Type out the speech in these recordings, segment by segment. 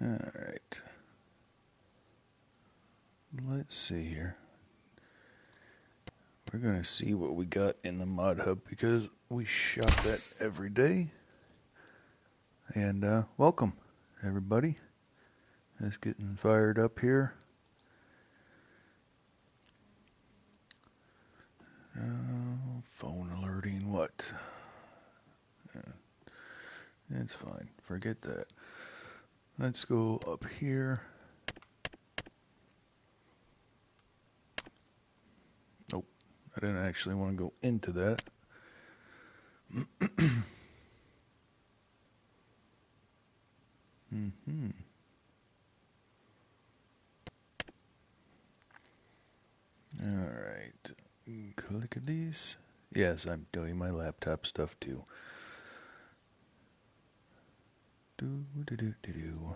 Alright. Let's see here. We're going to see what we got in the mod hub because we shop that every day. And welcome, everybody. It's getting fired up here. Phone alerting what? It's fine. Forget that. Let's go up here. Nope. I didn't actually want to go into that. Alright. Click at these. Yes, I'm doing my laptop stuff too. Do do do do do.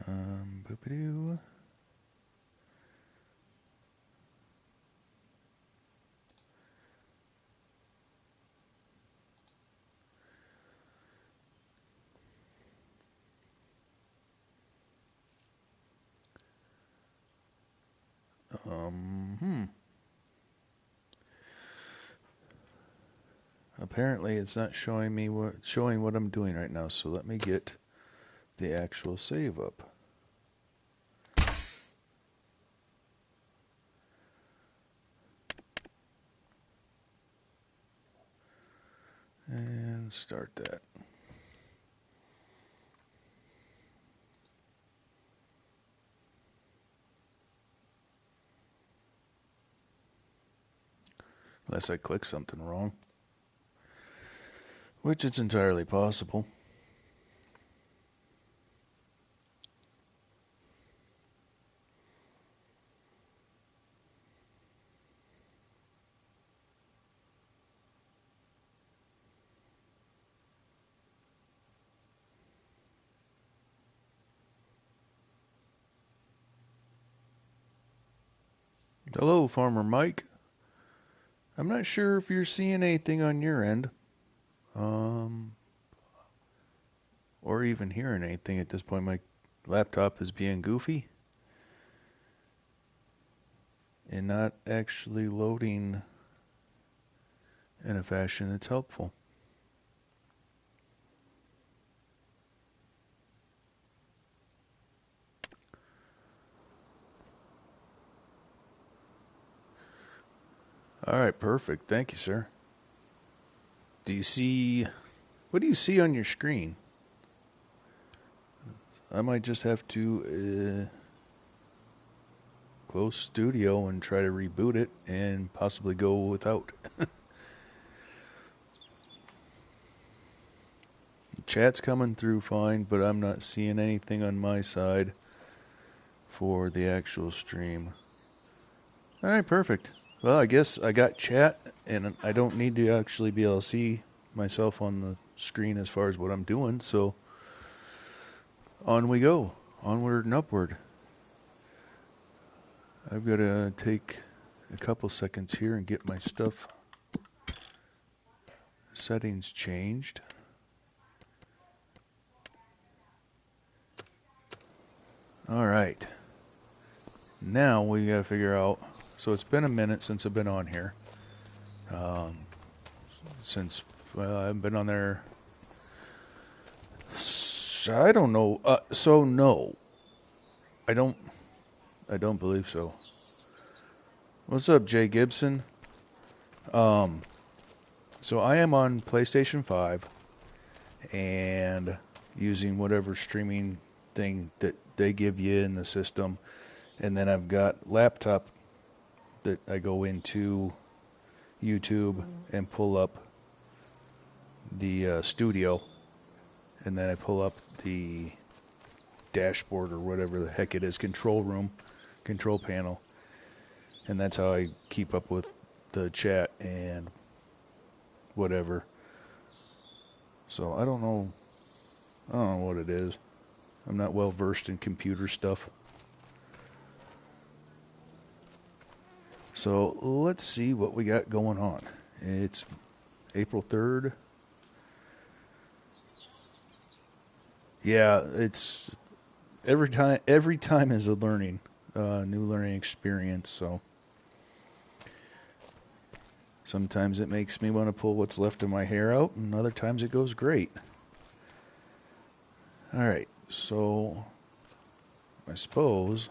Boop-a-doo. Apparently it's not showing what I'm doing right now, so let me get the actual save up. And start that. Unless I click something wrong, which it's entirely possible. Hello, Farmer Mike. I'm not sure if you're seeing anything on your end, or even hearing anything at this point. My laptop is being goofy and not actually loading in a fashion that's helpful. All right, perfect. Thank you, sir. What do you see on your screen? I might just have to close Studio and try to reboot it and possibly go without. Chat's coming through fine, but I'm not seeing anything on my side for the actual stream. All right, perfect. Well, I guess I got chat, and I don't need to actually be able to see myself on the screen as far as what I'm doing, so on we go. Onward and upward. I've got to take a couple seconds here and get my stuff settings changed. All right. Now we got to figure out. So it's been a minute since I've been on here. I've been on there. I don't know. So no, I don't believe so. What's up, Jay Gibson? So I am on PlayStation 5 and using whatever streaming thing that they give you in the system. And then I've got laptop that I go into YouTube and pull up the studio. And then I pull up the dashboard or whatever the heck it is, control panel. And that's how I keep up with the chat and whatever. So I don't know what it is. I'm not well versed in computer stuff. So let's see what we got going on. It's April 3rd. Yeah, it's every time is a new learning experience. So sometimes it makes me want to pull what's left of my hair out, and other times it goes great. All right, so I suppose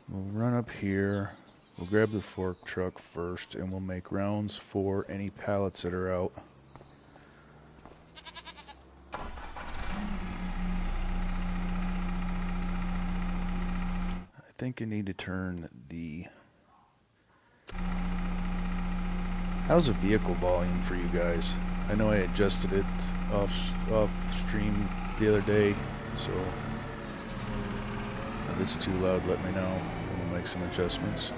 we'll run up here. We'll grab the fork truck first, and we'll make rounds for any pallets that are out. I think I need to turn the... How's the vehicle volume for you guys? I know I adjusted it off stream the other day, so if it's too loud, let me know, and we'll make some adjustments.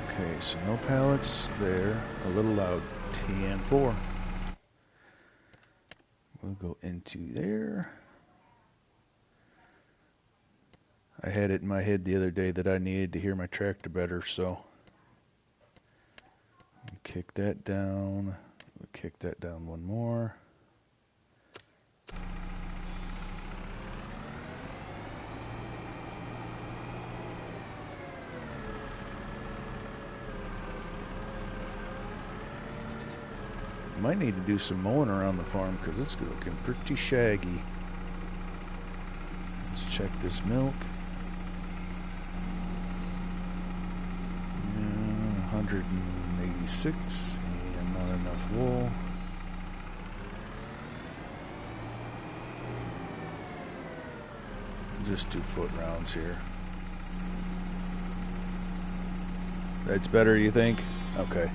Okay, so no pallets there. A little loud. TN4. We'll go into there. I had it in my head the other day that I needed to hear my tractor better, so we'll kick that down. We'll kick that down one more. Might need to do some mowing around the farm because it's looking pretty shaggy. Let's check this milk. 186 and not enough wool. Just 2-foot rounds here. That's better, you think? Okay.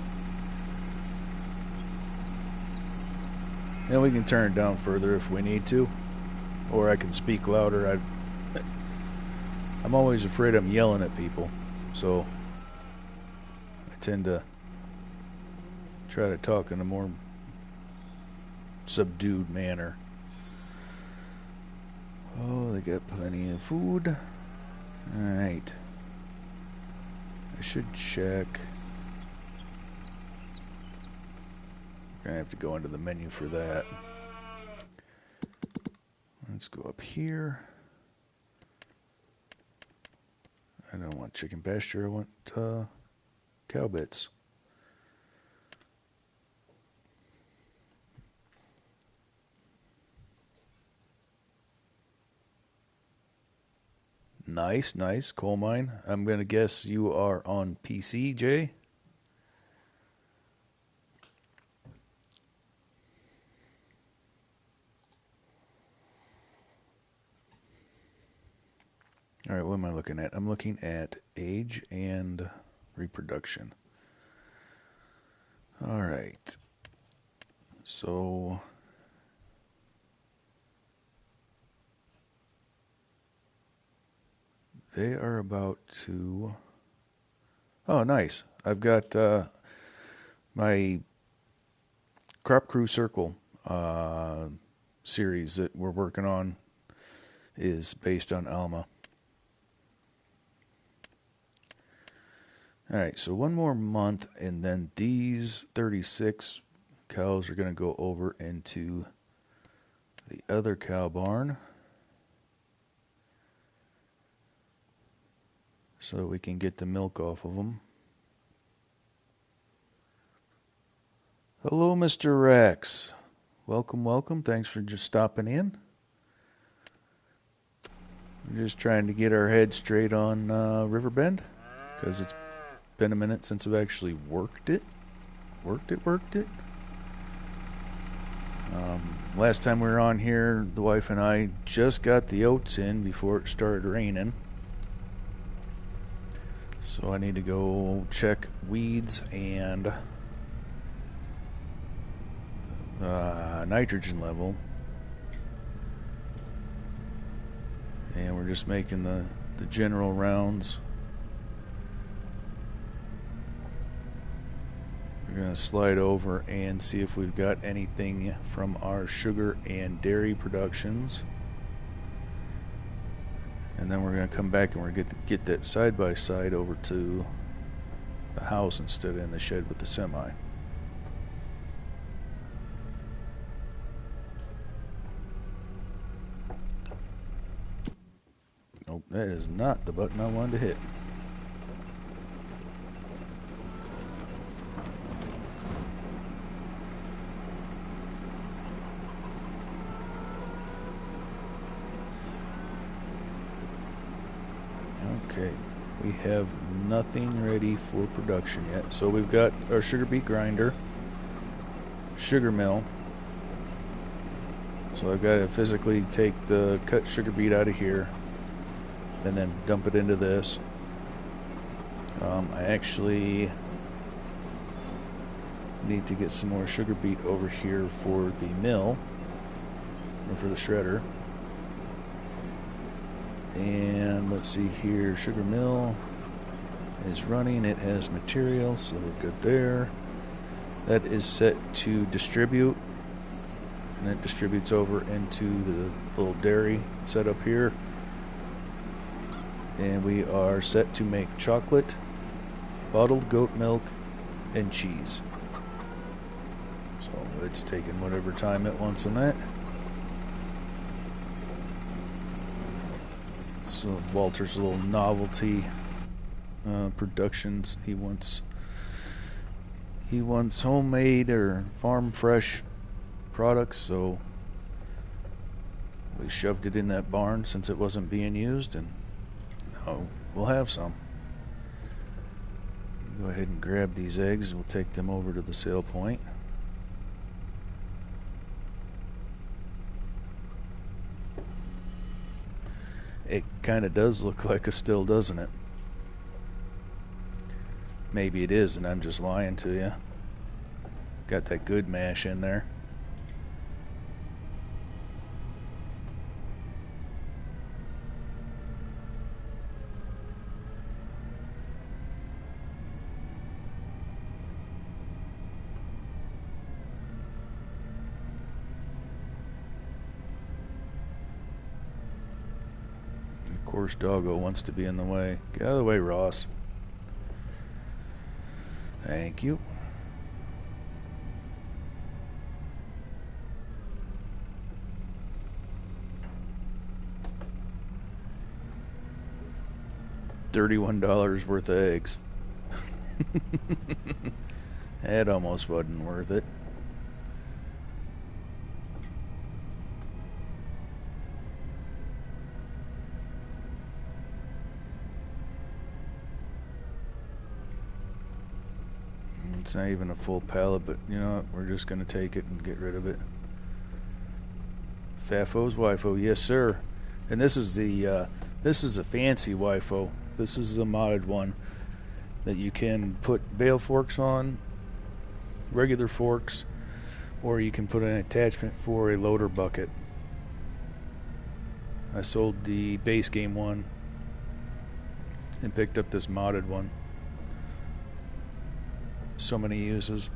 And we can turn it down further if we need to, or I can speak louder. I'm always afraid I'm yelling at people, so I tend to try to talk in a more subdued manner. Oh, they got plenty of food. Alright. I should check. I have to go into the menu for that. Let's go up here. I don't want chicken pasture, I want cow bits. Nice, nice. Coal mine. I'm going to guess you are on PC, Jay? All right, what am I looking at? I'm looking at age and reproduction. All right. So they are about to... Oh, nice. I've got my Crop Crew Circle series that we're working on is based on Alma. All right, so one more month, and then these 36 cows are going to go over into the other cow barn so we can get the milk off of them. Hello, Mr. Rex. Welcome, welcome. Thanks for just stopping in. We're just trying to get our head straight on Riverbend because it's been a minute since I've actually worked it. Worked it. Last time we were on here, the wife and I just got the oats in before it started raining. So I need to go check weeds and nitrogen level. And we're just making the general rounds. We're going to slide over and see if we've got anything from our sugar and dairy productions. And then we're going to come back and we're going to get that side by side over to the house instead of in the shed with the semi. Nope, that is not the button I wanted to hit. Okay, we have nothing ready for production yet. So we've got our sugar beet grinder, sugar mill. So I've got to physically take the cut sugar beet out of here and then dump it into this. I actually need to get some more sugar beet over here for the mill, or for the shredder. And let's see here, sugar mill is running, it has material, so we're good there. That is set to distribute, and it distributes over into the little dairy setup here. And we are set to make chocolate, bottled goat milk, and cheese. So it's taking whatever time it wants on that. So Walter's little novelty productions. He wants homemade or farm fresh products, so we shoved it in that barn since it wasn't being used, and now we'll have some. Go ahead and grab these eggs. We'll take them over to the sale point. It kind of does look like a still, doesn't it? Maybe it is, and I'm just lying to you. Got that good mash in there. Of course, Doggo wants to be in the way. Get out of the way, Ross. Thank you. $31 worth of eggs. That almost wasn't worth it. It's not even a full pallet, but you know what? We're just going to take it and get rid of it. Fafo's WIFO, yes sir. And this is a fancy WIFO. This is a modded one that you can put bale forks on, regular forks, or you can put an attachment for a loader bucket. I sold the base game one and picked up this modded one. So many uses.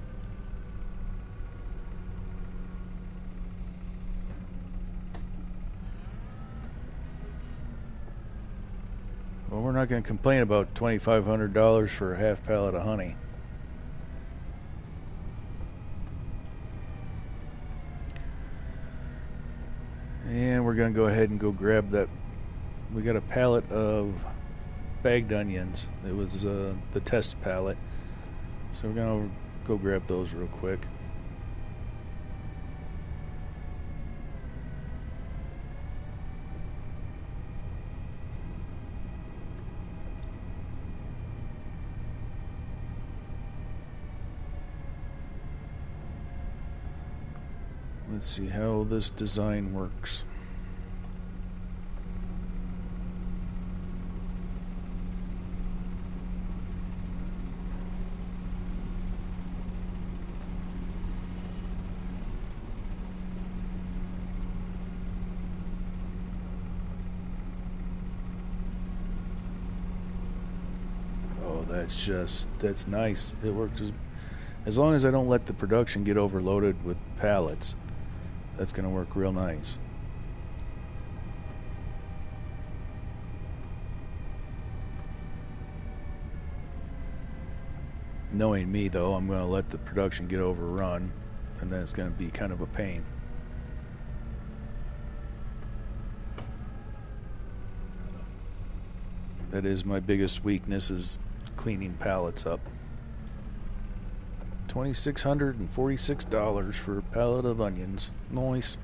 Well, we're not going to complain about $2,500 for a half pallet of honey. And we're going to go ahead and go grab that. We got a pallet of bagged onions. It was the test pallet. So we're going to go grab those real quick. Let's see how this design works. Oh, that's nice. It works as long as I don't let the production get overloaded with pallets. That's going to work real nice. Knowing me, though, I'm going to let the production get overrun, and then it's going to be kind of a pain. That is my biggest weakness, is cleaning pallets up. $2,646 for a pallet of onions. Nice.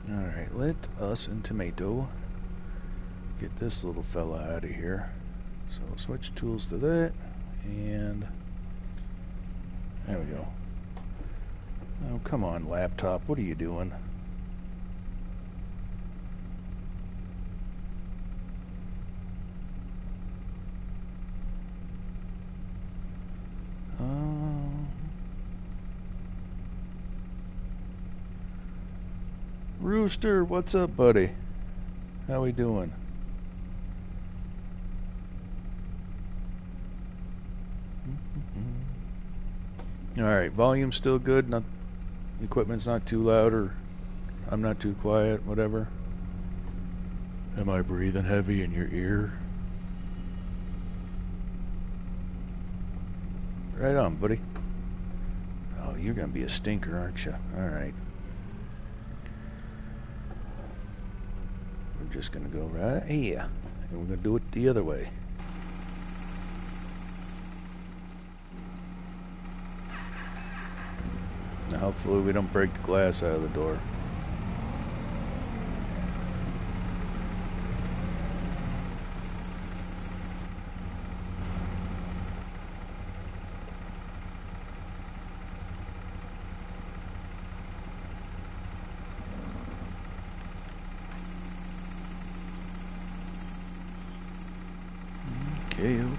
Alright, let us and Tomato get this little fella out of here. So switch tools to that, and there we go. Oh, come on, laptop, what are you doing? Rooster, what's up, buddy? How we doing? Alright, volume's still good, not equipment's not too loud, or I'm not too quiet, whatever. Am I breathing heavy in your ear? Right on, buddy. Oh, you're gonna be a stinker, aren't you? Alright. We're just gonna go right here, and we're gonna do it the other way. Now, hopefully we don't break the glass out of the door.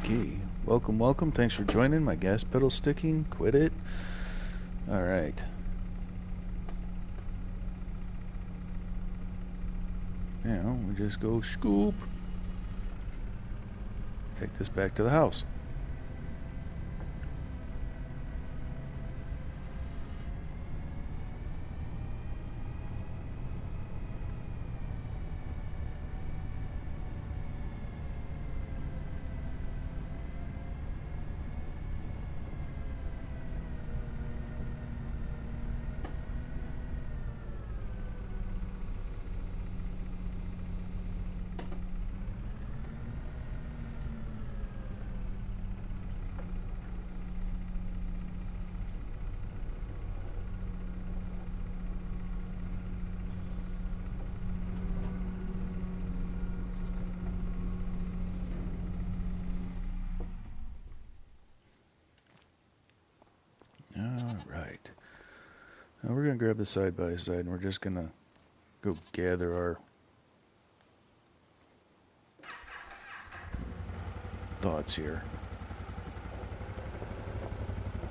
Okay. Welcome, welcome. Thanks for joining. My gas pedal sticking. Quit it. Alright. Now we just go scoop. Take this back to the house. Alright. Now we're going to grab the side-by-side, and we're just going to go gather our thoughts here.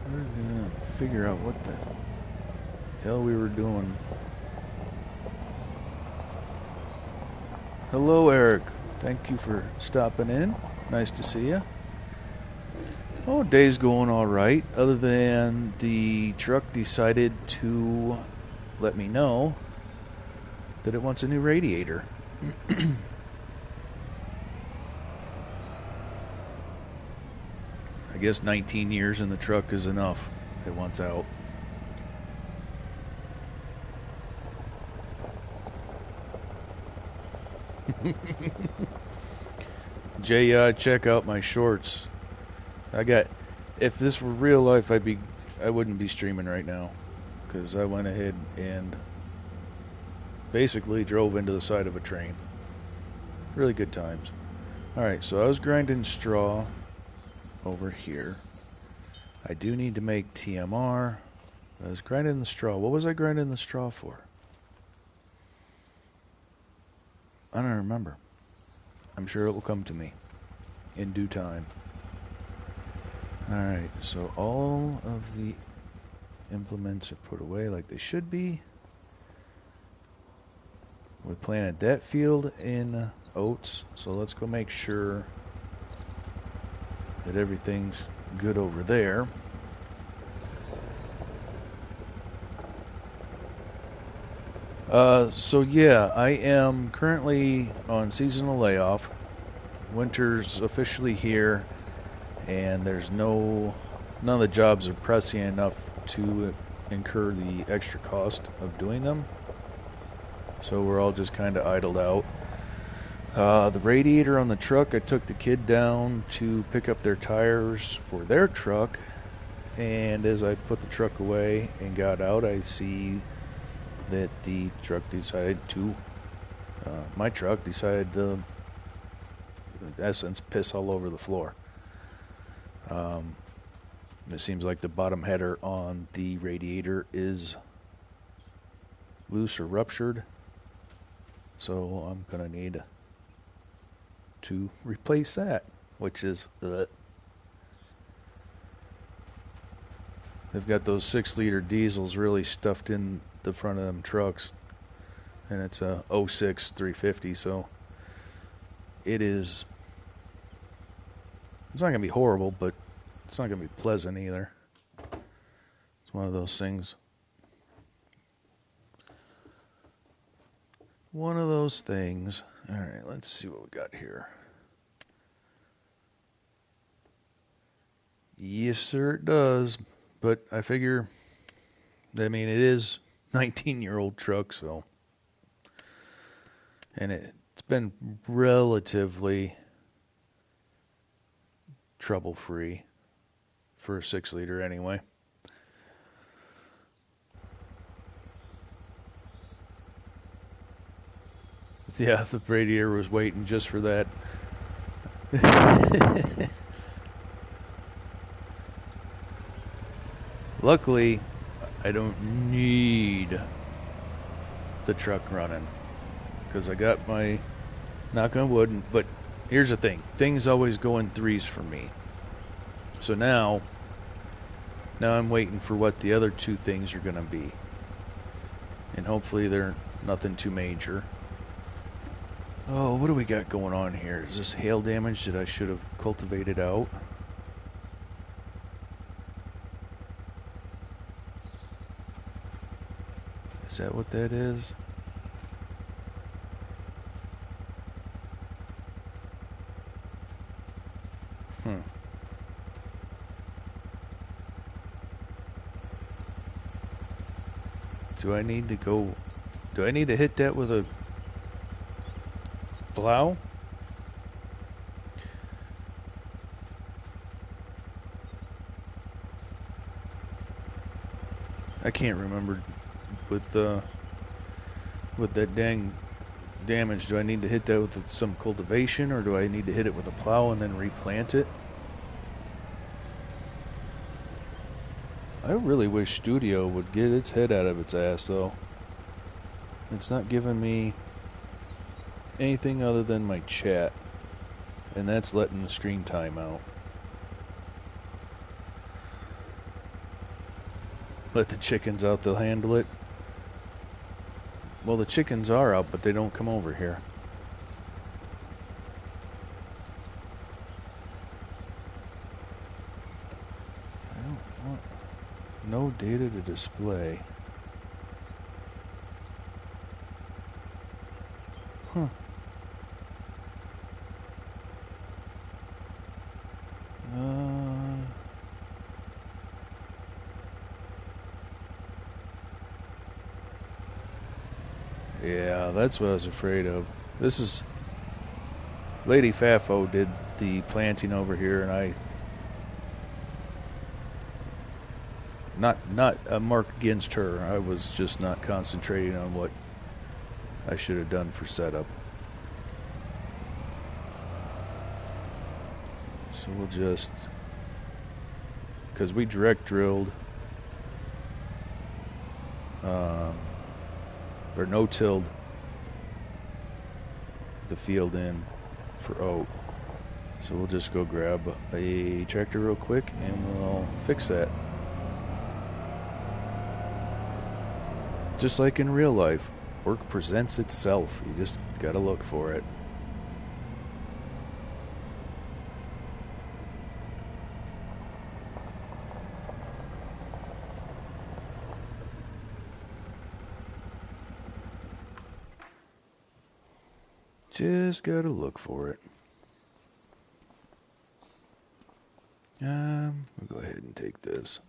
We're going to figure out what the hell we were doing. Hello, Eric. Thank you for stopping in. Nice to see you. Oh, day's going all right, other than the truck decided to let me know that it wants a new radiator. I guess 19 years in the truck is enough. It wants out. Jay, check out my shorts. If this were real life, I wouldn't be streaming right now, because I went ahead and basically drove into the side of a train. Really good times. Alright, so I was grinding straw over here. I do need to make TMR. I was grinding the straw. What was I grinding the straw for? I don't remember. I'm sure it will come to me in due time. Alright, so all of the implements are put away like they should be. We planted that field in oats, so let's go make sure that everything's good over there. So yeah, I am currently on seasonal layoff. Winter's officially here, and none of the jobs are pressing enough to incur the extra cost of doing them. So we're all just kind of idled out. The radiator on the truck, I took the kid down to pick up their tires for their truck, and as I put the truck away and got out, I see that the truck decided to, my truck decided to, in essence, piss all over the floor. It seems like the bottom header on the radiator is loose or ruptured, so I'm going to need to replace that, which is they've got those 6-liter diesels really stuffed in the front of them trucks, and it's a 06 350, so it's not going to be horrible, but it's not going to be pleasant either. It's one of those things. One of those things. All right, let's see what we got here. Yes, sir, it does. But I figure, I mean, it is 19-year-old truck, so. And it's been relatively trouble-free for a 6-liter anyway. Yeah, the radiator was waiting just for that. Luckily, I don't need the truck running because I got my knock on wood. But here's the thing: things always go in threes for me. So now I'm waiting for what the other two things are going to be, and hopefully they're nothing too major. Oh, what do we got going on here? Is this hail damage that I should have cultivated out? Is that what that is? Do I need to hit that with a plow? I can't remember with that dang damage. Do I need to hit that with some cultivation, or do I need to hit it with a plow and then replant it? I really wish Studio would get its head out of its ass, though. It's not giving me anything other than my chat, and that's letting the screen time out. Let the chickens out, they'll handle it. Well, the chickens are out, but they don't come over here. I don't want no data to display. Huh. Yeah, that's what I was afraid of. This is Lady Fafo did the planting over here, and I not a mark against her. I was just not concentrating on what I should have done for setup. So we'll just, because we direct drilled or no-tilled the field in for oat. So we'll just go grab a tractor real quick and we'll fix that. Just like in real life, work presents itself. You just gotta look for it. Just gotta look for it. We'll go ahead and take this.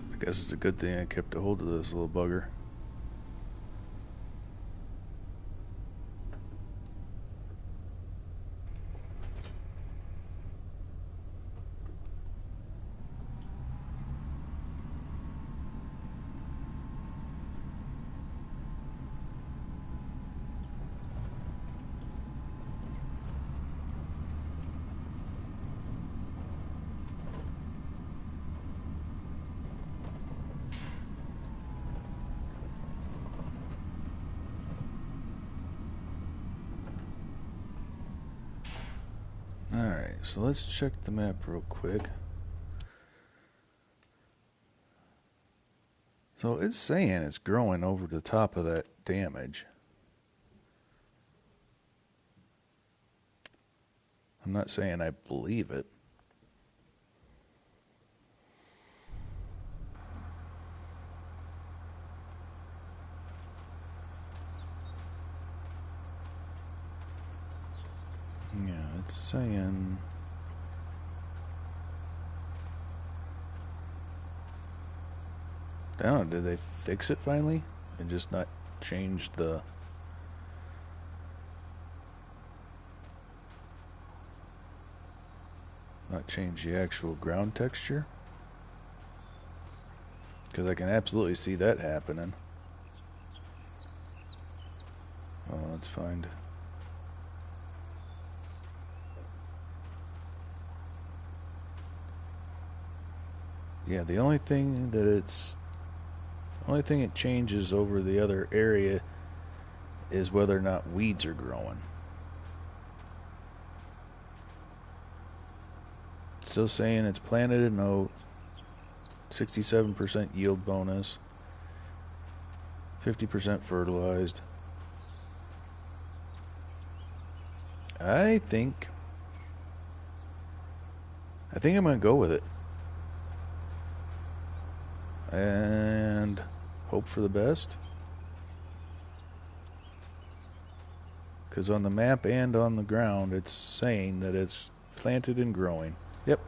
I guess it's a good thing I kept a hold of this little bugger. Alright, so let's check the map real quick. So it's saying it's growing over the top of that damage. I'm not saying I believe it. Yeah, it's saying... I don't know, did they fix it finally? And just not change the... Not change the actual ground texture? Because I can absolutely see that happening. Well, let's find... Yeah, the only thing it changes over the other area is whether or not weeds are growing. Still saying it's planted a note, 67% yield bonus, 50% fertilized. I think I'm gonna go with it and hope for the best. Because on the map and on the ground, it's saying that it's planted and growing. Yep.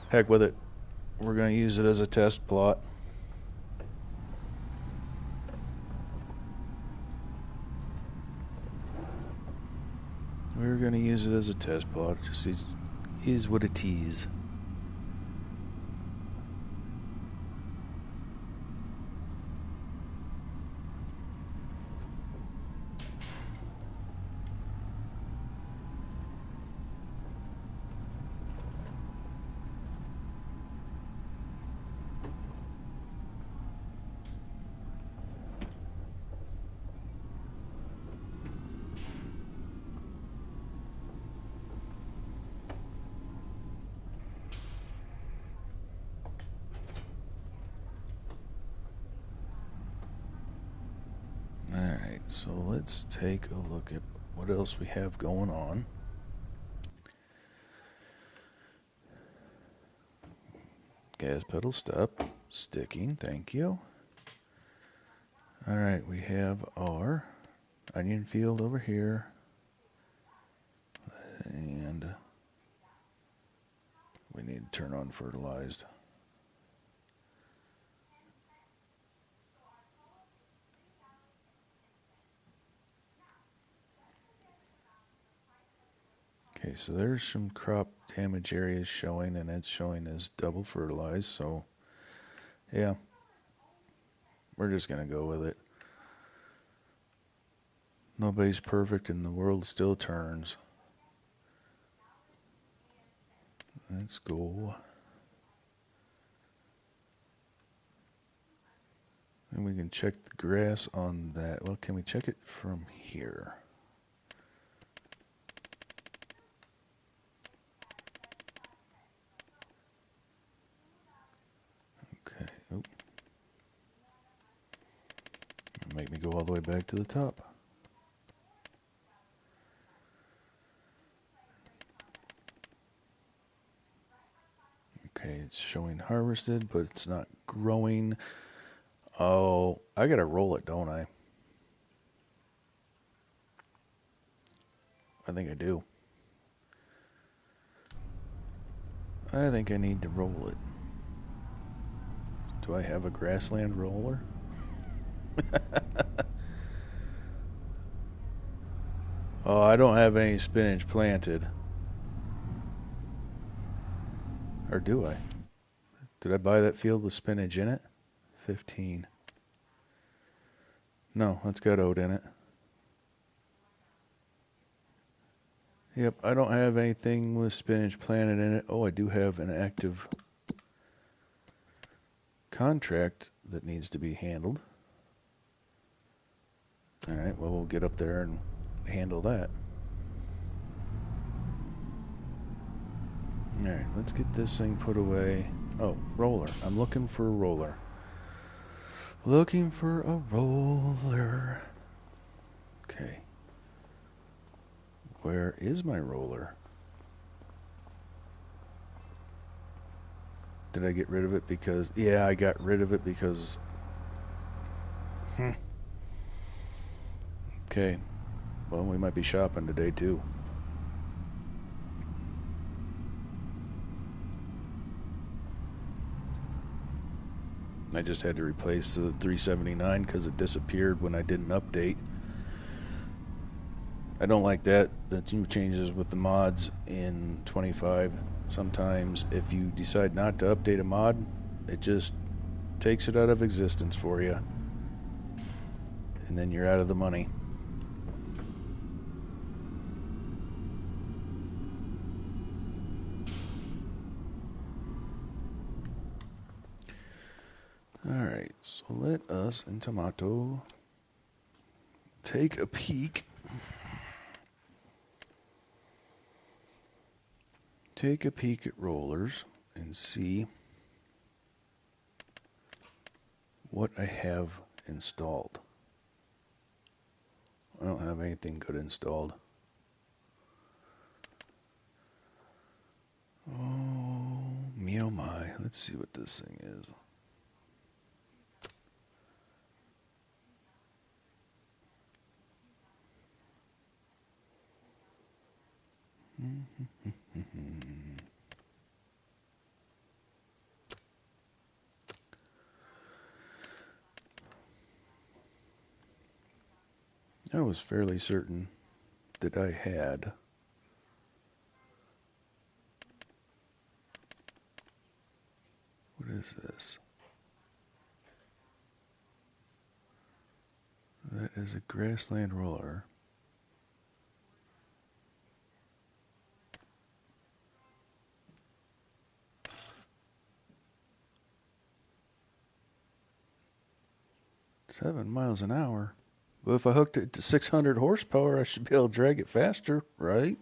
Heck with it. We're going to use it as a test plot. We're going to use it as a test plot. Just is what it is. Alright, so let's take a look at what else we have going on. Gas pedal stop, sticking, thank you. Alright, we have our onion field over here. And we need to turn on fertilized. Okay, so there's some crop damage areas showing, and it's showing as double fertilized, so yeah, we're just gonna go with it. Nobody's perfect and the world still turns. Let's go. And we can check the grass on that. Well, can we check it from here? Okay. Oop. Make me go all the way back to the top. Okay, it's showing harvested, but it's not growing. Oh, I gotta roll it, don't I? I think I do. I think I need to roll it. Do I have a grassland roller? Oh, I don't have any spinach planted. Or do I? Did I buy that field with spinach in it? 15. No, that's got oat in it. Yep, I don't have anything with spinach planted in it. Oh, I do have an active contract that needs to be handled. Alright, well, we'll get up there and handle that. Alright, let's get this thing put away. Oh, roller. I'm looking for a roller. Looking for a roller. Okay. Where is my roller? Did I get rid of it because... Yeah, I got rid of it because... Okay. Well, we might be shopping today, too. I just had to replace the 379 because it disappeared when I did an update. I don't like that. The new changes with the mods in 25. Sometimes if you decide not to update a mod, it just takes it out of existence for you. And then you're out of the money. Alright, so let us in Tomato take a peek. Take a peek at rollers and see what I have installed. I don't have anything good installed. Oh, me oh my. Let's see what this thing is. I was fairly certain that I had. What is this? That is a grassland roller. $7 miles an hour. Well, if I hooked it to 600 horsepower, I should be able to drag it faster, right?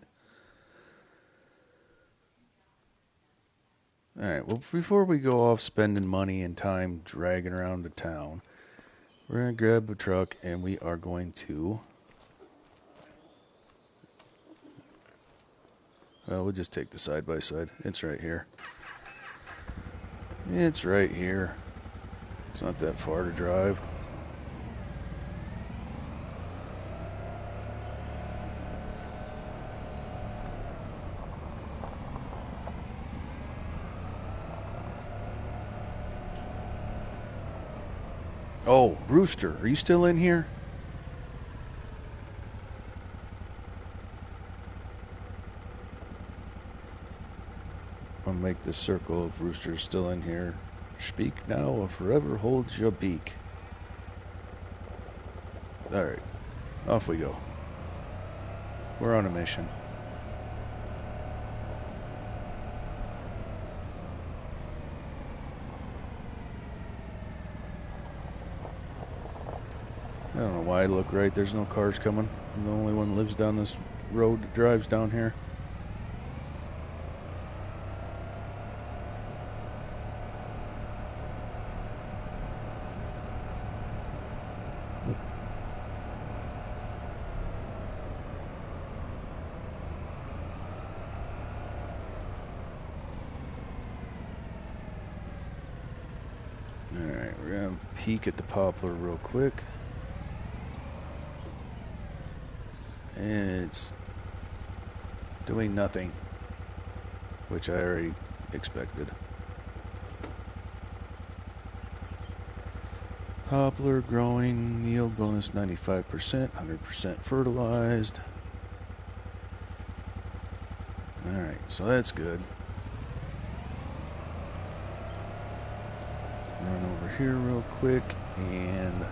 Alright, well, before we go off spending money and time dragging around the town, we're going to grab a truck and we are going to... Well, we'll just take the side-by-side. It's right here. It's right here. It's not that far to drive. Oh, Rooster, are you still in here? I'm gonna make this circle of roosters still in here. Speak now or forever hold your beak. Alright, off we go. We're on a mission. I don't know why I look right. There's no cars coming. I'm the only one that lives down this road that drives down here. Alright, we're gonna peek at the poplar real quick. And it's doing nothing, which I already expected. Poplar growing, yield bonus 95%, 100% fertilized. Alright, so that's good. Run over here real quick and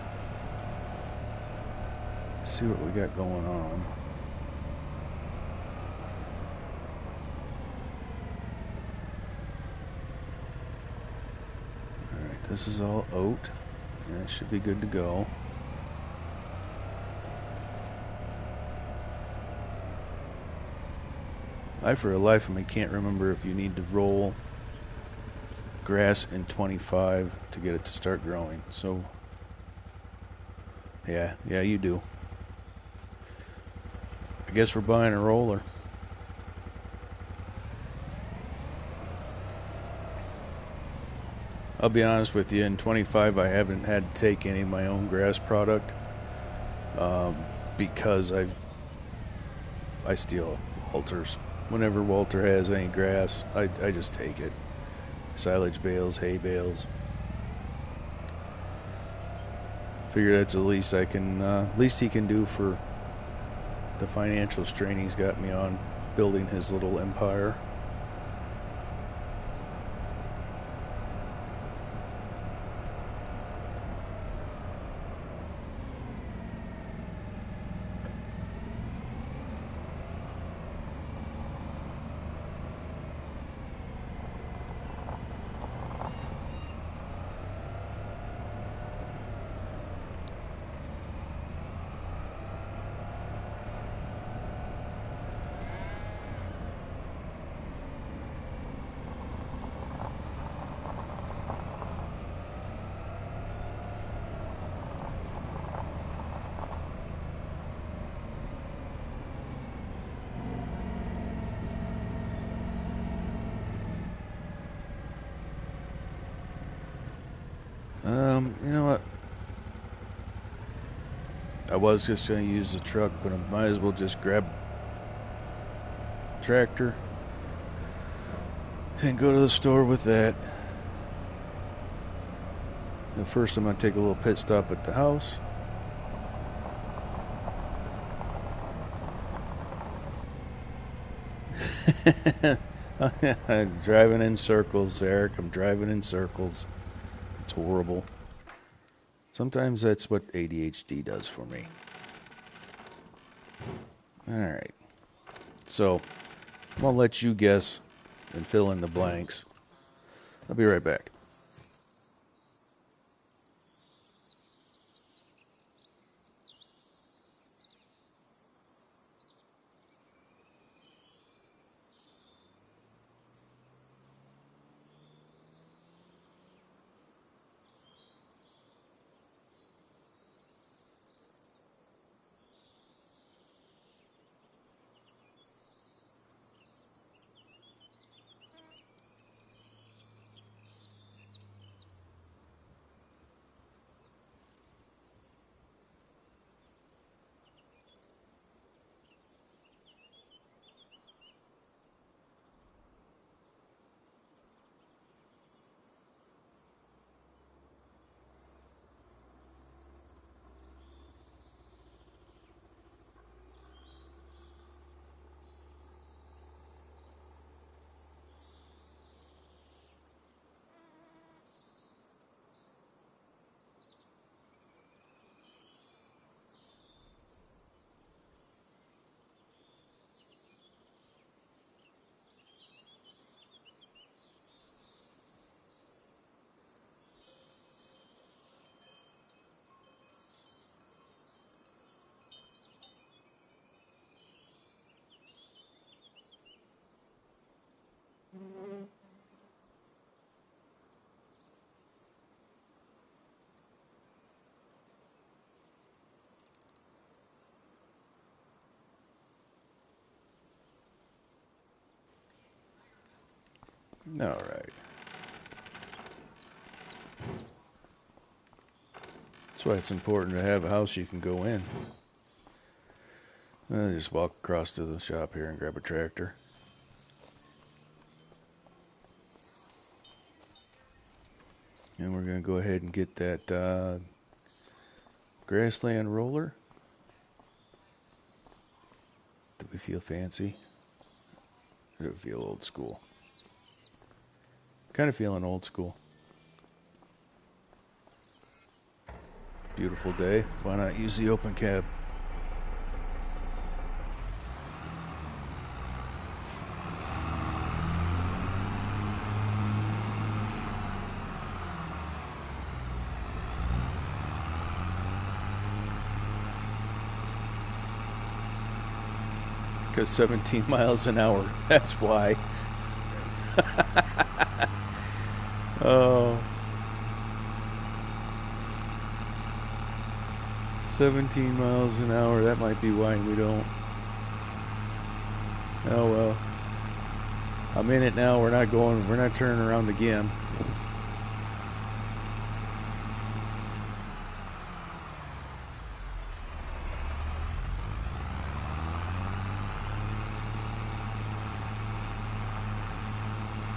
see what we got going on. Alright, this is all oat. That should be good to go. I, for the life of me, can't remember if you need to roll grass in 25 to get it to start growing. So, yeah, you do. I guess we're buying a roller. I'll be honest with you, in 25 I haven't had to take any of my own grass product because I steal Walter's. Whenever Walter has any grass, I just take it. Silage bales, hay bales. Figure that's the least I can, least he can do for the financial strain he's got me on building his little empire. You know what? I was just going to use the truck, but I might as well just grab the tractor and go to the store with that. And first I'm going to take a little pit stop at the house. I'm driving in circles, Eric. I'm driving in circles. It's horrible. Sometimes that's what ADHD does for me. Alright. So, I'm going to let you guess and fill in the blanks. I'll be right back. All right. That's why it's important to have a house you can go in. I'll just walk across to the shop here and grab a tractor. And we're going to go ahead and get that grassland roller. Do we feel fancy? Or do we feel old school? Kind of feeling old school. Beautiful day. Why not use the open cab? Because 17 miles an hour. That's why. Oh. 17 miles an hour. That might be why we don't. Oh well. I'm in it now. We're not turning around again.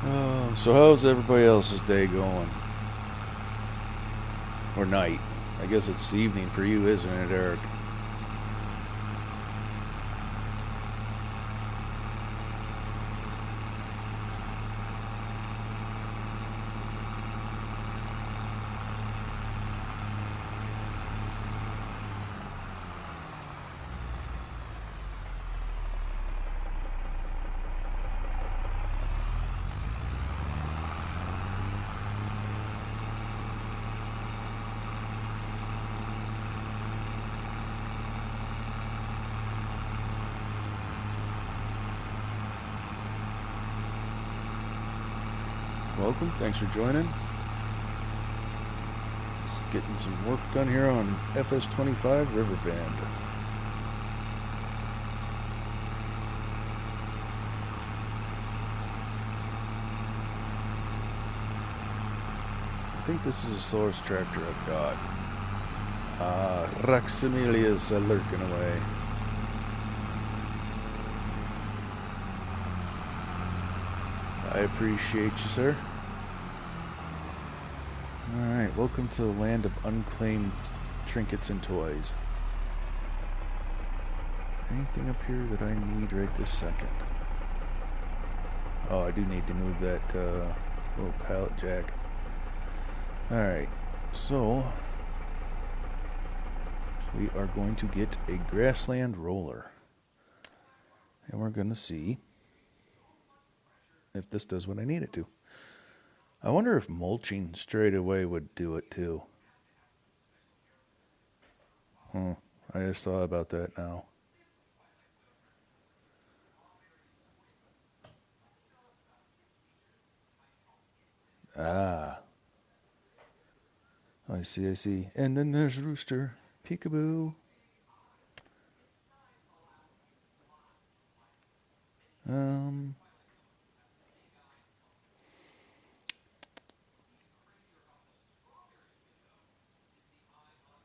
Oh, so how's everybody else's day going? Or night? I guess it's evening for you, isn't it, Eric? Welcome. Thanks for joining. Just getting some work done here on FS25 Riverbend. I think this is the slowest tractor I've got. Roxamelia's lurking away. I appreciate you, sir. Alright, welcome to the land of unclaimed trinkets and toys. Anything up here that I need right this second? Oh, I do need to move that little pallet jack. Alright, so we are going to get a grassland roller. And we're going to see if this does what I need it to. I wonder if mulching straight away would do it too. I just thought about that now. Ah. I see, I see. And then there's Rooster. Peekaboo.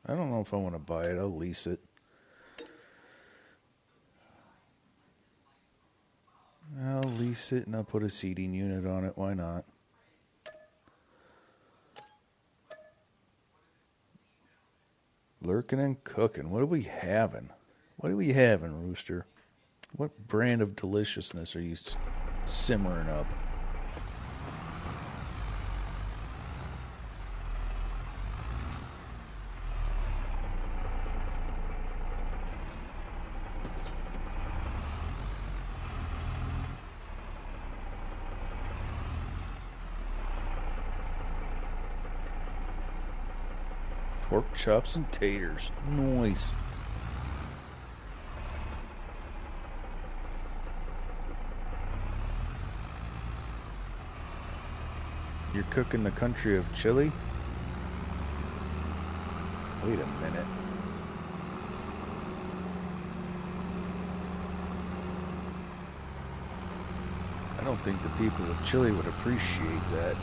I don't know if I want to buy it. I'll lease it. I'll lease it and I'll put a seating unit on it. Why not? Lurking and cooking. What are we having? What are we having, Rooster? What brand of deliciousness are you simmering up? Pork chops and taters. Nice. You're cooking the country of Chile? Wait a minute. I don't don't think the people of Chile would appreciate that.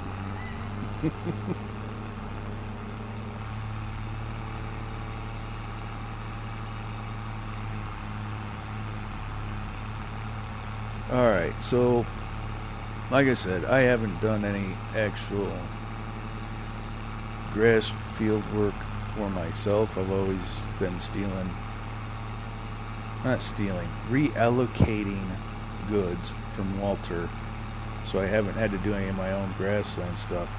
Alright, so like I said, I haven't done any actual grass field work for myself. I've always been reallocating goods from Walter, so I haven't had to do any of my own grassland stuff.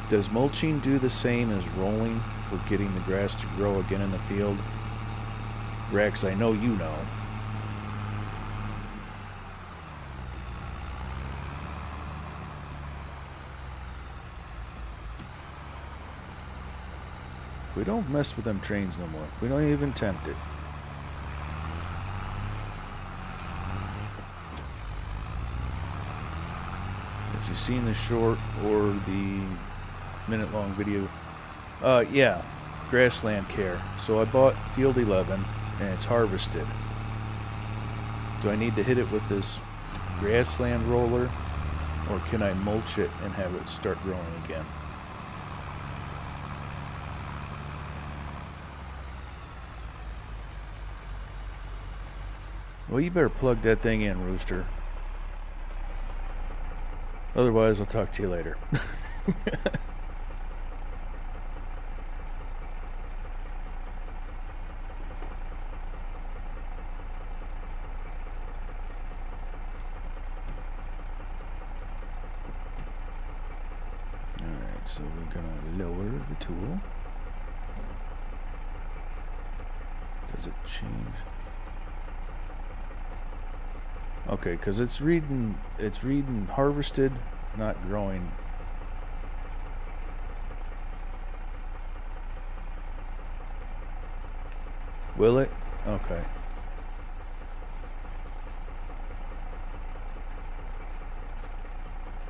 Does mulching do the same as rolling for getting the grass to grow again in the field? Rex, I know you know. We don't mess with them trains no more. We don't even tempt it. If you've seen the short or the minute-long video, yeah, grassland care. So I bought field 11, and it's harvested. Do I need to hit it with this grassland roller, or can I mulch it and have it start growing again? Well, you better plug that thing in, Rooster. Otherwise, I'll talk to you later. Alright, so we're gonna lower the tool. Does it change? Okay, because it's reading harvested, not growing. Will it? Okay.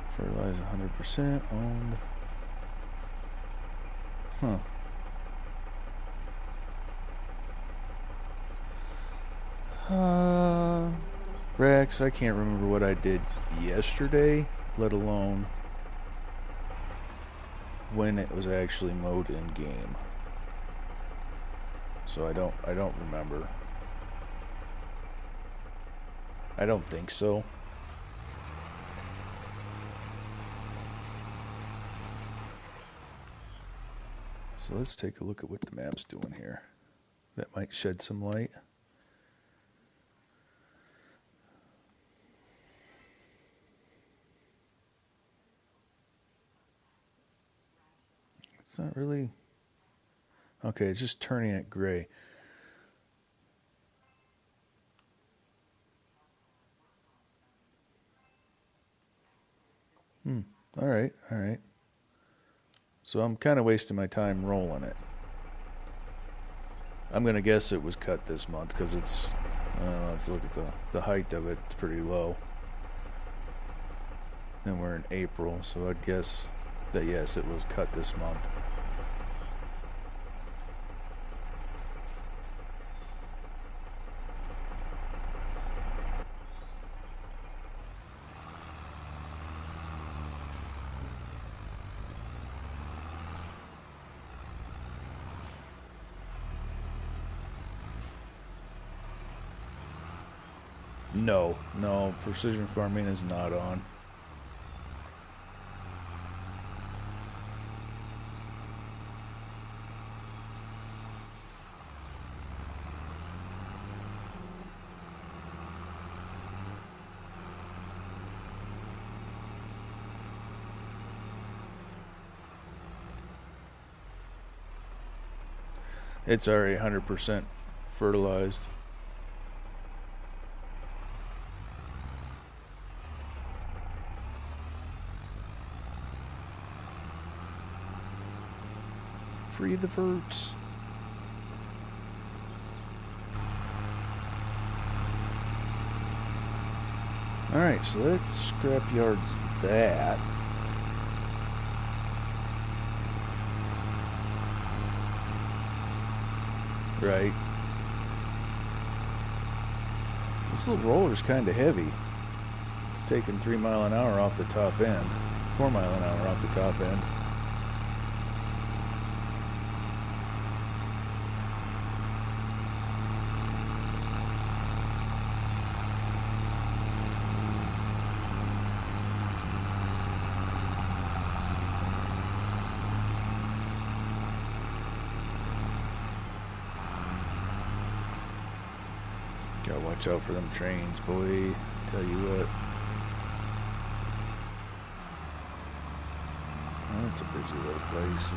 Fertilize 100% owned. Huh. Rex, I can't remember what I did yesterday, let alone when it was actually mowed in game. So I don't remember. I don't think so. So let's take a look at what the map's doing here. That might shed some light. It's not really... Okay, it's just turning it gray. Alright, alright. So I'm kind of wasting my time rolling it. I'm going to guess it was cut this month because it's... let's look at the height of it. It's pretty low. And we're in April, so I'd guess that yes, it was cut this month. No, precision farming is not on. It's already 100% fertilized. Free the fruits. Alright, so let's scrapyards that. Right. This little roller's kind of heavy. It's taking 3 mile an hour off the top end, 4 mile an hour off the top end. Gotta watch out for them trains, boy. Tell you what. Oh, it's a busy little place.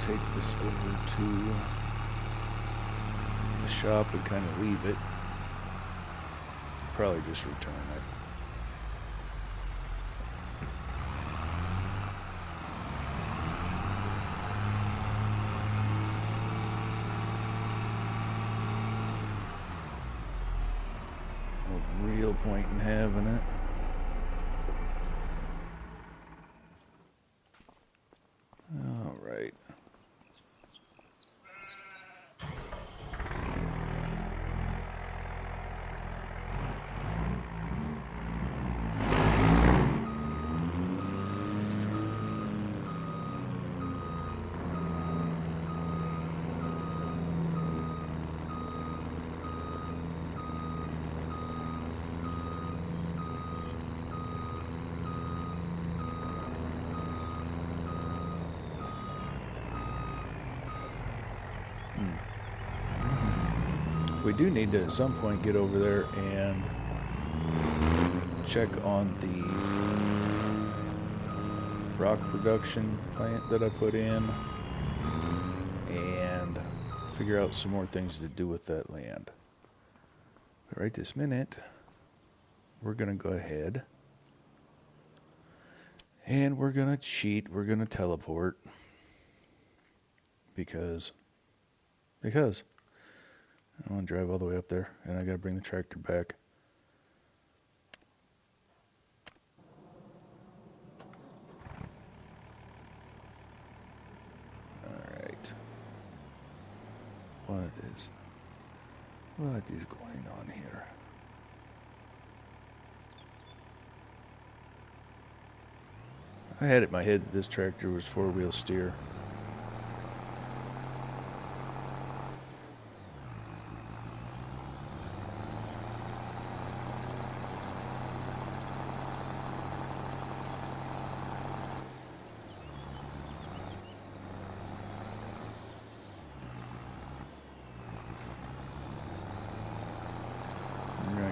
Take this over to the shop and kind of leave it. Probably just return it. No real point in having it. All right. We do need to at some point get over there and check on the rock production plant that I put in and figure out some more things to do with that land. But right this minute, we're going to go ahead and we're going to cheat. We're going to teleport because I want to drive all the way up there, and I got to bring the tractor back. Alright. What is going on here? I had it in my head that this tractor was four-wheel steer.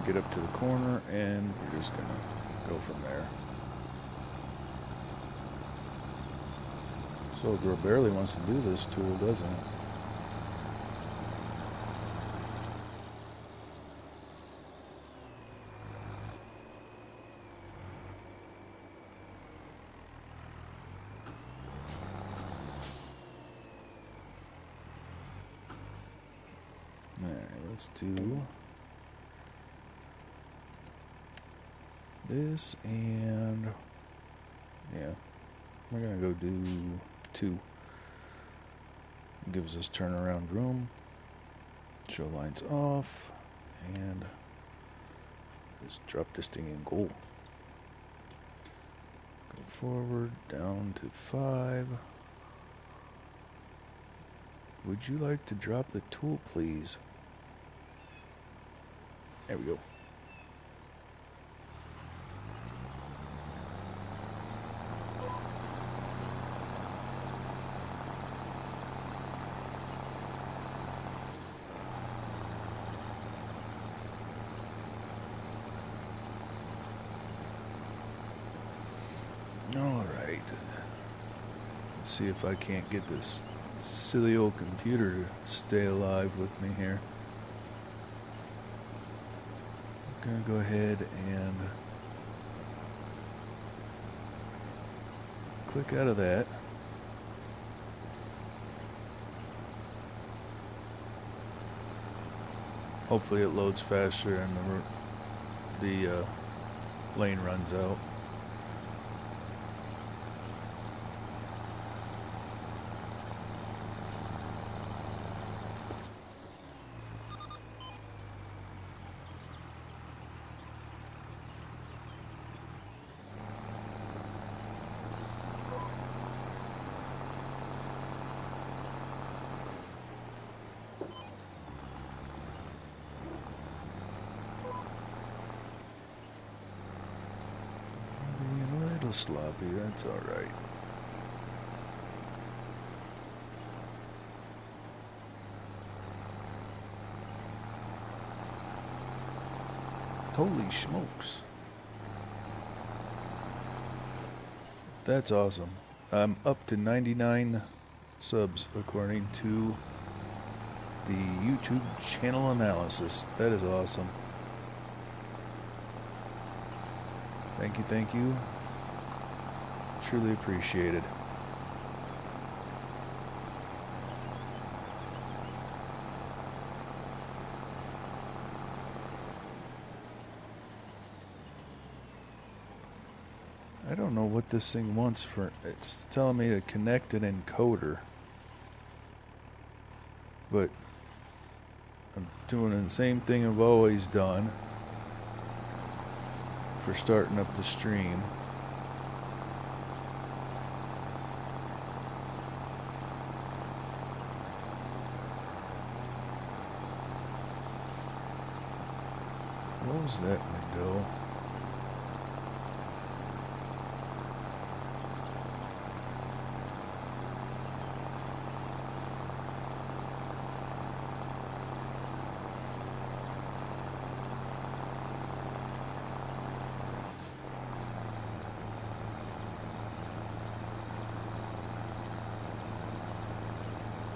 Get up to the corner and we're just gonna go from there. So girl barely wants to do this tool, doesn't it? Alright, let's do this, and yeah, we're gonna go do 2. Gives us turnaround room, show lines off, and just drop this thing in goal. Go forward, down to 5. Would you like to drop the tool, please? There we go. Alright, let's see if I can't get this silly old computer to stay alive with me here. I'm gonna go ahead and click out of that. Hopefully it loads faster and the lane runs out. Being a little sloppy, that's alright. Holy smokes. That's awesome. I'm up to 99 subs according to the YouTube channel analysis. That is awesome. Thank you, thank you. Truly appreciated. I don't know what this thing wants for. It's telling me to connect an encoder, but I'm doing the same thing I've always done for starting up the stream. Close that window.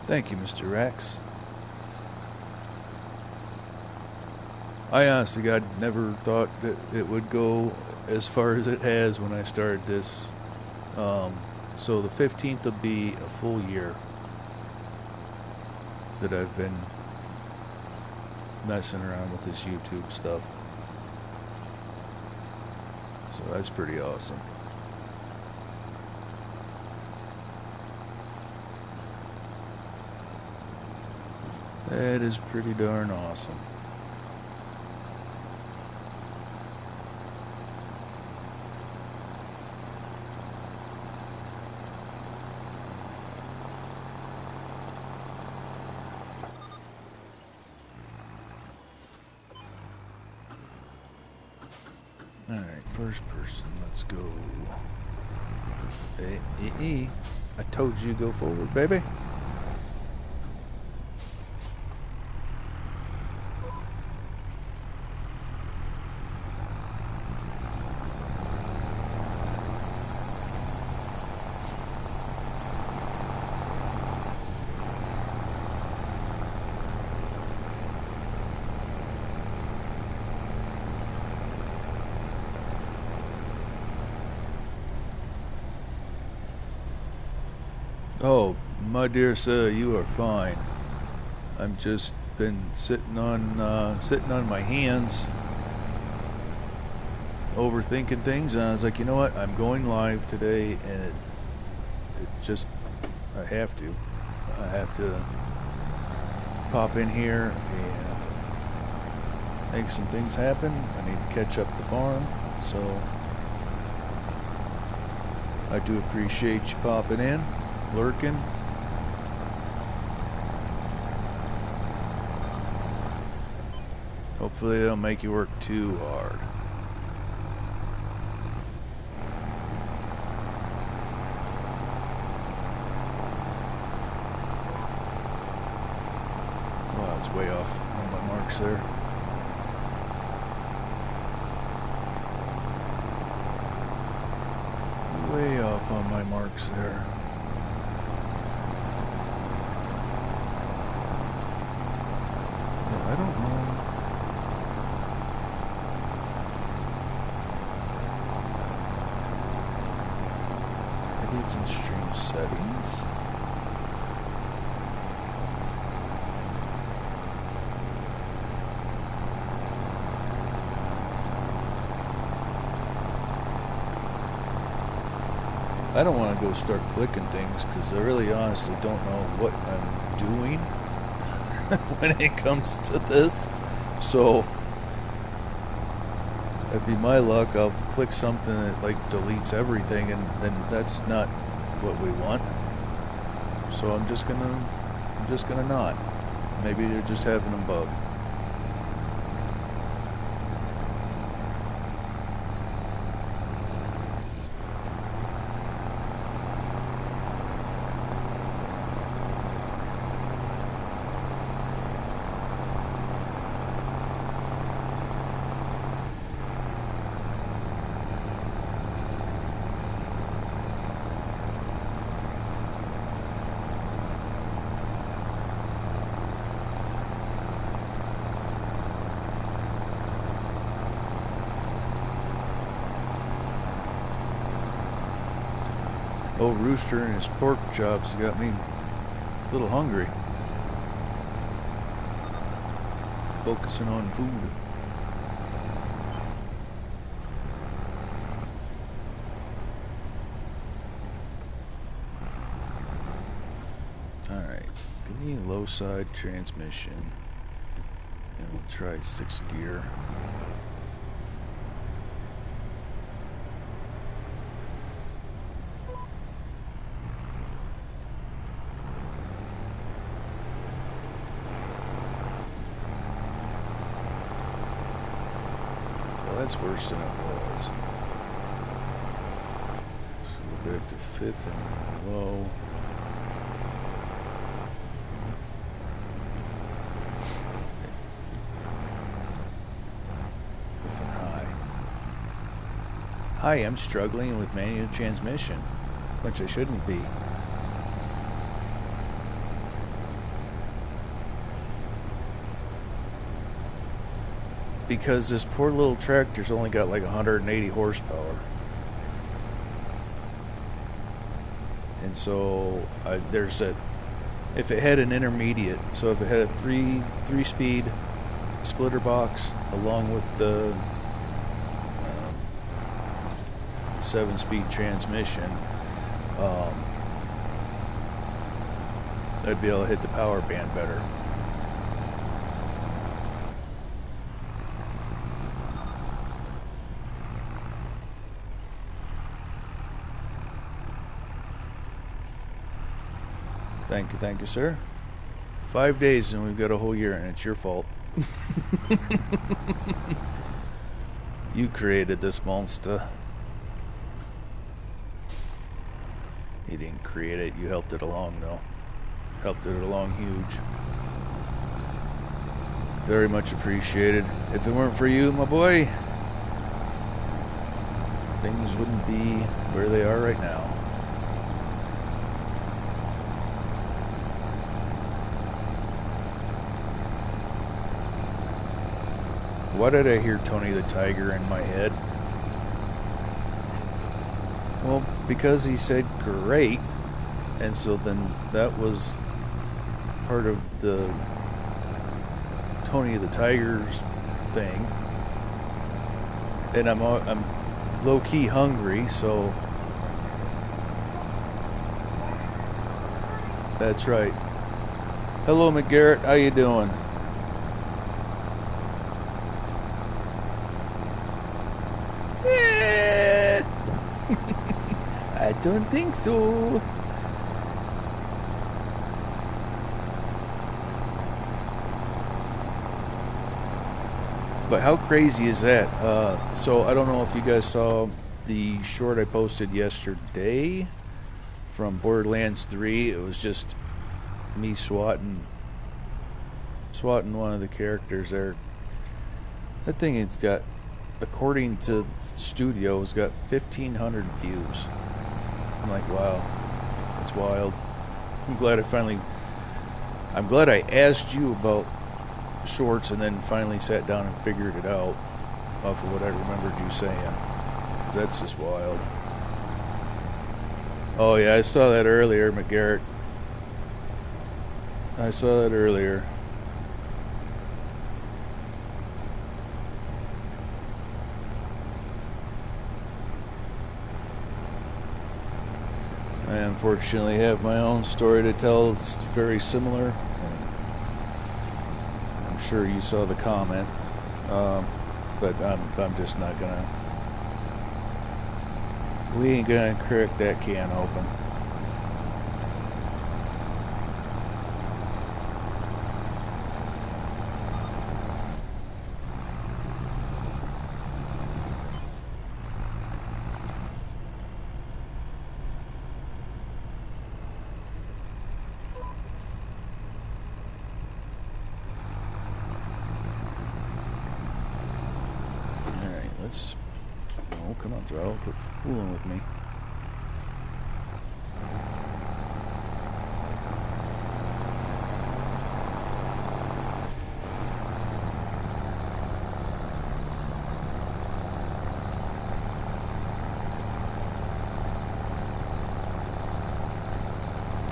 Thank you, Mr. Rex. I honestly, God, never thought that it would go as far as it has when I started this. So the 15th will be a full year that I've been messing around with this YouTube stuff. So that's pretty awesome. That is pretty darn awesome. Alright, first person, let's go. Hey, I told you to go forward, baby. Oh, my dear sir, you are fine. I've just been sitting on my hands, overthinking things, and I was like, you know what? I'm going live today, and it just, I have to pop in here and make some things happen. I need to catch up the farm, so I do appreciate you popping in, lurking. Hopefully they don't make you work too hard. Oh, I was way off on my marks there. Way off on my marks there. I don't know. Maybe it's in stream settings. I don't want to go start clicking things because I really honestly don't know what I'm doing when it comes to this. So it'd be my luck. I'll click something that like deletes everything, and then that's not what we want. So I'm just gonna not. Maybe they're just having a bug. Old Rooster and his pork chops got me a little hungry. Focusing on food. Alright, give me a low side transmission. And we'll try 6 gear. That's worse than it was. So we'll go back to 5th and low. Fifth and high. Hi, I'm struggling with manual transmission, which I shouldn't be. Because this poor little tractor's only got like 180 horsepower. And so there's that, if it had an intermediate, so if it had a three-speed splitter box along with the 7-speed transmission, I'd be able to hit the power band better. Thank you, sir. 5 days and we've got a whole year, and it's your fault. You created this monster. You didn't create it, you helped it along, though. Helped it along huge. Very much appreciated. If it weren't for you, my boy, things wouldn't be where they are right now. Why did I hear Tony the Tiger in my head? Well, because he said great, and so then that was part of the Tony the Tiger's thing. And I'm low-key hungry, so that's right. Hello, McGarrett, how you doing? I don't think so. But how crazy is that? So I don't know if you guys saw the short I posted yesterday from Borderlands 3. It was just me swatting one of the characters there. That thing has got, according to the studio, it's got 1,500 views. I'm like, wow, that's wild. I'm glad I asked you about shorts and then finally sat down and figured it out off of what I remembered you saying, because that's just wild. Oh yeah, I saw that earlier, McGarrett. I saw that earlier. I unfortunately have my own story to tell. It's very similar. I'm sure you saw the comment, but I'm just not gonna. We ain't gonna crack that can open. Alright, let's... Oh, come on, throttle. Quit fooling with me.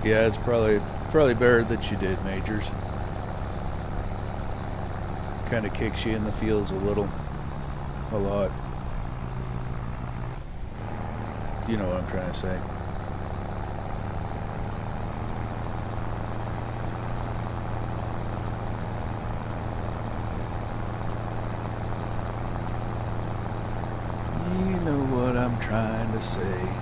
Yeah, it's probably better that you did, Majors. Kind of kicks you in the feels a lot. You know what I'm trying to say. You know what I'm trying to say.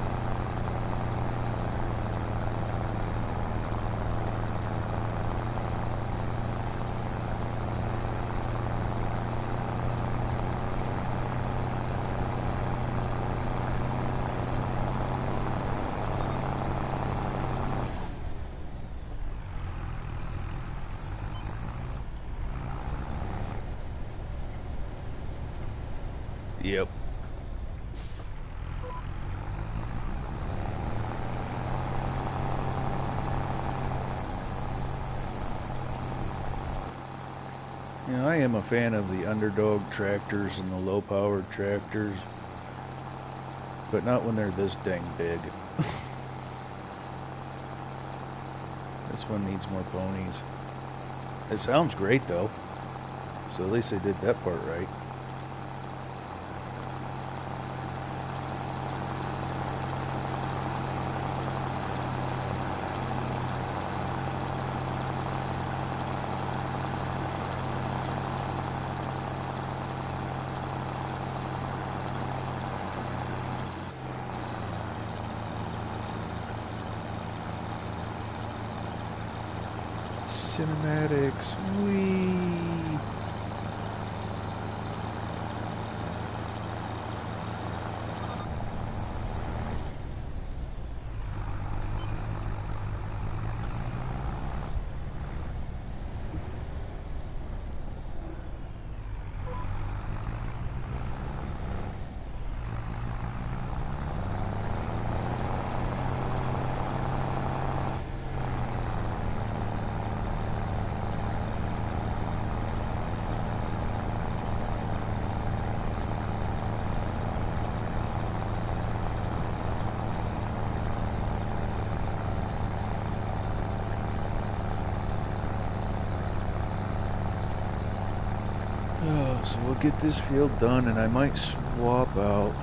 Yep. You know, I am a fan of the underdog tractors and the low-powered tractors, but not when they're this dang big. This one needs more ponies. It sounds great, though, so at least they did that part right. Cinematics, whee! Oh, so we'll get this field done, and I might swap out.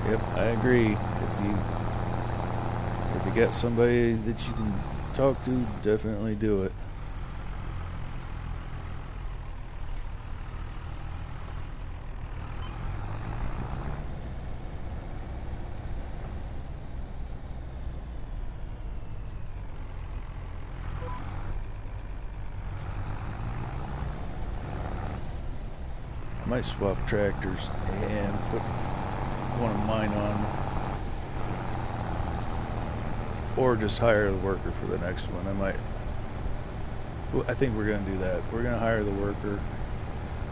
Yep, I agree. If you got somebody that you can talk to, definitely do it. I might swap tractors and put one of mine on, or just hire the worker for the next one. I think we're gonna do that. We're gonna hire the worker.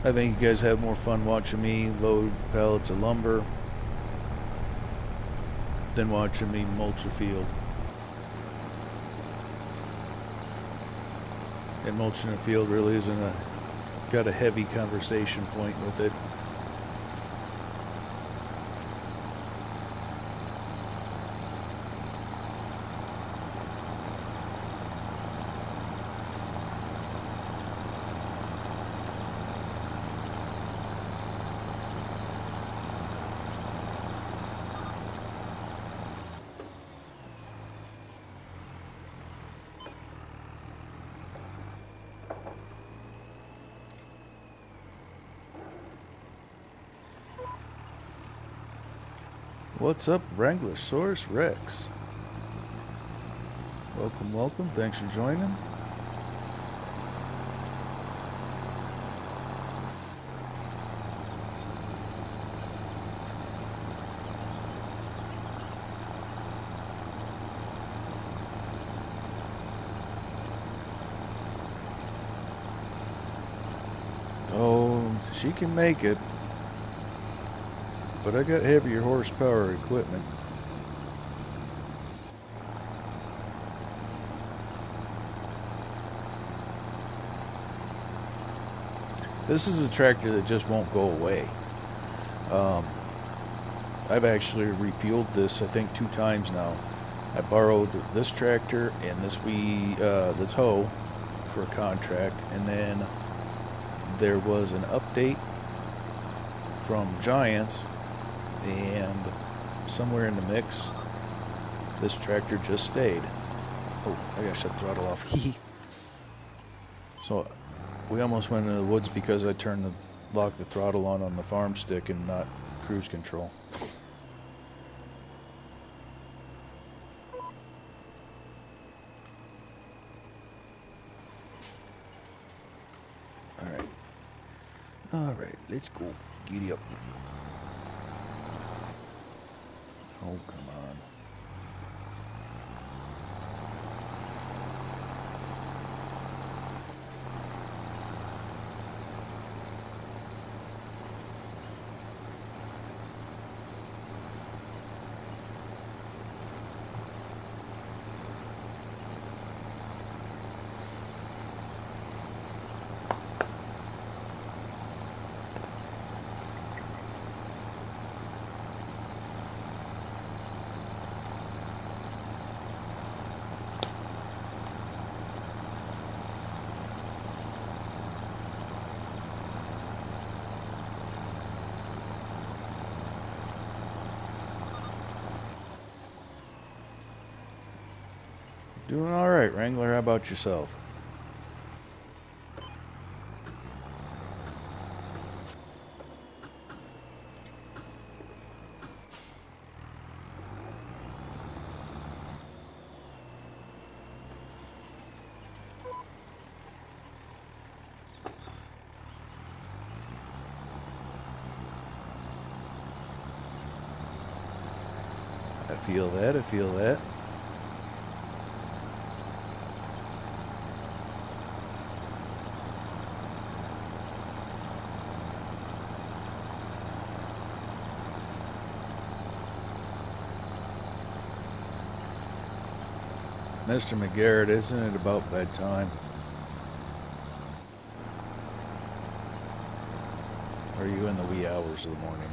I think you guys have more fun watching me load pallets of lumber than watching me mulch a field. And mulching a field really isn't got a heavy conversation point with it. What's up, Wrangler Source Rex? Welcome, welcome. Thanks for joining. Oh, she can make it. But I got heavier horsepower equipment. This is a tractor that just won't go away. I've actually refueled this, I think, 2 times now. I borrowed this tractor and this hoe for a contract, and then there was an update from Giants, and somewhere in the mix, this tractor just stayed. Oh, I gotta shut the throttle off. So we almost went into the woods because I locked the throttle on the farm stick and not cruise control. Alright, let's go. Giddy up. Oh, come on. Doing all right, Wrangler. How about yourself? I feel that. I feel that. Mr. McGarrett, isn't it about bedtime? Or are you in the wee hours of the morning?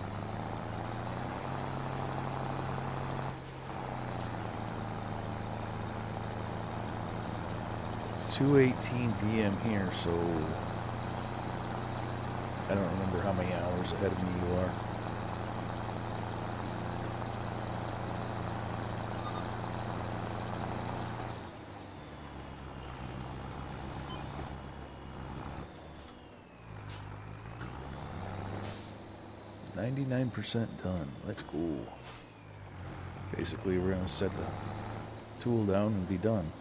It's 2:18 p.m. here, so I don't remember how many hours ahead of me you are. %9 done. Let's go. Basically, we're gonna set the tool down and be done.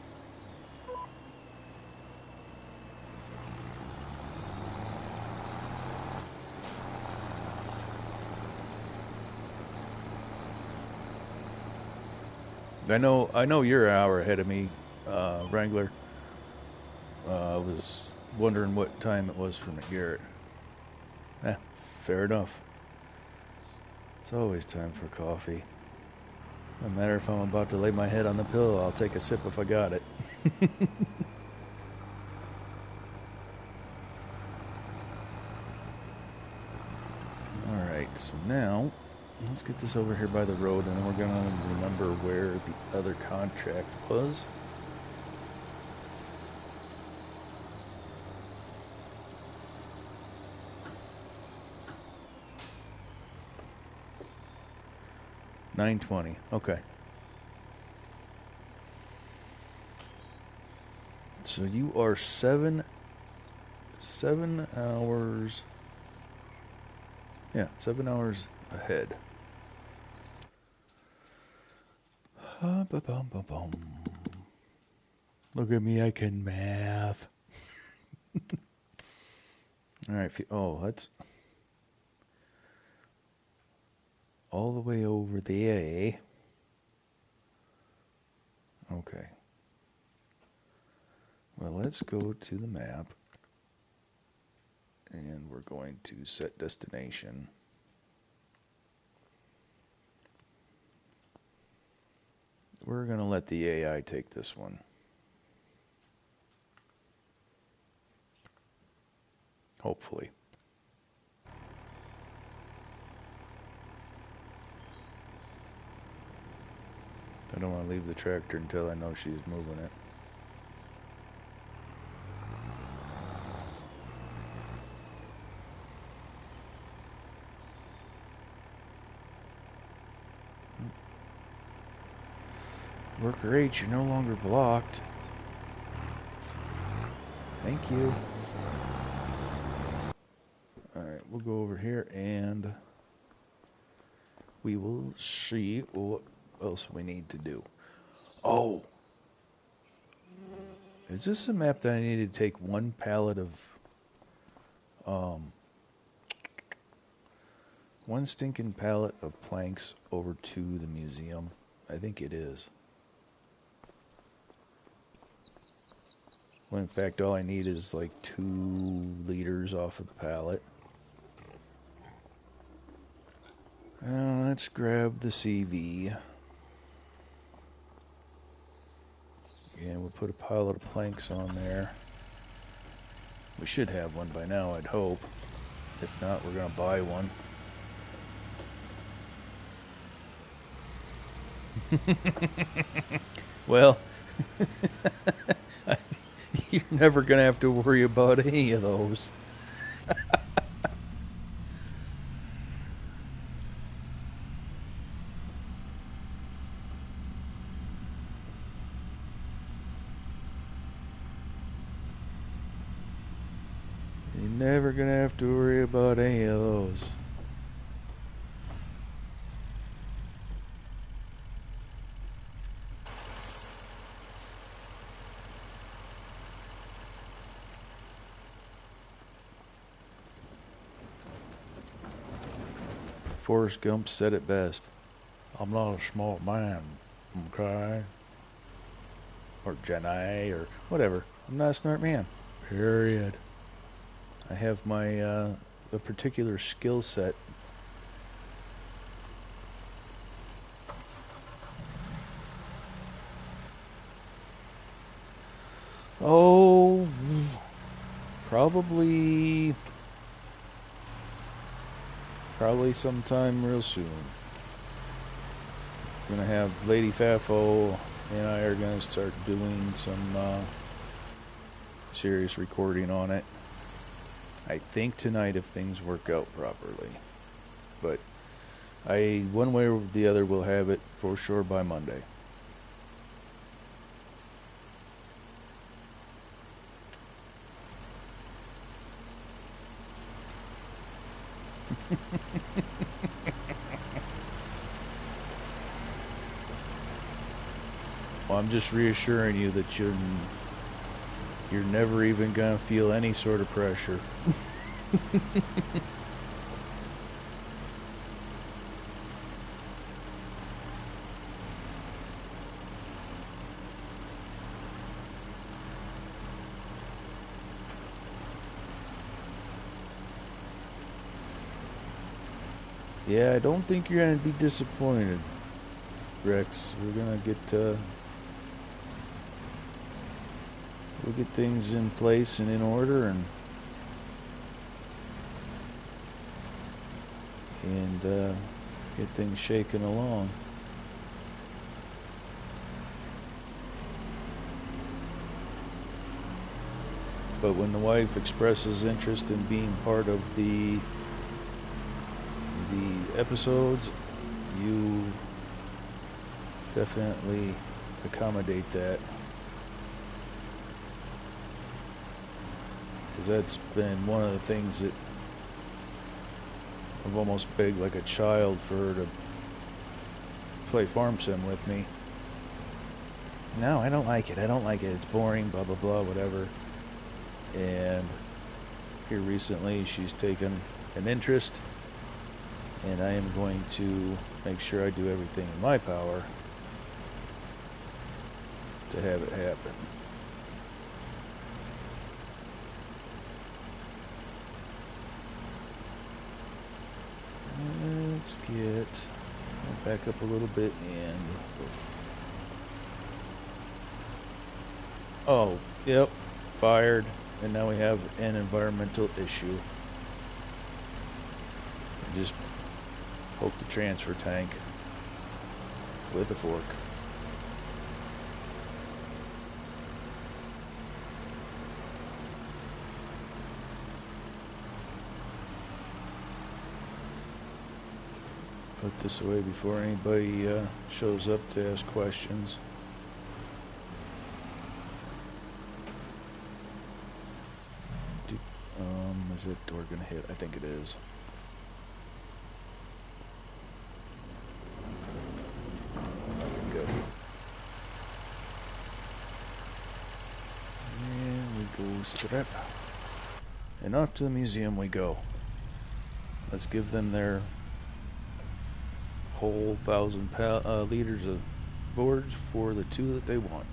I know you're an hour ahead of me, Wrangler. I was wondering what time it was for McGarrett. Fair enough. It's always time for coffee. No matter if I'm about to lay my head on the pillow, I'll take a sip if I got it. Alright, so now let's get this over here by the road, and then we're going to remember where the other contract was. $9.20. Okay. So you are seven hours. Yeah, 7 hours ahead. Look at me, I can math. Alright, oh, that's all the way over there, eh? Okay. Well, let's go to the map, and we're going to set destination. We're going to let the AI take this one. Hopefully. I don't want to leave the tractor until I know she's moving it. Worker H, you're no longer blocked. Thank you. Alright, we'll go over here and we will see what else we need to do. Oh! Is this a map that I need to take one pallet of, one stinking pallet of planks over to the museum? I think it is. Well, in fact, all I need is like 2 liters off of the pallet. Let's grab the CV. And we'll put a pile of planks on there. We should have one by now, I'd hope. If not, we're going to buy one. Well, you're never going to have to worry about any of those. You're never going to have to worry about any of those. Forrest Gump said it best. I'm not a smart man, okay? Or Jenny, or whatever. I'm not a smart man. Period. I have my, a particular skill set. Oh, probably sometime real soon. Gonna have Lady Fafo and I are gonna start doing some serious recording on it. I think tonight if things work out properly. But one way or the other will have it for sure by Monday. Well, I'm just reassuring you that you're never even gonna feel any sort of pressure. Yeah, I don't think you're gonna be disappointed, Rex. We'll get things in place and in order, and and get things shaking along. But when the wife expresses interest in being part of the episodes, you definitely accommodate that, because that's been one of the things that I've almost begged like a child for her to play Farm Sim with me. No, I don't like it. I don't like it. It's boring, blah, blah, blah, whatever. And here recently she's taken an interest, and I am going to make sure I do everything in my power to have it happen. Let's get back up a little bit and... Oh, yep, fired. And now we have an environmental issue. Just poke the transfer tank with a fork. Put this away before anybody shows up to ask questions. Is that door gonna hit? I think it is. Okay, good. And we go strip. And off to the museum we go. Let's give them their whole 1,000 liters of boards for the 2 that they want.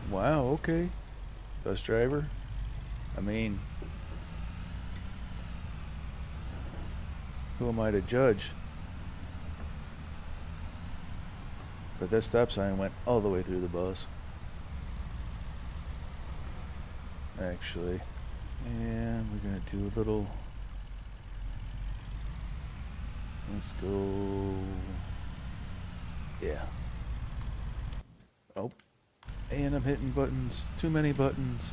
Wow, okay. Bus driver. I mean, who am I to judge? But that stop sign went all the way through the bus. Actually. And we're gonna do a little... Let's go... Yeah. Oh. And I'm hitting buttons. Too many buttons.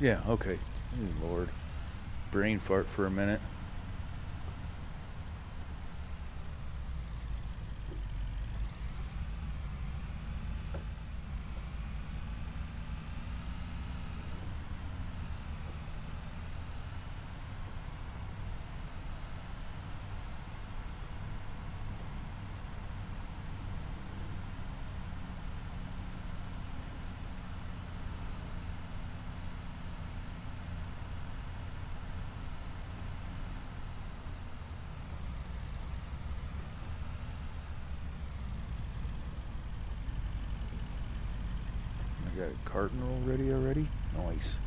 Yeah, okay. Oh, Lord. Brain fart for a minute. I got a carton roll ready already. Nice.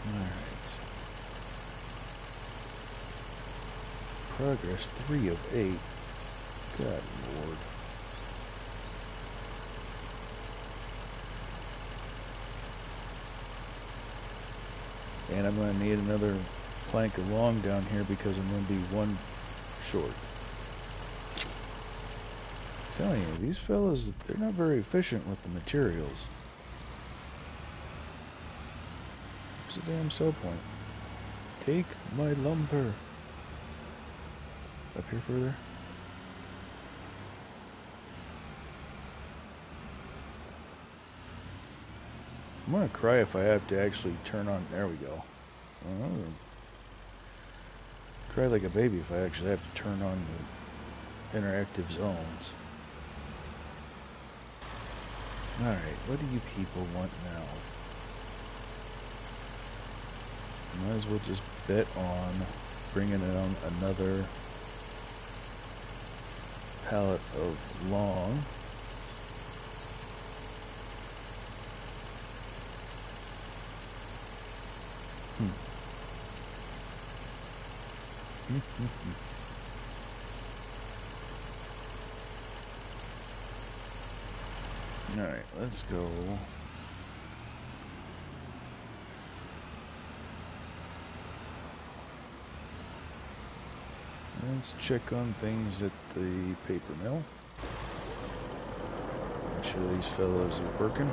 Alright. Progress 3 of 8. God Lord. And I'm going to need another plank along down here because I'm going to be 1 short. telling you, these fellas, they're not very efficient with the materials. There's a damn sell point. Take my lumber. Up here further? I'm gonna cry if I have to actually turn on. There we go. Cry like a baby if I actually have to turn on the interactive zones. Alright, what do you people want now? Might as well just bet on bringing on another pallet of long. Alright, let's go. Let's check on things at the paper mill. Make sure these fellows are working.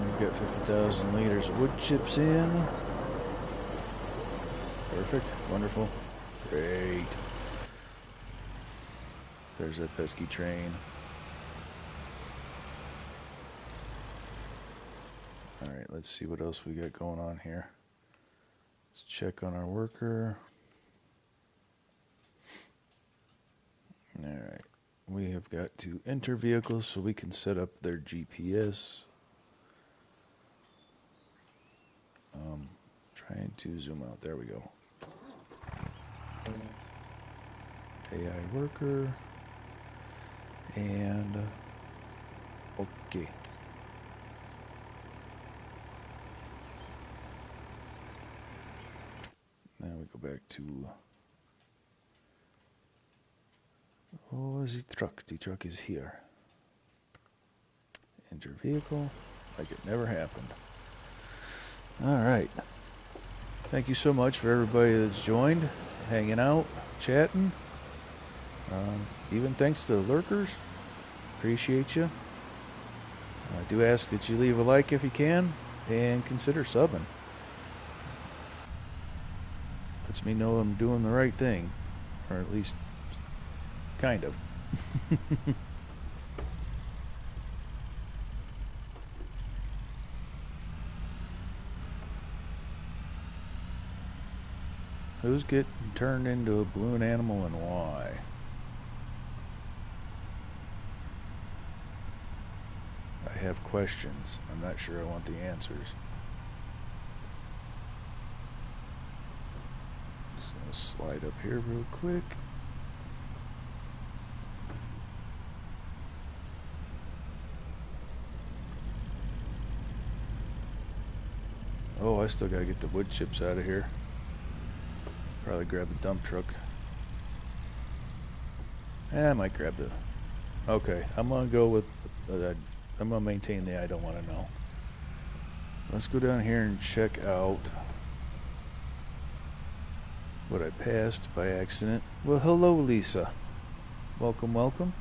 We've got 50,000 liters of wood chips in. Perfect. Wonderful. Great. There's that pesky train. Alright, let's see what else we got going on here. Let's check on our worker. Alright. We have got to enter vehicles so we can set up their GPS. Trying to zoom out. There we go. AI worker. And okay. Now we go back to the truck. The truck is here. Enter vehicle like it never happened. Alright. Thank you so much for everybody that's joined, hanging out, chatting. Even thanks to the lurkers. Appreciate you. I do ask that you leave a like if you can, and consider subbing. Lets me know I'm doing the right thing, or at least kind of. Who's getting turned into a balloon animal and why? I have questions. I'm not sure I want the answers. Just gonna slide up here real quick. Oh, I still gotta get the wood chips out of here. Probably grab a dump truck. I might grab the... Okay, I'm gonna go with... I'm gonna maintain the I don't want to know. Let's go down here and check out what I passed by accident. Well, hello, Lisa. Welcome, welcome.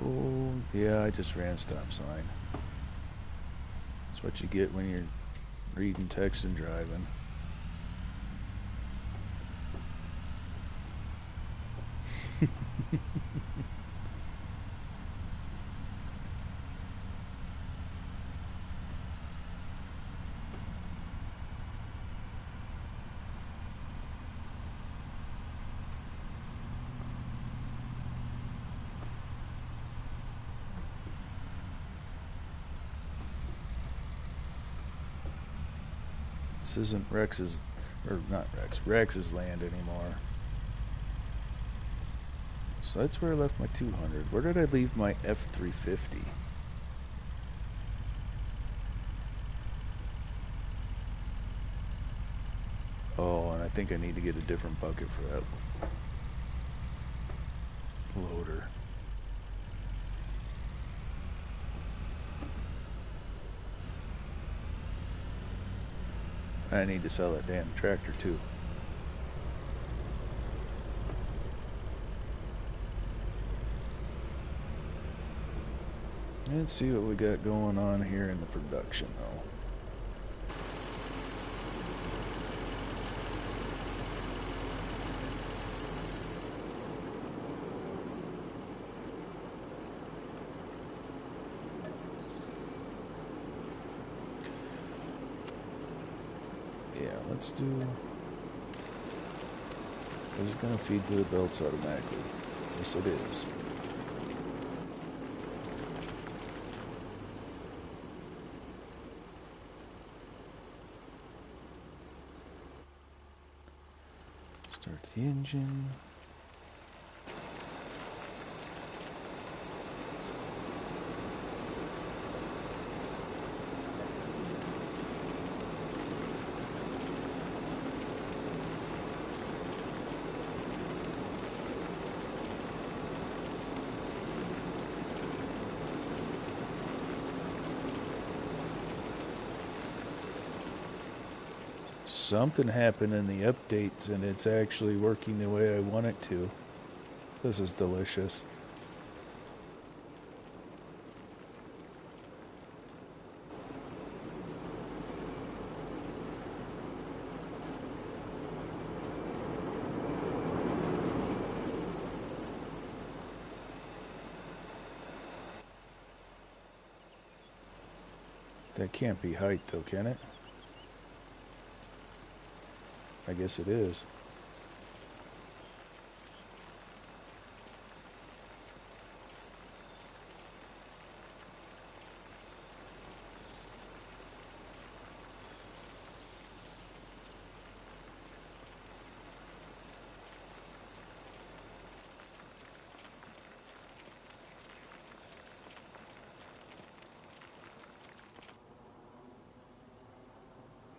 Oh, yeah, I just ran stop sign. That's what you get when you're reading text and driving. This isn't Rex's, or not Rex's land anymore. So that's where I left my 200. Where did I leave my F350? Oh, and I think I need to get a different bucket for that. loader. I need to sell that damn tractor too. Let's see what we got going on here in the production though. Yeah, let's do... Is it going to feed to the belts automatically? Yes, it is. Start the engine. Something happened in the updates and it's actually working the way I want it to. This is delicious. That can't be height though, can it? I guess it is.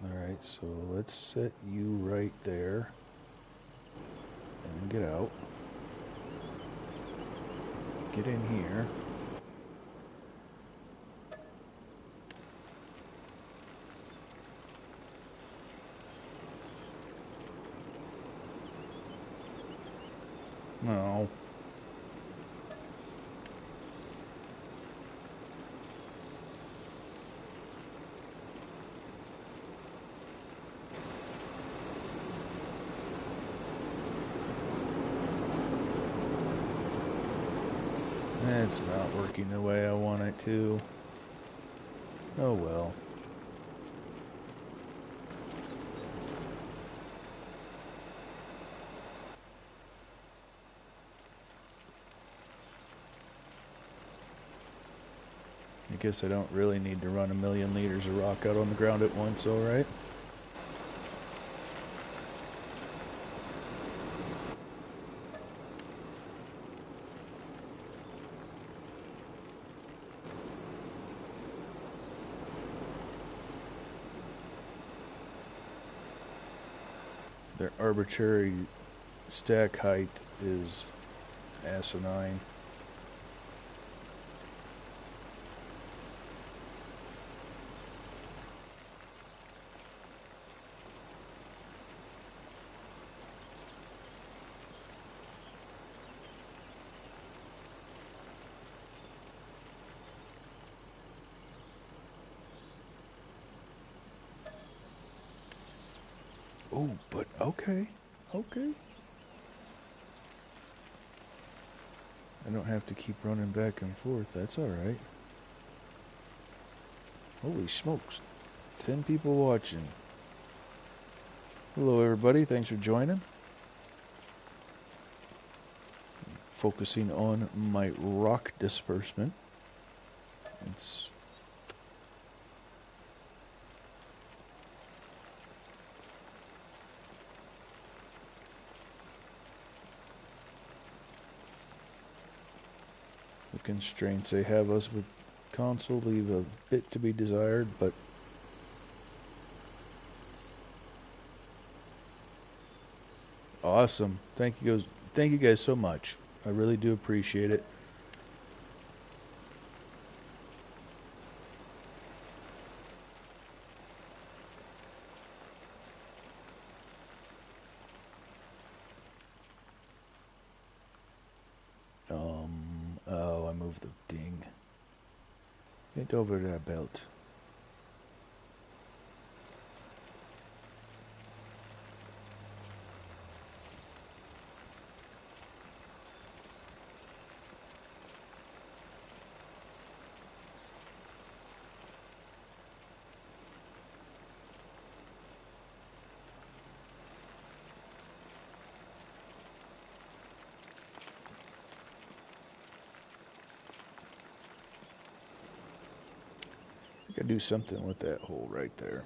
Alright, so let's set you right there. And then get out. Get in here. No. It's not working the way I want it to. Oh well. I guess I don't really need to run 1,000,000 liters of rock out on the ground at once, alright? Their arbitrary stack height is asinine. Oh, but okay. Okay. I don't have to keep running back and forth. That's alright. Holy smokes. 10 people watching. Hello, everybody. Thanks for joining. Focusing on my rock disbursement. It's the constraints they have us with console leave a bit to be desired, but awesome. Thank you guys so much. I really do appreciate it. Oh, I moved the ding. Get over that belt. I could do something with that hole right there.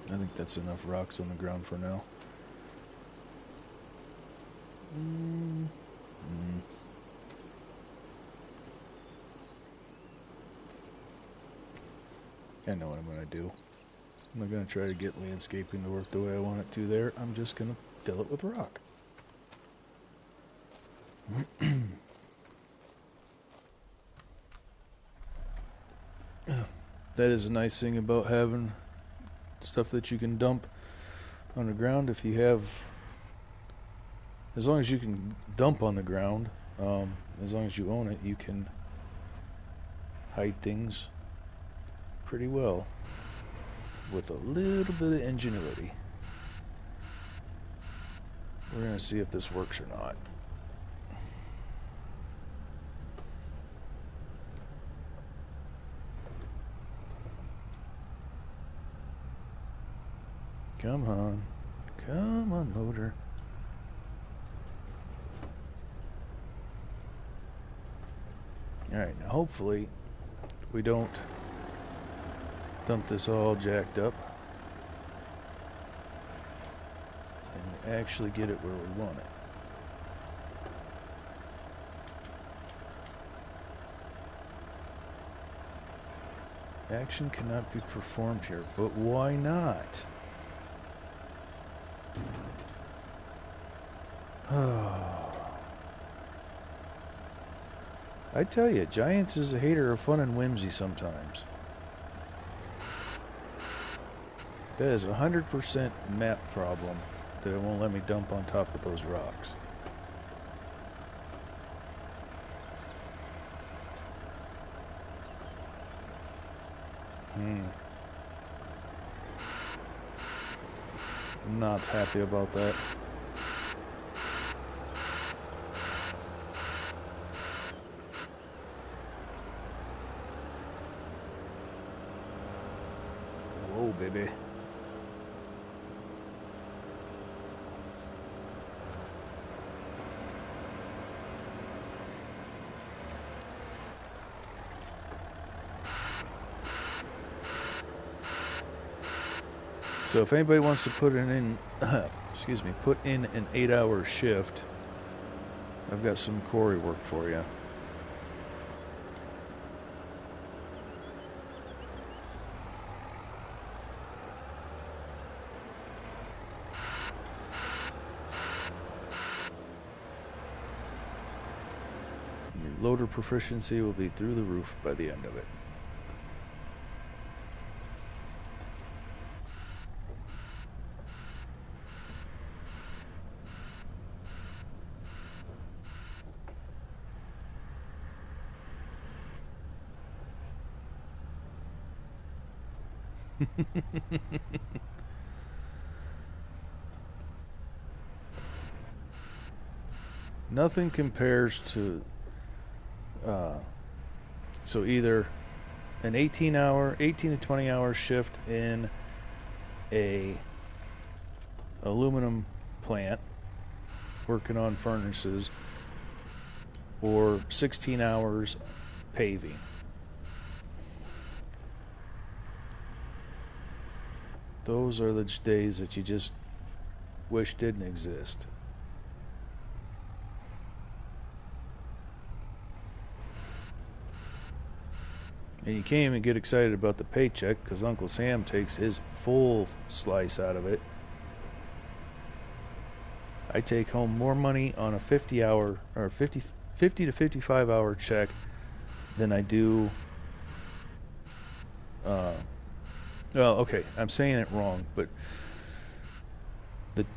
I think that's enough rocks on the ground for now. I know what I'm going to do. I'm not going to try to get landscaping to work the way I want it to there. I'm just going to fill it with rock. That is a nice thing about having stuff that you can dump on the ground. If you have, as long as you can dump on the ground, as long as you own it, you can hide things pretty well with a little bit of ingenuity. We're going to see if this works or not. Come on. Come on, motor. Alright, now hopefully we don't dump this all jacked up and actually get it where we want it. Action cannot be performed here, but why not? I tell you, Giants is a hater of fun and whimsy sometimes. That is 100% map problem that it won't let me dump on top of those rocks. I'm not happy about that. Whoa, baby. So if anybody wants to put in put in an 8-hour shift, I've got some quarry work for you. Your loader proficiency will be through the roof by the end of it. Nothing compares to so either an 18 to 20 hour shift in a aluminum plant working on furnaces, or 16 hours paving. Those are the days that you just wish didn't exist. And you can't even get excited about the paycheck because Uncle Sam takes his full slice out of it. I take home more money on a 50-hour or 50 to 55-hour check than I do. Well, okay, I'm saying it wrong, but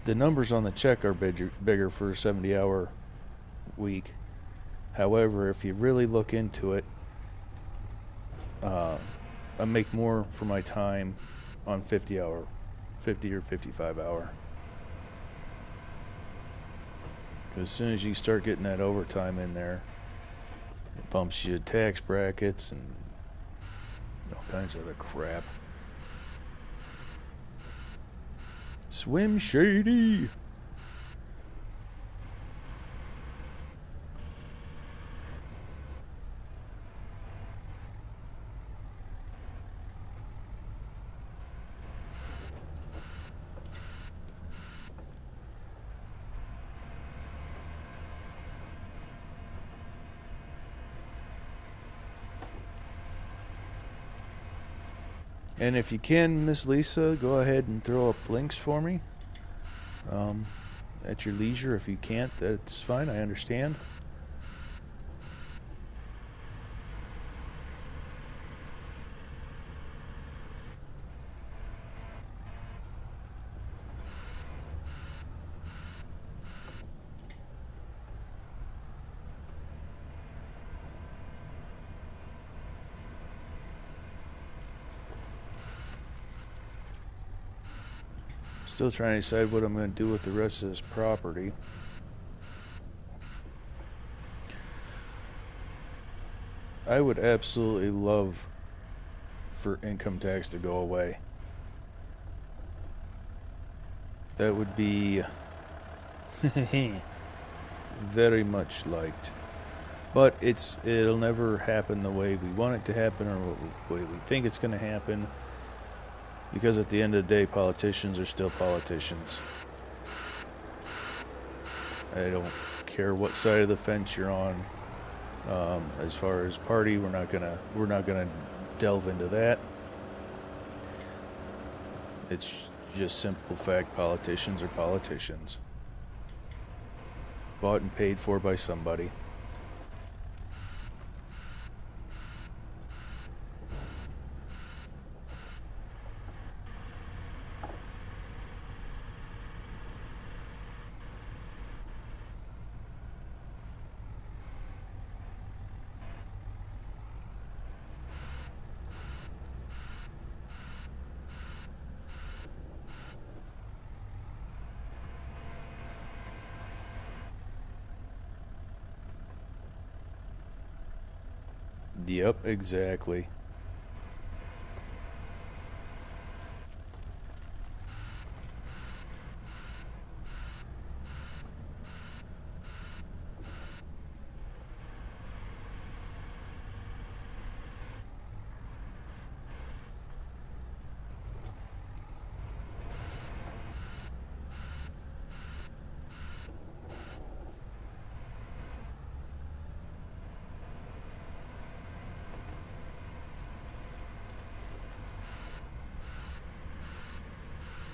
the numbers on the check are bigger for a 70-hour week. However, if you really look into it, I make more for my time on 50 or 55 hour. Because as soon as you start getting that overtime in there, it bumps you to tax brackets and all kinds of other crap. Swim Shady! And if you can, Miss Lisa, go ahead and throw up links for me at your leisure. If you can't, that's fine. I understand. Still trying to decide what I'm going to do with the rest of this property. I would absolutely love for income tax to go away. That would be very much liked. But it'll never happen the way we want it to happen or the way we think it's going to happen. Because at the end of the day, politicians are still politicians. I don't care what side of the fence you're on. As far as party, we're not gonna delve into that. It's just simple fact: politicians are politicians, bought and paid for by somebody. Yep, exactly.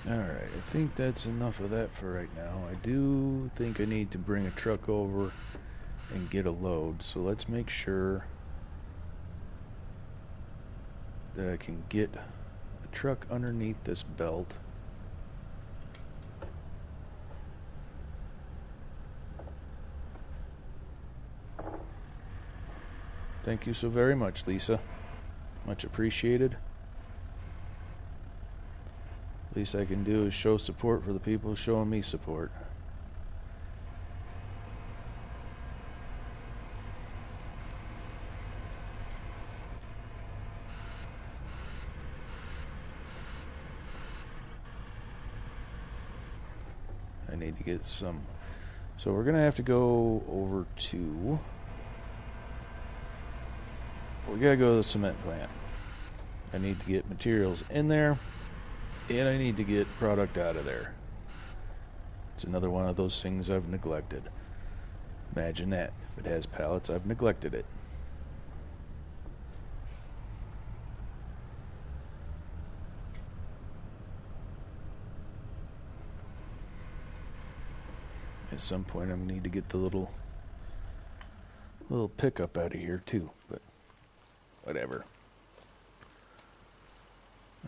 Alright, I think that's enough of that for right now. I do think I need to bring a truck over and get a load, so let's make sure that I can get a truck underneath this belt. Thank you so very much, Lisa. Much appreciated. Least I can do is show support for the people showing me support. I need to get some. So we're gonna have to go over to. We gotta go to the cement plant. I need to get materials in there, and I need to get product out of there. It's another one of those things I've neglected. Imagine that. If it has pallets, I've neglected it. At some point I'm going to need to get the little pickup out of here too, but whatever.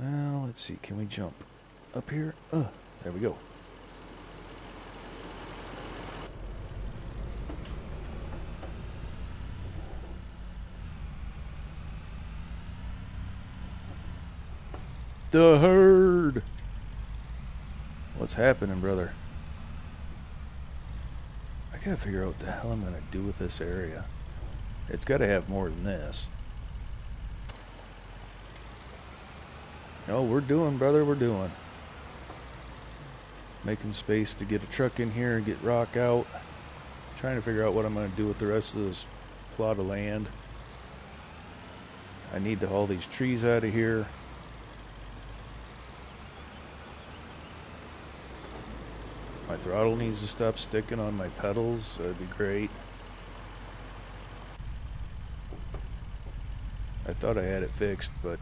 Well, let's see, can we jump up here? There we go. The herd! What's happening, brother? I gotta figure out what the hell I'm gonna do with this area. It's gotta have more than this. No, we're doing, brother, we're doing. Making space to get a truck in here and get rock out. Trying to figure out what I'm gonna do with the rest of this plot of land. I need to haul these trees out of here. My throttle needs to stop sticking on my pedals. That'd be great. I thought I had it fixed, but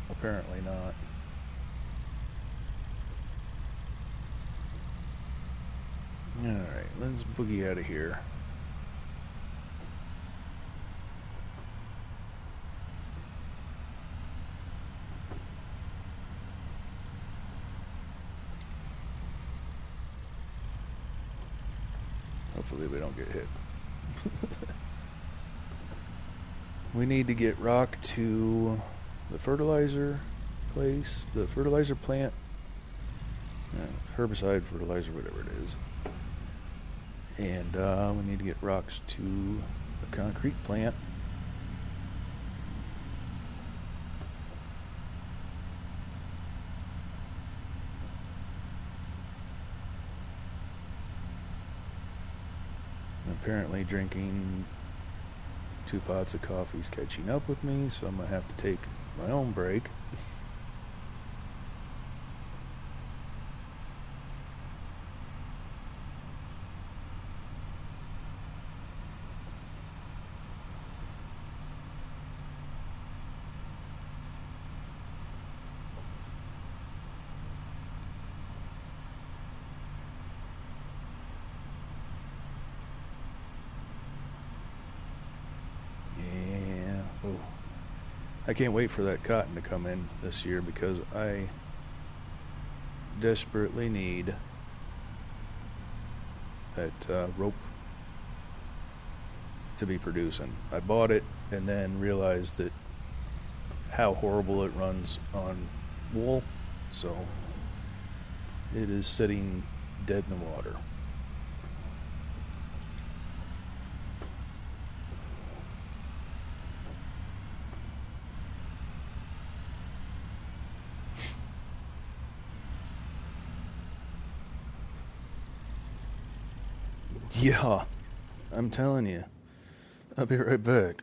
apparently not. Alright, let's boogie out of here. Hopefully we don't get hit. We need to get rock to the fertilizer place, the fertilizer plant, herbicide, fertilizer, whatever it is. And we need to get rocks to the concrete plant. Apparently drinking 2 pots of coffee is catching up with me, so I'm going to have to take my own break. I can't wait for that cotton to come in this year because I desperately need that rope to be producing. I bought it and then realized that how horrible it runs on wool, so it is sitting dead in the water. Yeah, I'm telling you. I'll be right back.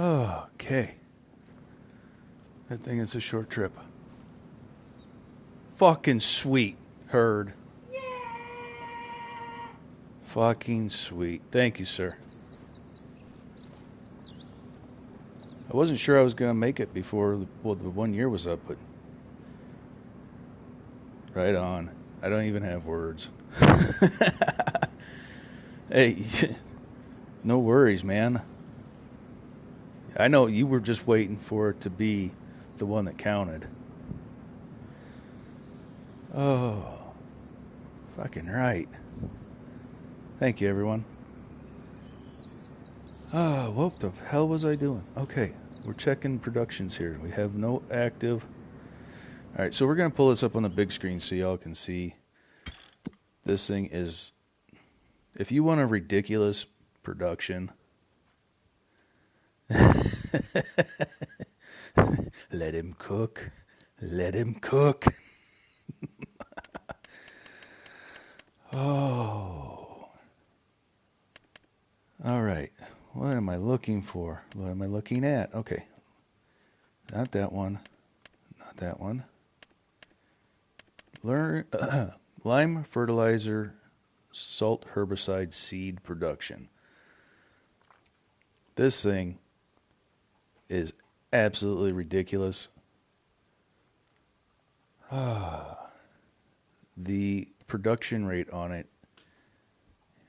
Okay. I think it's a short trip. Fucking sweet, herd. Fucking sweet. Thank you, sir. I wasn't sure I was going to make it before the 1 year was up, but right on. I don't even have words. Hey, no worries, man. I know you were just waiting for it to be the one that counted. Oh, fucking right. Thank you, everyone. Oh, what the hell was I doing? Okay, we're checking productions here. We have no active. All right, so we're going to pull this up on the big screen so y'all can see. This thing is, if you want a ridiculous production, let him cook. Let him cook. Oh. All right. What am I looking for? What am I looking at? Okay. Not that one. Not that one. Lime fertilizer, salt herbicide seed production. This thing is absolutely ridiculous. The production rate on it,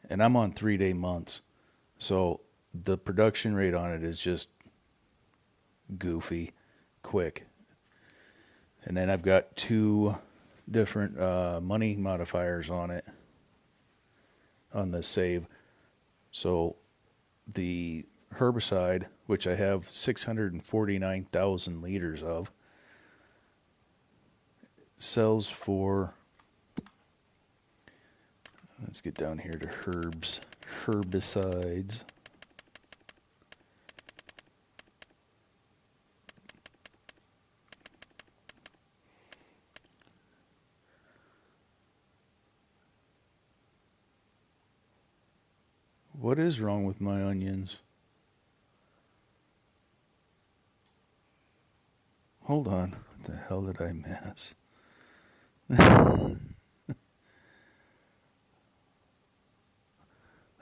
and I'm on 3-day months, so the production rate on it is just goofy, quick. And then I've got 2 different money modifiers on it, on the save. So the herbicide, which I have 649,000 liters of, sells for, let's get down here to herbicides. What is wrong with my onions? Hold on. What the hell did I miss?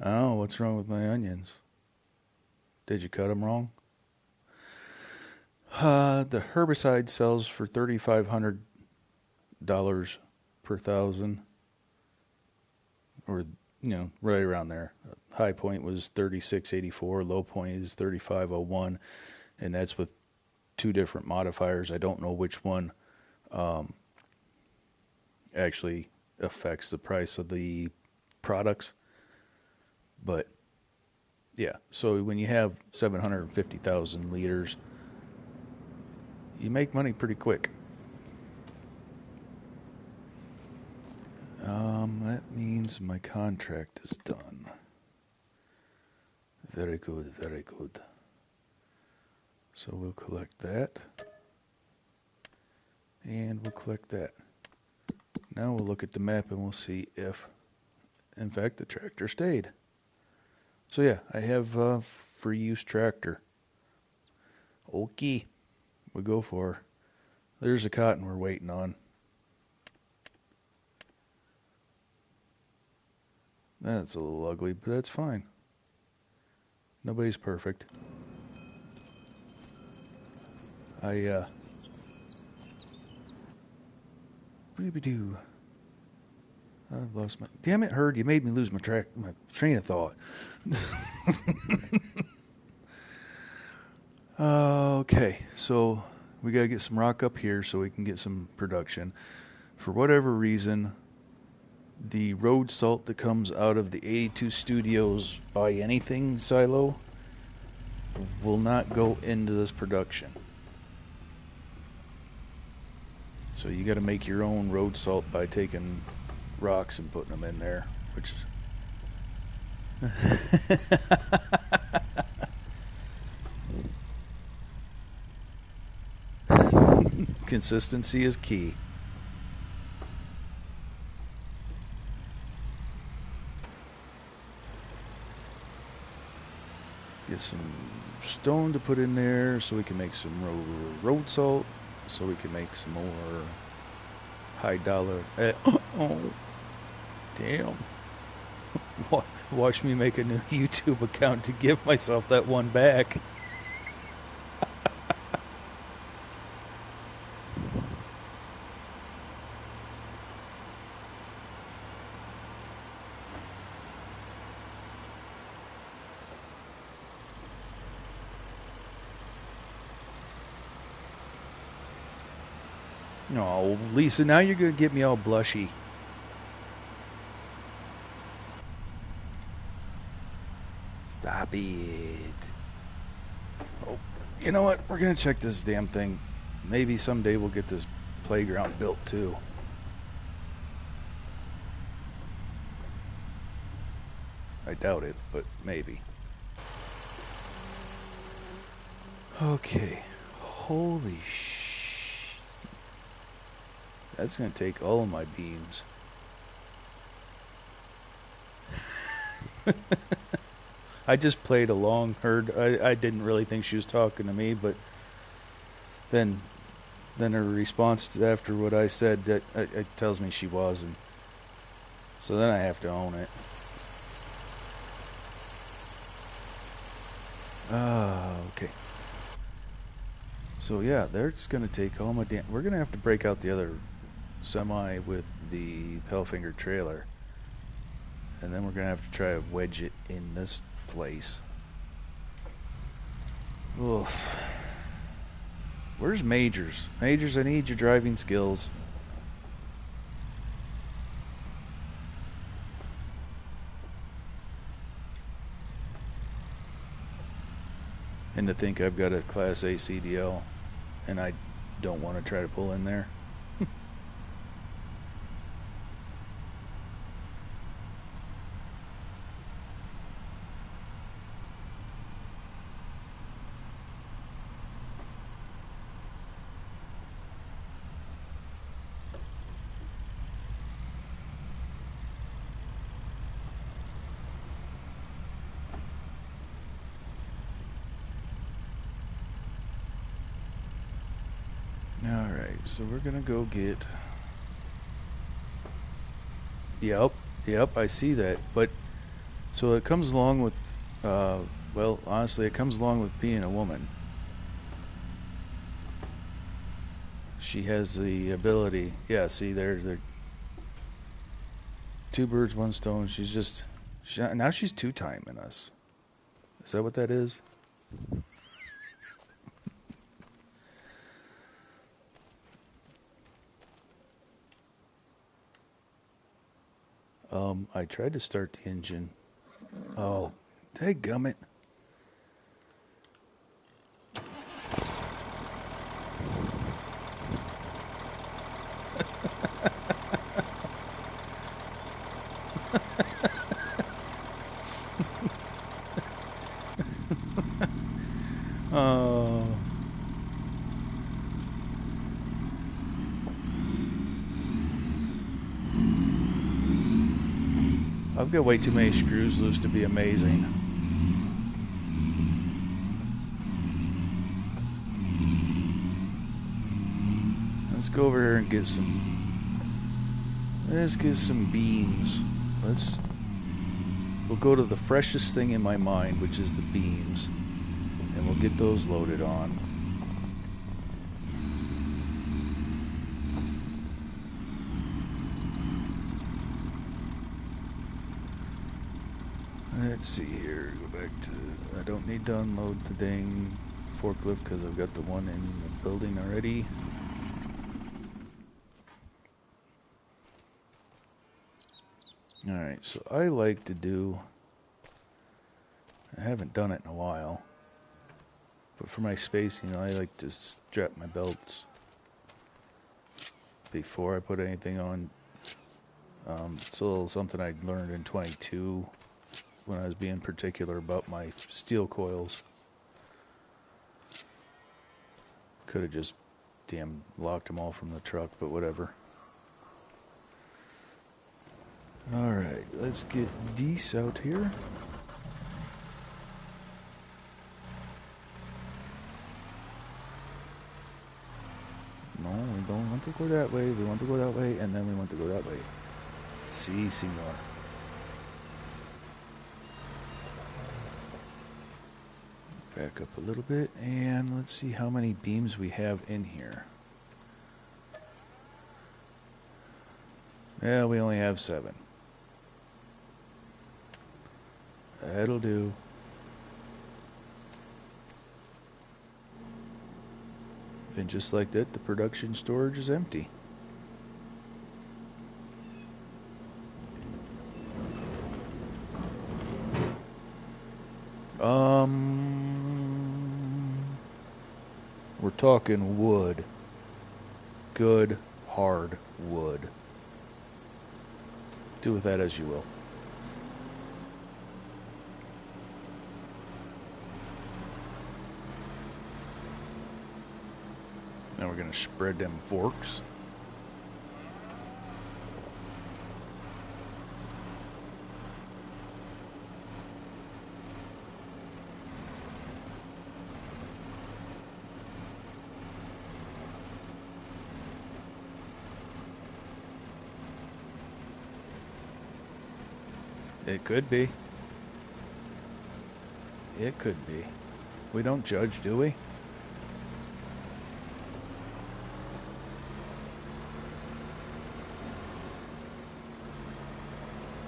Oh, what's wrong with my onions? Did you cut them wrong? The herbicide sells for $3,500 per thousand, or right around there. High point was 3684, low point is 3501, and that's with 2 different modifiers. I don't know which one actually affects the price of the products, but yeah. So when you have 750,000 liters, you make money pretty quick. That means my contract is done. Very good, very good. So we'll collect that. And we'll collect that. Now we'll look at the map and we'll see if, in fact, the tractor stayed. So yeah, I have a free use tractor. Okay, we'll go for her. There's the cotton we're waiting on. That's a little ugly, but that's fine. Nobody's perfect. Boobie-doo. I've lost my... Damn it, Herd, you made me lose my train of thought. Okay, so we gotta get some rock up here so we can get some production. For whatever reason, the road salt that comes out of the 82 Studios Buy Anything silo will not go into this production. So you got to make your own road salt by taking rocks and putting them in there, which consistency is key. Get some stone to put in there so we can make some road salt, so we can make some more high dollar. Oh, damn. Watch me make a new YouTube account to give myself that one back. No, Lisa, now you're going to get me all blushy. Stop it. Oh, you know what? We're going to check this damn thing. Maybe someday we'll get this playground built too. I doubt it, but maybe. Okay. Holy sh... That's going to take all of my beams. I just played along, heard. I didn't really think she was talking to me, but then her response after what I said, that it tells me she was, and so then I have to own it. Okay. So yeah, they're just gonna take all my damn. We're gonna have to break out the other semi with the Pellfinger trailer, and then we're gonna have to try to wedge it in this place. Oof. Where's Majors? Majors, I need your driving skills. And to think I've got a Class A CDL, and I don't want to try to pull in there. Alright, so we're gonna go get... Yep, I see that. But, so it comes along with, well, honestly, it comes along with being a woman. She has the ability, yeah, see, they're two birds, one stone. She's just, now she's two-timing us. Is that what that is? I tried to start the engine. Oh, dadgummit. Oh. I've got way too many screws loose to be amazing. Let's go over here and get some... Let's get some beams. We'll go to the freshest thing in my mind, which is the beams. And we'll get those loaded on. Let's see here. Go back to... I don't need to unload the dang forklift because I've got the one in the building already. Alright, so I like to do... I haven't done it in a while. But for my space, I like to strap my belts before I put anything on. It's a little something I learned in 22 when I was being particular about my steel coils. Could have just damn locked them all from the truck, but whatever. Alright, let's get Deese out here. want to go that way, we want to go that way, and then we want to go that way. Si, senor. Back up a little bit, and let's see how many beams we have in here. Yeah, we only have 7. That'll do. And just like that, the production storage is empty. We're talking wood. Good, hard wood. Do with that as you will. Now we're gonna spread them forks. It could be. It could be. We don't judge, do we?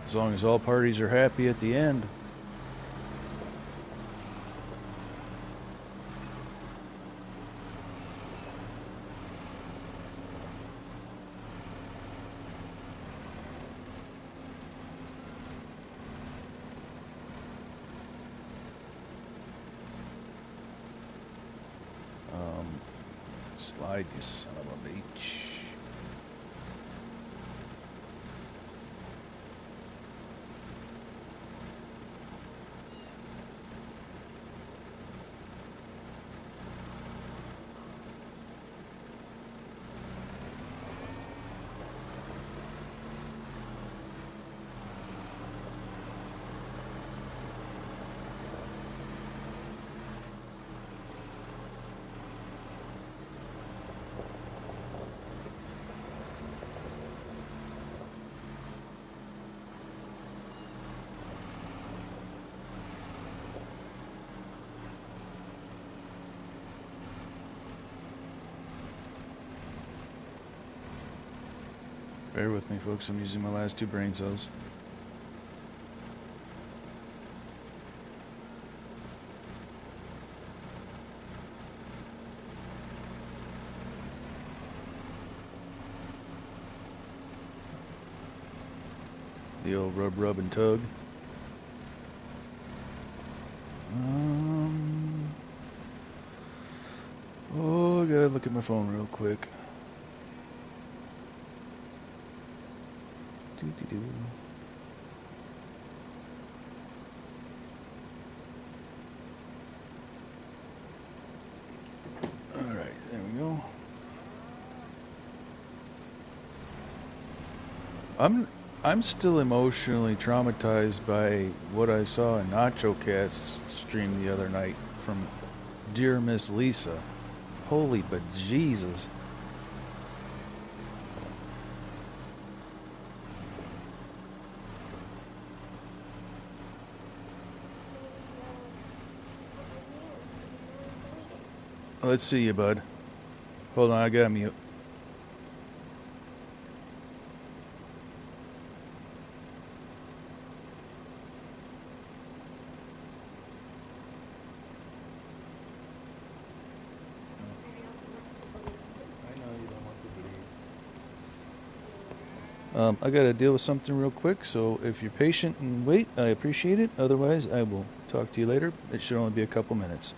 As long as all parties are happy at the end. Slide, you son of a bitch. Bear with me, folks. I'm using my last 2 brain cells. The old rub and tug. Oh, I gotta look at my phone real quick. Doo-doo-doo. Alright, there we go. I'm still emotionally traumatized by what I saw in Nacho Cast's stream the other night from Dear Miss Lisa. Holy bejesus. Let's see you, bud. Hold on, I gotta mute. I gotta deal with something real quick, so if you're patient and wait, I appreciate it. Otherwise, I will talk to you later. It should only be a couple minutes.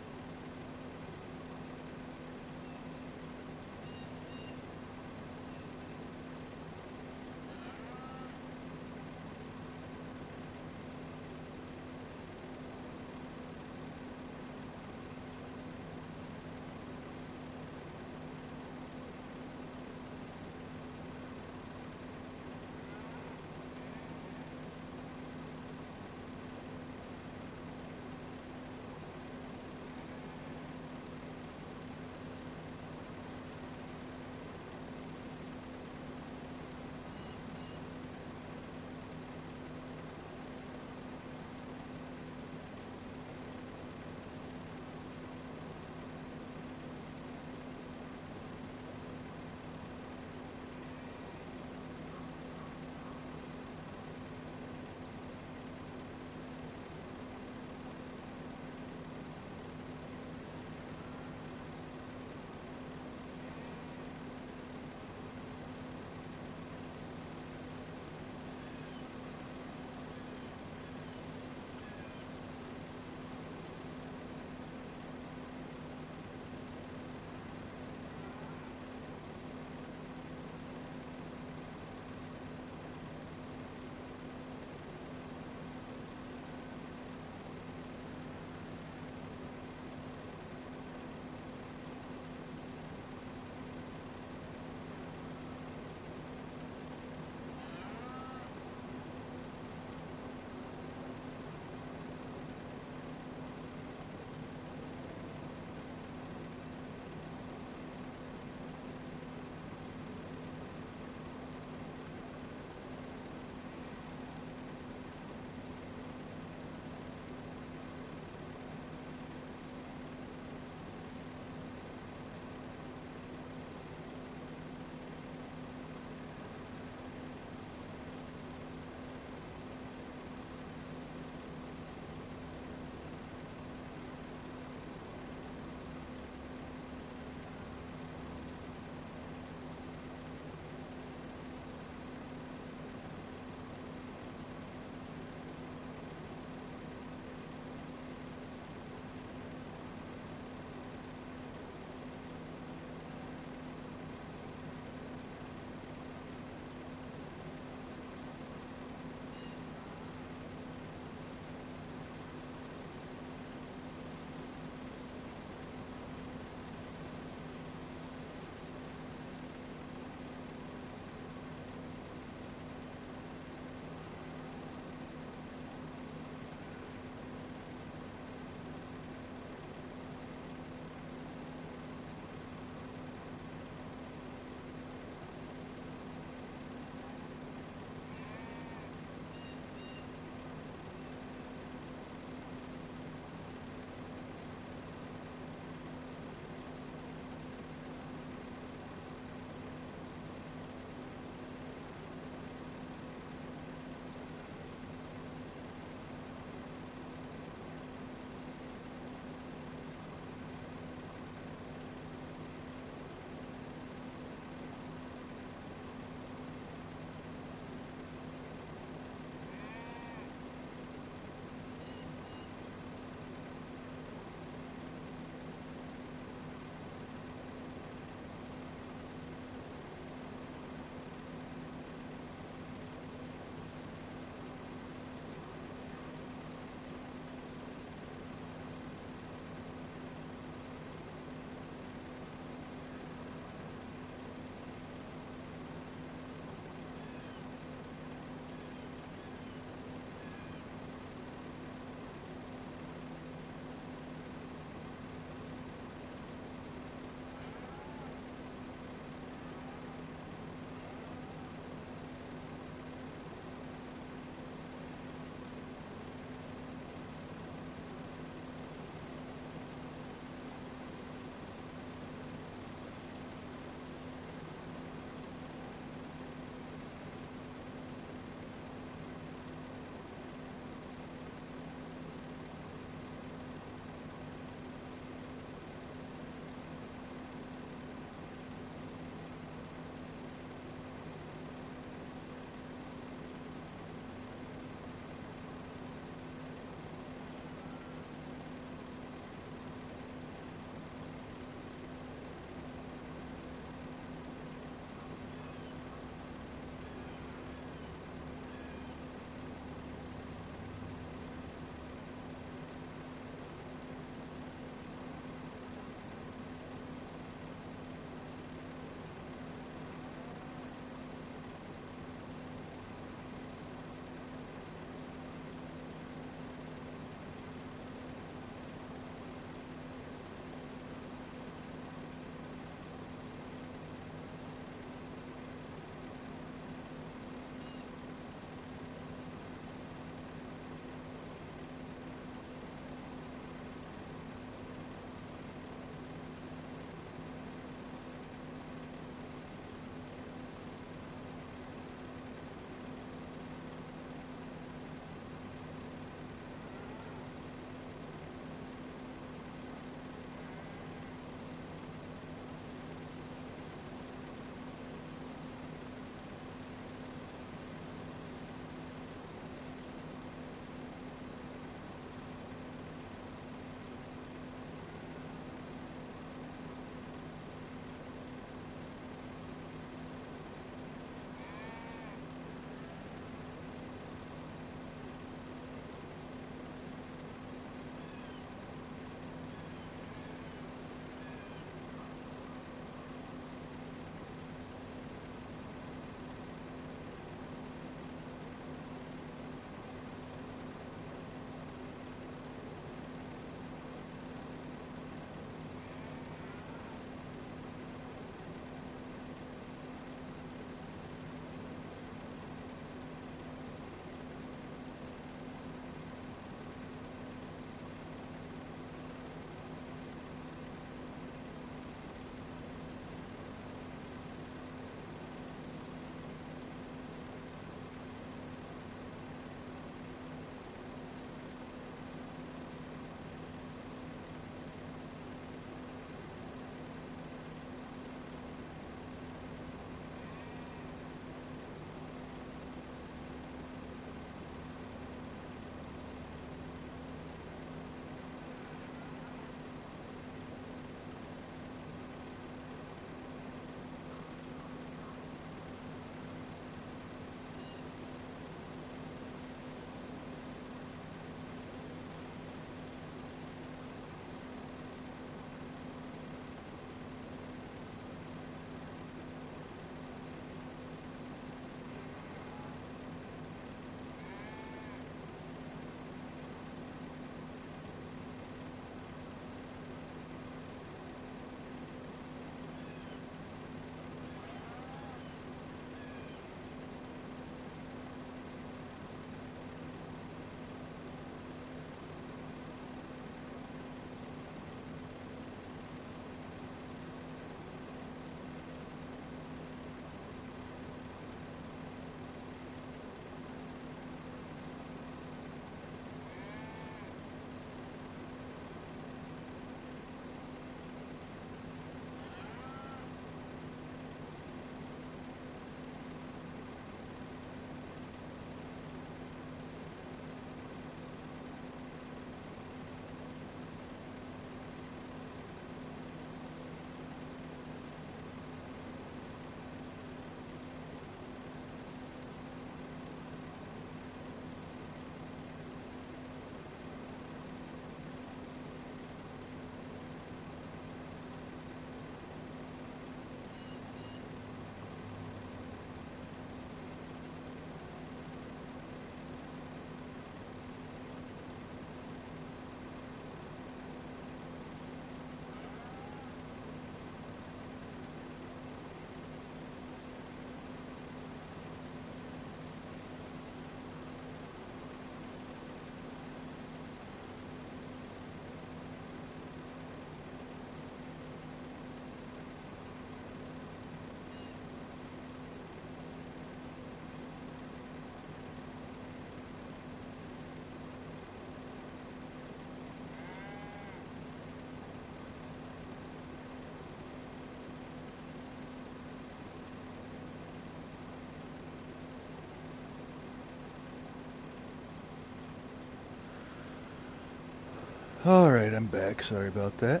Alright, I'm back. Sorry about that.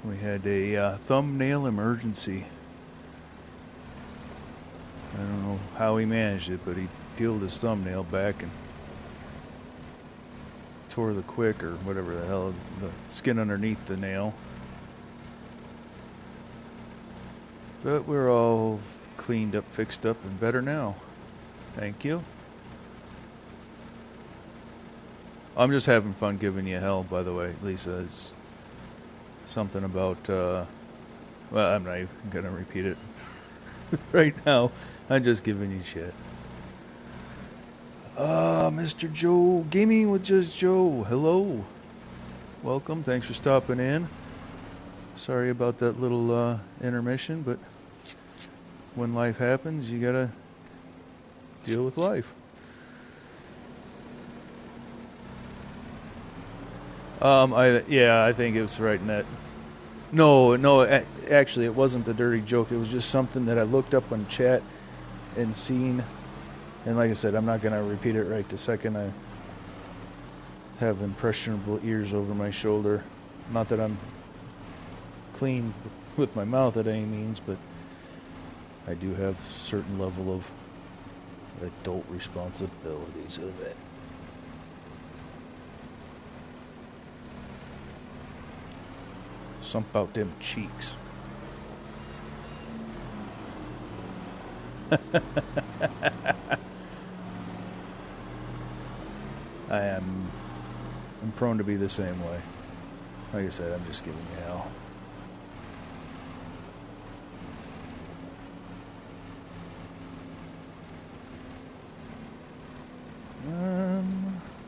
We had a thumbnail emergency. I don't know how he managed it, but he peeled his thumbnail back and tore the quick or whatever the hell, the skin underneath the nail. But we're all cleaned up, fixed up, and better now. Thank you. I'm just having fun giving you hell, by the way, Lisa. It's something about, well, I'm not even going to repeat it right now. I'm just giving you shit. Mr. Joe, Gaming with Just Joe. Hello. Welcome. Thanks for stopping in. Sorry about that little intermission, but when life happens, you gotta deal with life. I think it was right in that. No, actually, it wasn't the dirty joke. It was just something that I looked up on chat and seen. And like I said, I'm not going to repeat it right the second I have impressionable ears over my shoulder. Not that I'm clean with my mouth at any means, but I do have a certain level of adult responsibilities of it. Something about them cheeks. I'm prone to be the same way. Like I said, I'm just giving you hell.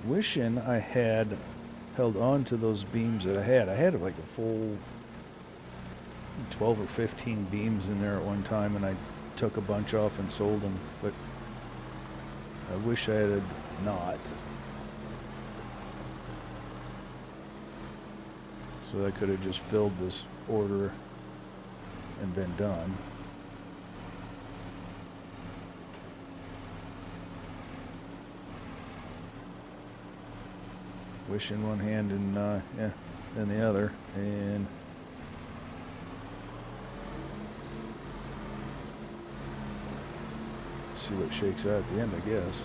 Wishing I had held on to those beams that I had. I had like a full 12 or 15 beams in there at one time, and I took a bunch off and sold them, but I wish I had not. So I could have just filled this order and been done. Wish in one hand and in the other, and see what shakes out at the end, I guess.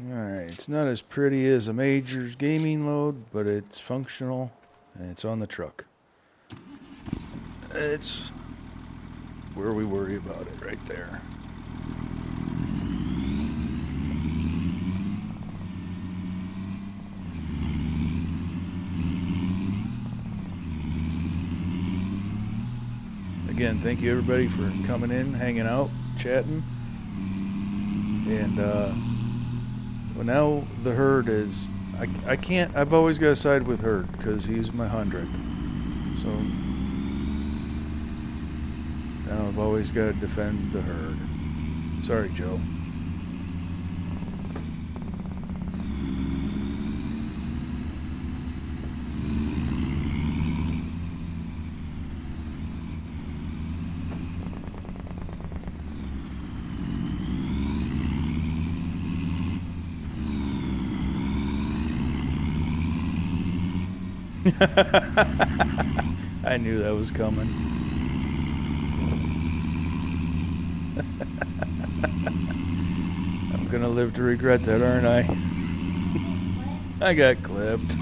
Alright, it's not as pretty as a Major's gaming load, but it's functional and it's on the truck. It's where we worry about it right there. Again, thank you everybody for coming in, hanging out, chatting. And well, now the herd is, I can't, I've always got to side with herd because he's my 100th. So now I've always got to defend the herd. Sorry, Joe. I knew that was coming. I'm gonna live to regret that, aren't I? I got clipped.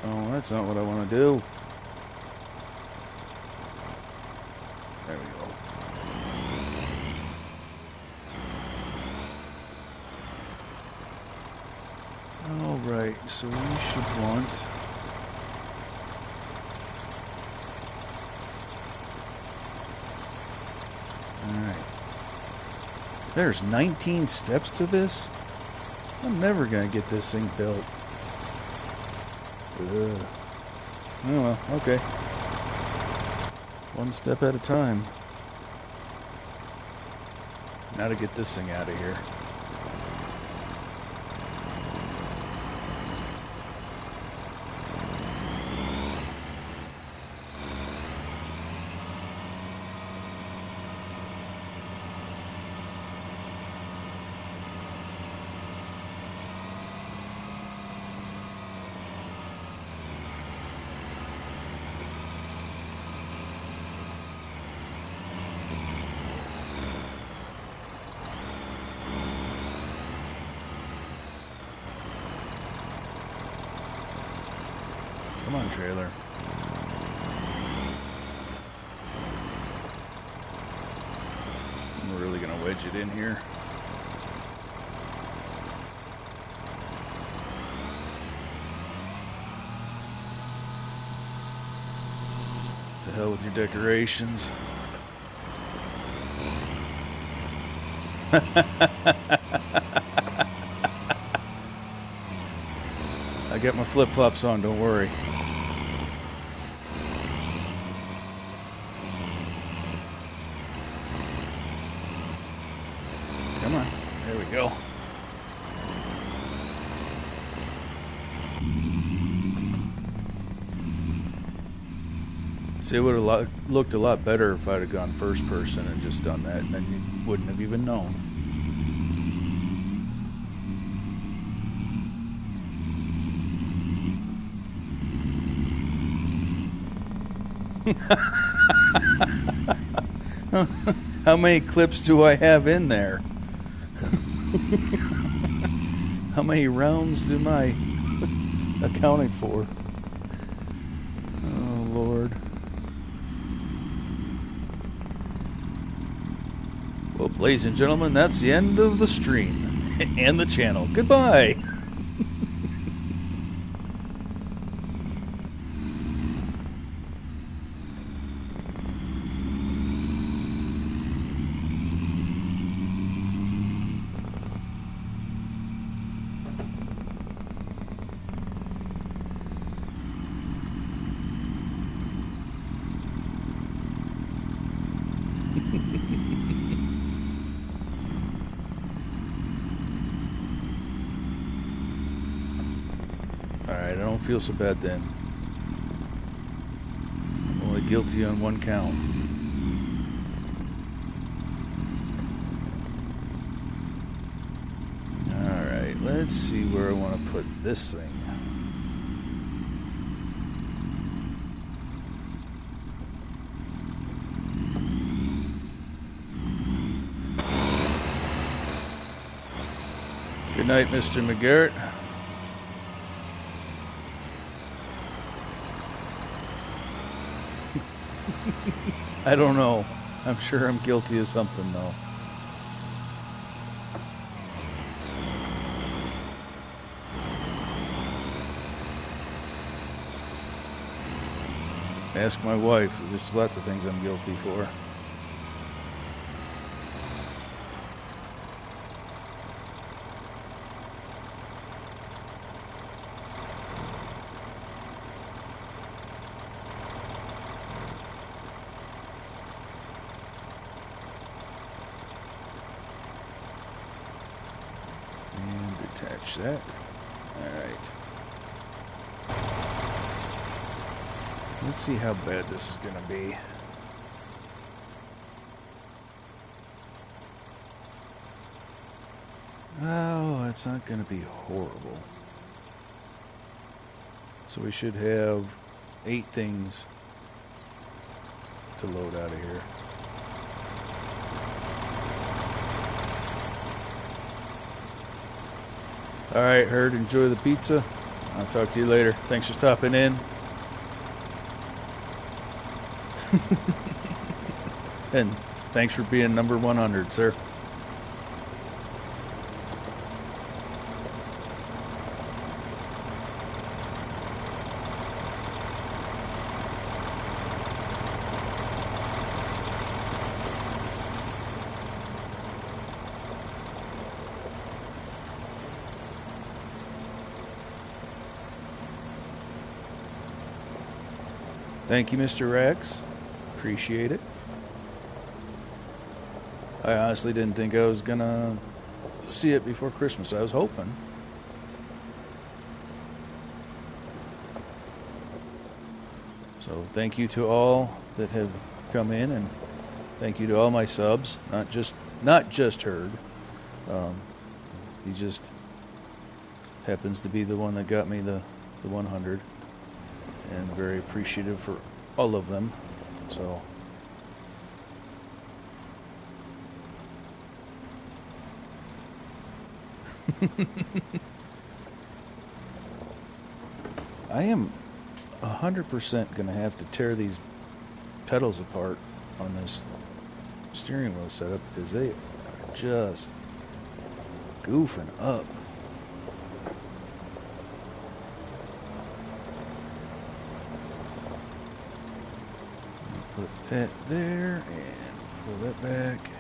Oh, that's not what I want to do. There we go. Alright, so we should want... Alright. There's 19 steps to this? I'm never gonna get this thing built. Ugh. Oh well, okay. One step at a time. Now to get this thing out of here. Come on, trailer. I'm really gonna wedge it in here. To hell with your decorations. I got my flip-flops on, don't worry. Come on, there we go. See, it would have looked a lot better if I'd have gone first person and just done that, and then you wouldn't have even known. How many clips do I have in there? How many rounds am I accounting for? Oh, Lord. Well, ladies and gentlemen, that's the end of the stream and the channel. Goodbye. Alright, I don't feel so bad then. I'm only guilty on one count. Alright, let's see where I want to put this thing. Good night, Mr. McGarrett. I don't know. I'm sure I'm guilty of something, though. Ask my wife. There's lots of things I'm guilty for. And detach that. Alright. Let's see how bad this is going to be. Oh, it's not going to be horrible. So we should have 8 things to load out of here. Alright, Herd, enjoy the pizza. I'll talk to you later. Thanks for stopping in. And thanks for being number 100, sir. Thank you, Mr. Rex. Appreciate it. I honestly didn't think I was gonna see it before Christmas. I was hoping. So thank you to all that have come in, and thank you to all my subs. Not just Herd. He just happens to be the one that got me the 100, and very appreciative for all of them. So. I am 100% gonna have to tear these pedals apart on this steering wheel setup because they are just goofing up. Put that there and pull that back.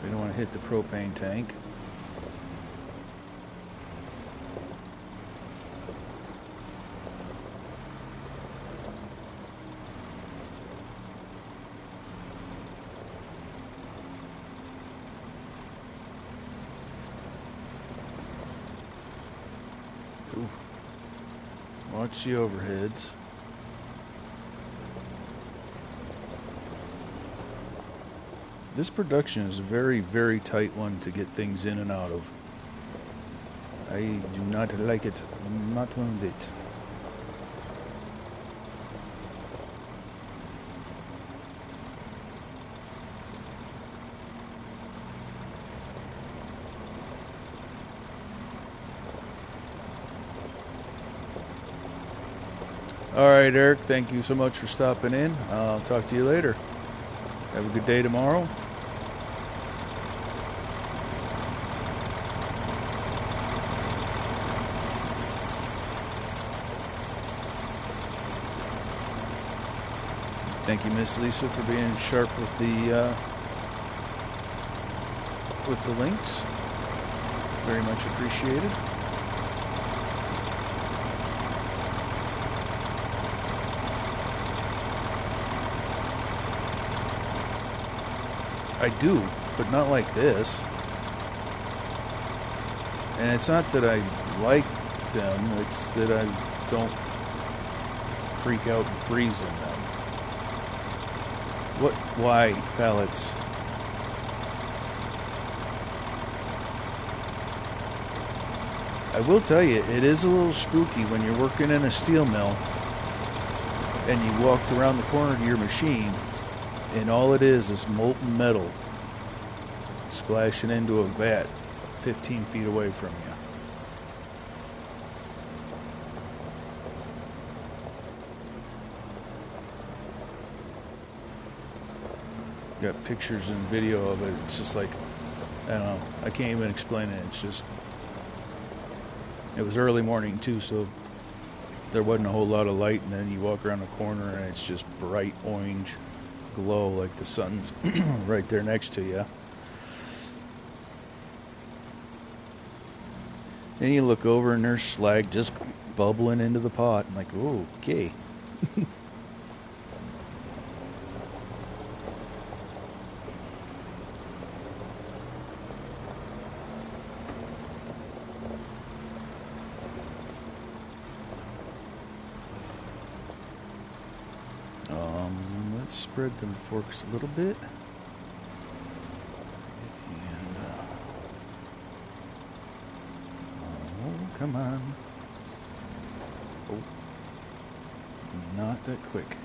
We don't want to hit the propane tank. Ooh. Watch the overheads. This production is a very, very tight one to get things in and out of. I do not like it. Not one bit. All right, Eric, thank you so much for stopping in. I'll talk to you later. Have a good day tomorrow. Thank you, Miss Lisa, for being sharp with the links. Very much appreciated. I do, but not like this. And it's not that I like them, it's that I don't freak out and freeze in them. What? Why pallets? I will tell you, it is a little spooky when you're working in a steel mill and you walk around the corner to your machine and all it is molten metal splashing into a vat 15 feet away from you. Got pictures and video of it. It's just like, I don't know, I can't even explain it. It's just, it was early morning too, so there wasn't a whole lot of light, and then you walk around the corner and it's just bright orange glow like the sun's right there next to you. Then you look over and there's slag just bubbling into the pot. I'm like, oh, okay. Let's spread them forks a little bit. And, oh, come on. Oh, not that quick.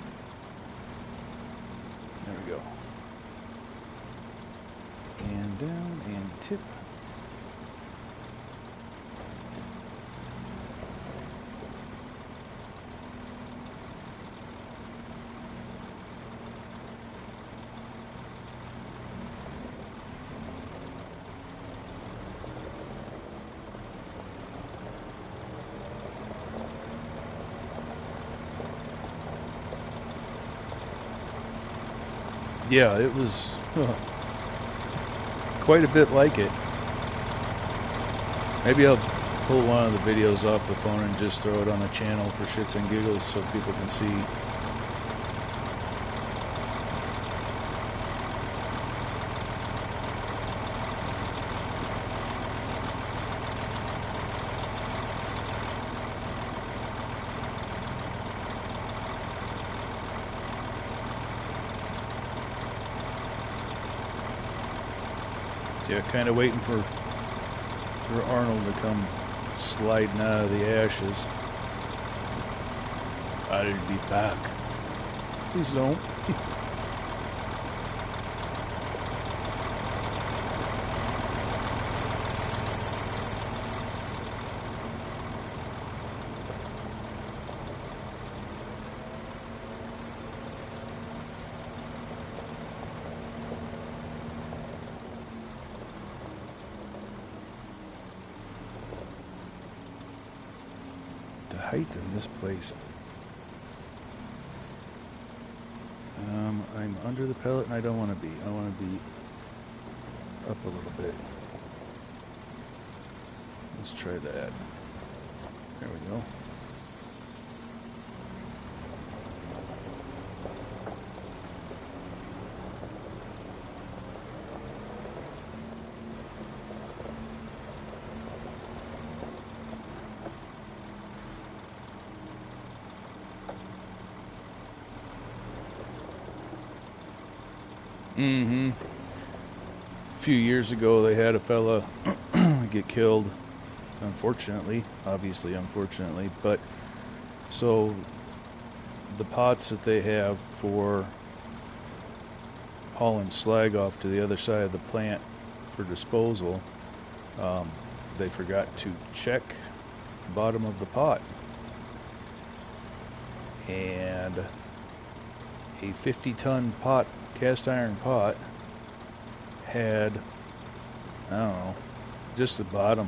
There we go. And down and tip. Yeah, it was quite a bit like it. Maybe I'll pull one of the videos off the phone and just throw it on the channel for shits and giggles so people can see. Yeah, kind of waiting for Arnold to come sliding out of the ashes. I'll be back. Please don't. The height in this place. I'm under the pellet and I don't want to be. I want to be up a little bit. Let's try that. There we go. A few years ago, they had a fella get killed, unfortunately, obviously unfortunately, but so the pots that they have for hauling slag off to the other side of the plant for disposal, they forgot to check the bottom of the pot, and a 50-ton pot, cast iron pot, had, I don't know, just the bottom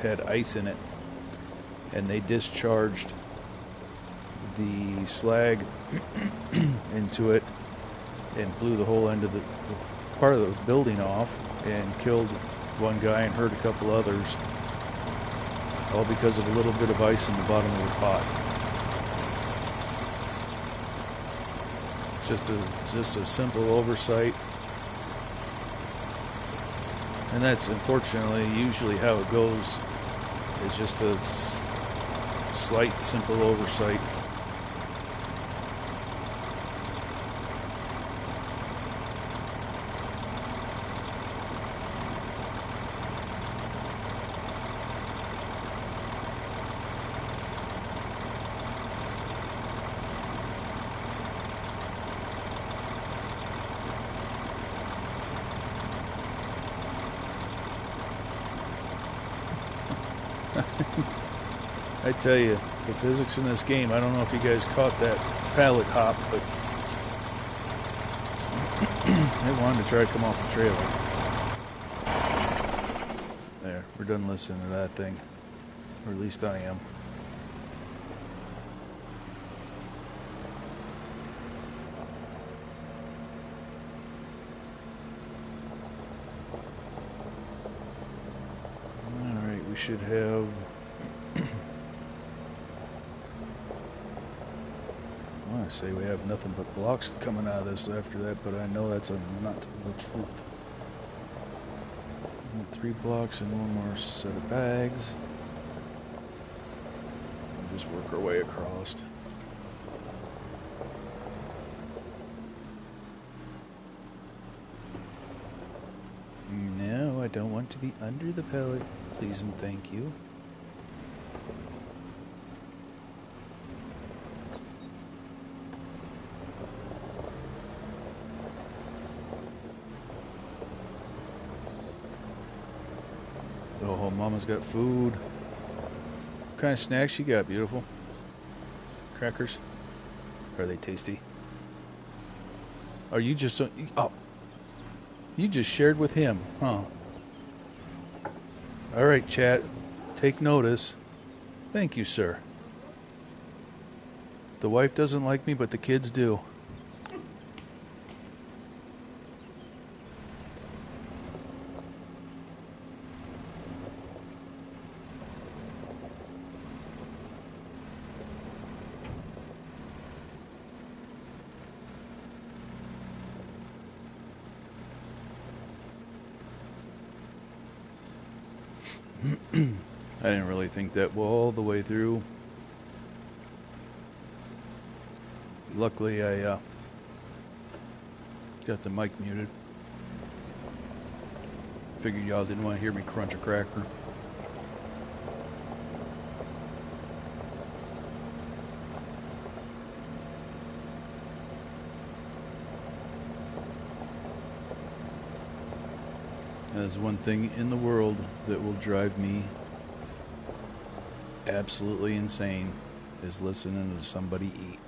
had ice in it, and they discharged the slag into it and blew the whole end of the part of the building off and killed one guy and hurt a couple others, all because of a little bit of ice in the bottom of the pot. Just a simple oversight. And that's unfortunately usually how it goes. It's just a slight, simple oversight. I tell you, the physics in this game, I don't know if you guys caught that pallet hop, but it wanted to try to come off the trailer. There, we're done listening to that thing. Or at least I am. Alright, we should have... I want to say we have nothing but blocks coming out of this after that, but I know that's not the truth. 3 blocks and one more set of bags. We'll just work our way across. No, I don't want to be under the pellet. Please and thank you. Oh, Mama's got food. What kind of snacks you got, beautiful? Crackers? Are they tasty? Are you just... Oh. You just shared with him, huh? Alright, chat. Take notice. Thank you, sir. The wife doesn't like me, but the kids do. I didn't really think that all the way through. Luckily, I got the mic muted. Figured y'all didn't want to hear me crunch a cracker. There's one thing in the world that will drive me absolutely insane is listening to somebody eat.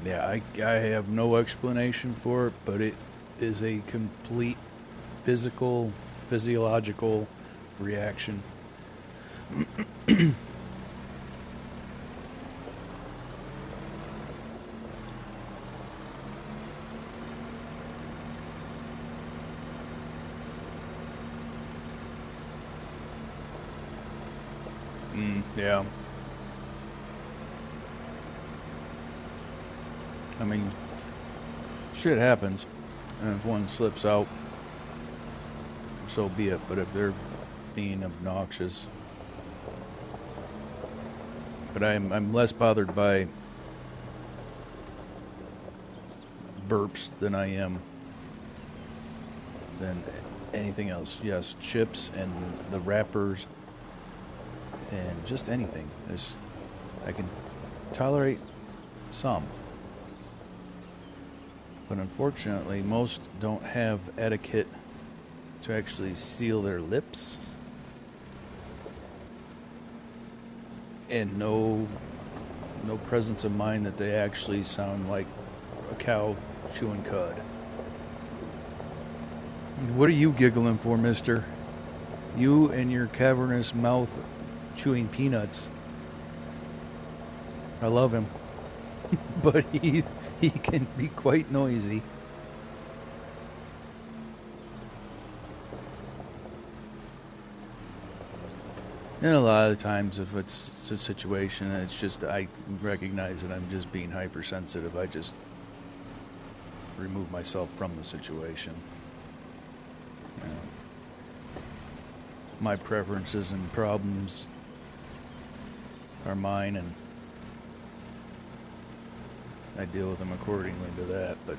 Yeah, I have no explanation for it, but it is a complete physiological reaction. Yeah. I mean, shit happens, and if one slips out, so be it. But if they're being obnoxious, but I'm less bothered by burps than I am than anything else. Yes, chips and the wrappers and just anything. I can tolerate some. But unfortunately, most don't have etiquette to actually seal their lips. And no presence of mind that they actually sound like a cow chewing cud. What are you giggling for, mister? You and your cavernous mouth chewing peanuts. I love him. But he can be quite noisy. And a lot of the times, if it's a situation, it's just I recognize that I'm just being hypersensitive. I just remove myself from the situation. You know, my preferences and problems are mine, and I deal with them accordingly to that. But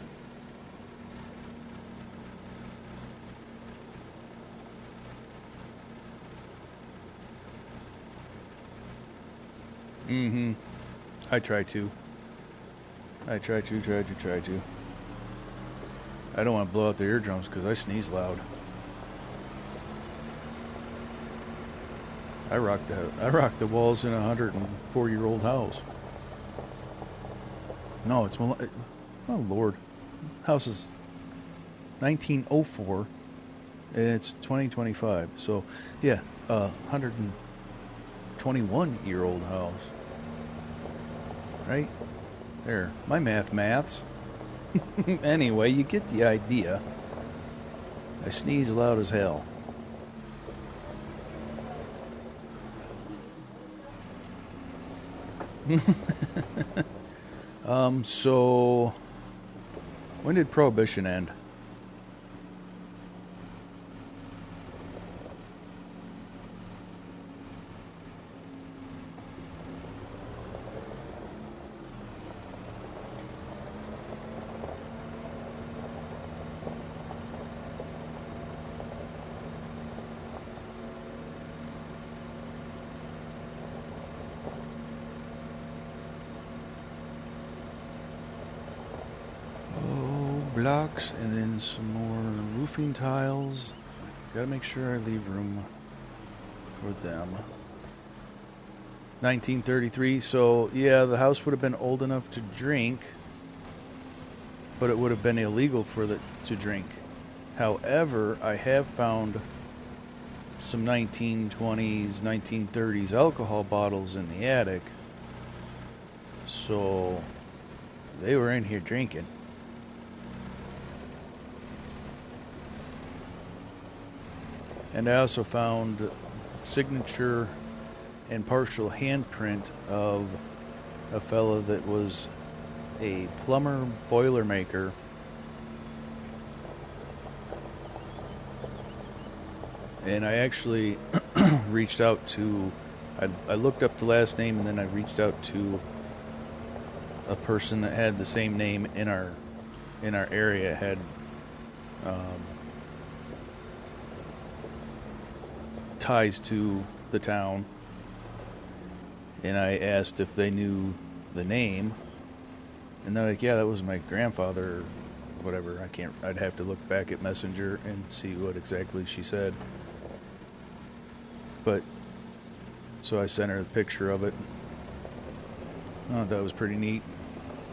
I try to. I try to. I don't want to blow out their eardrums because I sneeze loud. I rock the walls in a 104-year-old house. No, it's oh Lord, house is 1904 and it's 2025. So yeah, 121-year-old house. Right there, my maths. Anyway, you get the idea. I sneeze loud as hell. So when did Prohibition end? Blocks and then some more roofing tiles. Gotta make sure I leave room for them. 1933, so yeah, the house would have been old enough to drink, but it would have been illegal for it to drink. However, I have found some 1920s, 1930s alcohol bottles in the attic, so they were in here drinking. And I also found signature and partial handprint of a fella that was a plumber boilermaker. And I actually reached out to, I looked up the last name, and then I reached out to a person that had the same name in our area, had ties to the town, and I asked if they knew the name, and they're like, yeah, that was my grandfather, or whatever. I'd have to look back at Messenger and see what exactly she said. But so I sent her a picture of it. I thought that was pretty neat,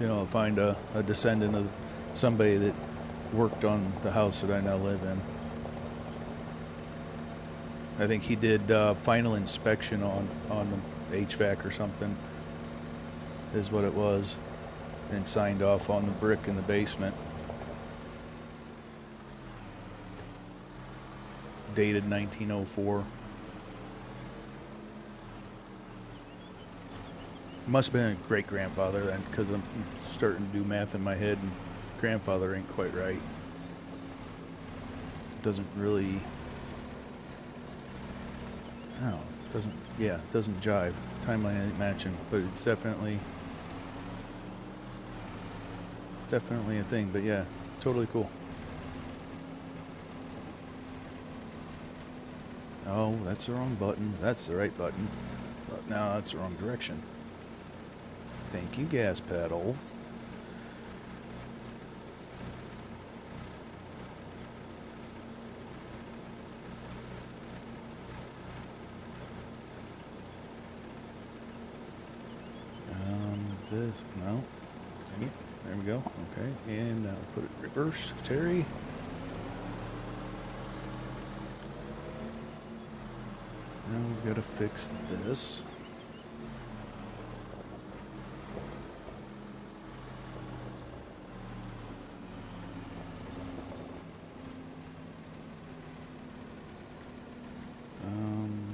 you know, find a descendant of somebody that worked on the house that I now live in. I think he did final inspection on the HVAC or something, is what it was, and signed off on the brick in the basement. Dated 1904. Must have been a great-grandfather then, because I'm starting to do math in my head, and grandfather ain't quite right. Doesn't really... Oh, it doesn't jive. Timeline ain't matching, but it's definitely a thing. But yeah, totally cool. Oh, that's the wrong button. That's the right button. But now that's the wrong direction. Thank you, gas pedals. No. Dang it. There we go. Okay, and now put it reverse, Terry. Now we've got to fix this.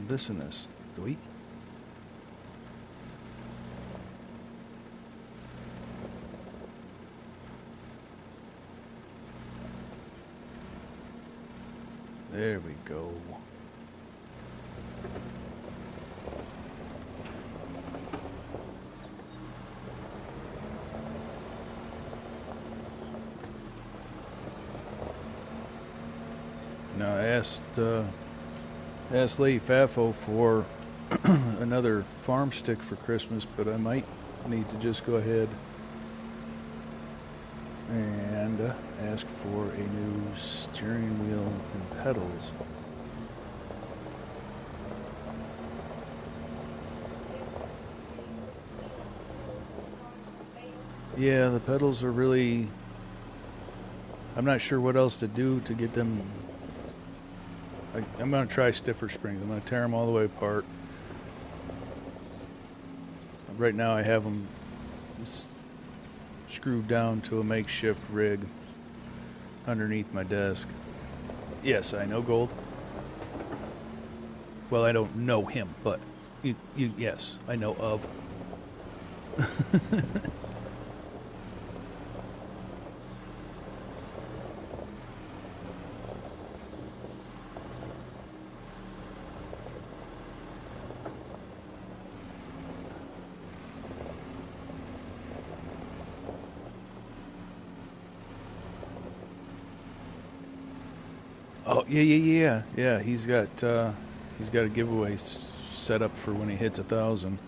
This and this. Do we? There we go. Now I asked Lady Fafo for another farm stick for Christmas, but I might need to just go ahead and ask for a new steering wheel and pedals. Yeah, the pedals are really... I'm not sure what else to do to get them... I'm going to try stiffer springs. I'm going to tear them all the way apart. Right now I have them screwed down to a makeshift rig underneath my desk. Yes, I know Gold. Well, I don't know him, but yes, I know of. Oh, yeah. He's got a giveaway set up for when he hits 1,000.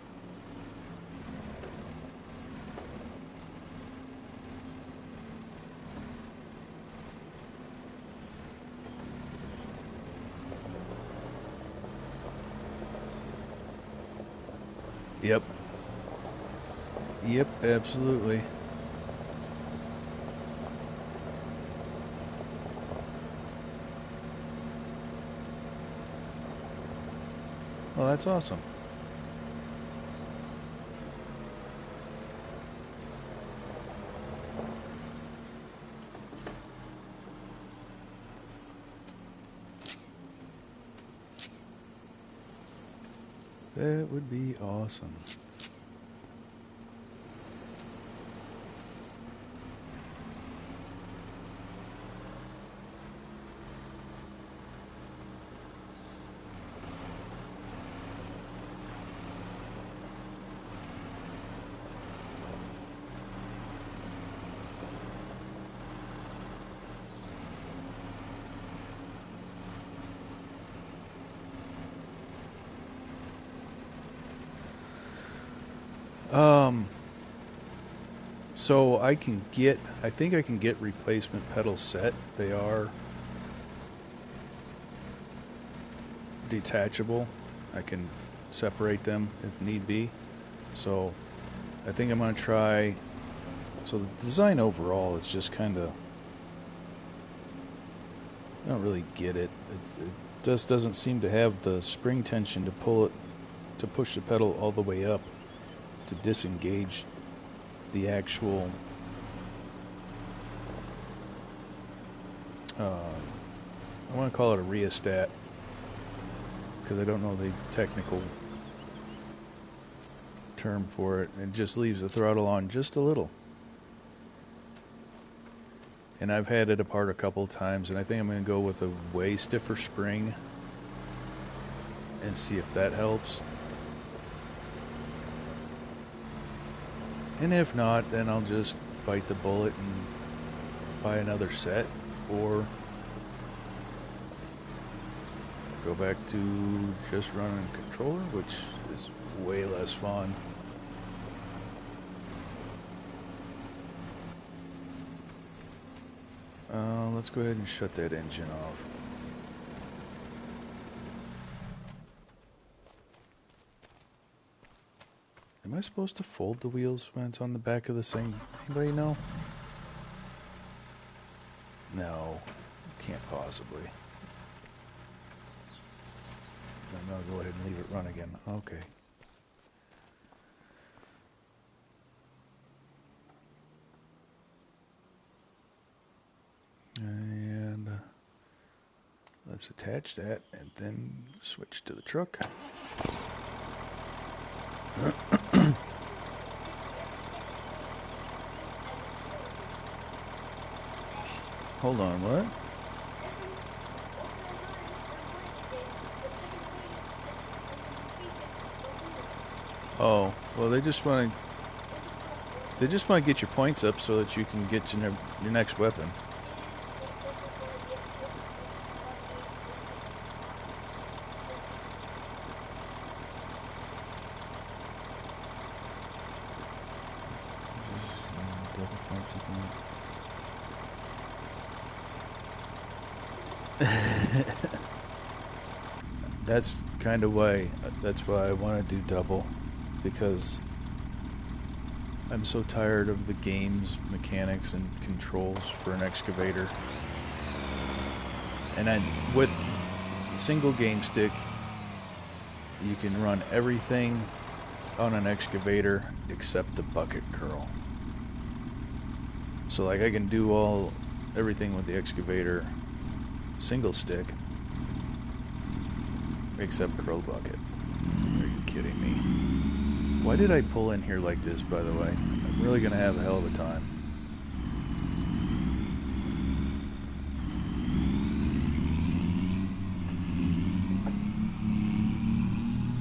Yep, absolutely. Well, that's awesome. That would be awesome. So I think I can get replacement pedals set. They are detachable. I can separate them if need be. So I think I'm going to try. So the design overall is just kind of, I don't really get it. It just doesn't seem to have the spring tension to push the pedal all the way up to disengage the actual I want to call it a rheostat because I don't know the technical term for it. It just leaves the throttle on just a little. And I've had it apart a couple of times, and I think I'm going to go with a way stiffer spring and see if that helps. And if not, then I'll just bite the bullet and buy another set, or go back to just running a controller, which is way less fun. Let's go ahead and shut that engine off. Am I supposed to fold the wheels when it's on the back of this thing? Anybody know? No, can't possibly. I'm gonna go ahead and leave it run again. Okay. And let's attach that and then switch to the truck. Hold on, what? Oh, well, they just want to get your points up so that you can get your next weapon. That's kind of why. That's why I want to do double, because I'm so tired of the game's mechanics and controls for an excavator. And with single game stick, you can run everything on an excavator except the bucket curl. So like I can do everything with the excavator single stick except curl bucket. Are you kidding me? Why did I pull in here like this, by the way? I'm really gonna have a hell of a time.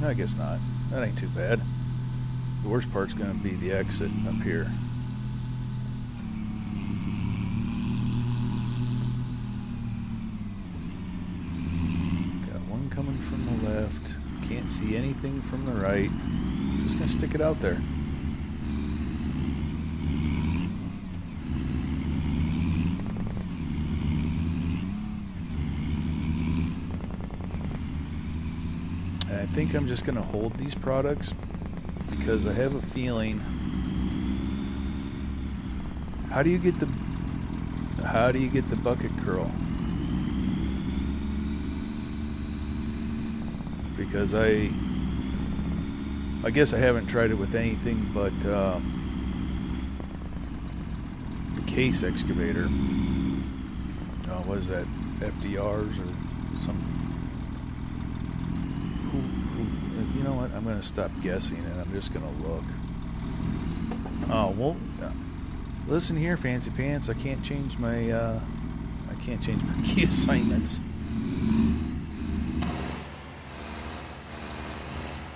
I guess not. That ain't too bad. The worst part's gonna be the exit up here. Got one coming from the left. Can't see anything from the right. Just gonna stick it out there. And I think I'm just gonna hold these products because I have a feeling. How do you get the bucket curl? Because I guess I haven't tried it with anything but the case excavator. What is that? FDRs or some? you know what? I'm going to stop guessing and I'm just going to look. Oh, well, listen here, Fancy Pants. I can't change my key assignments.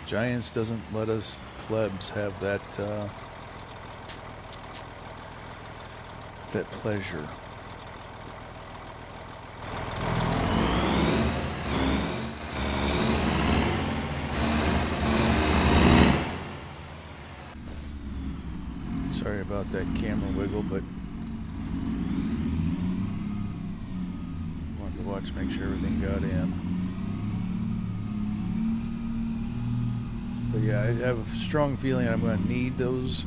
Giants doesn't let us plebs have that pleasure. Sorry about that camera wiggle, but wanted to watch, make sure everything got in. But yeah, I have a strong feeling I'm going to need those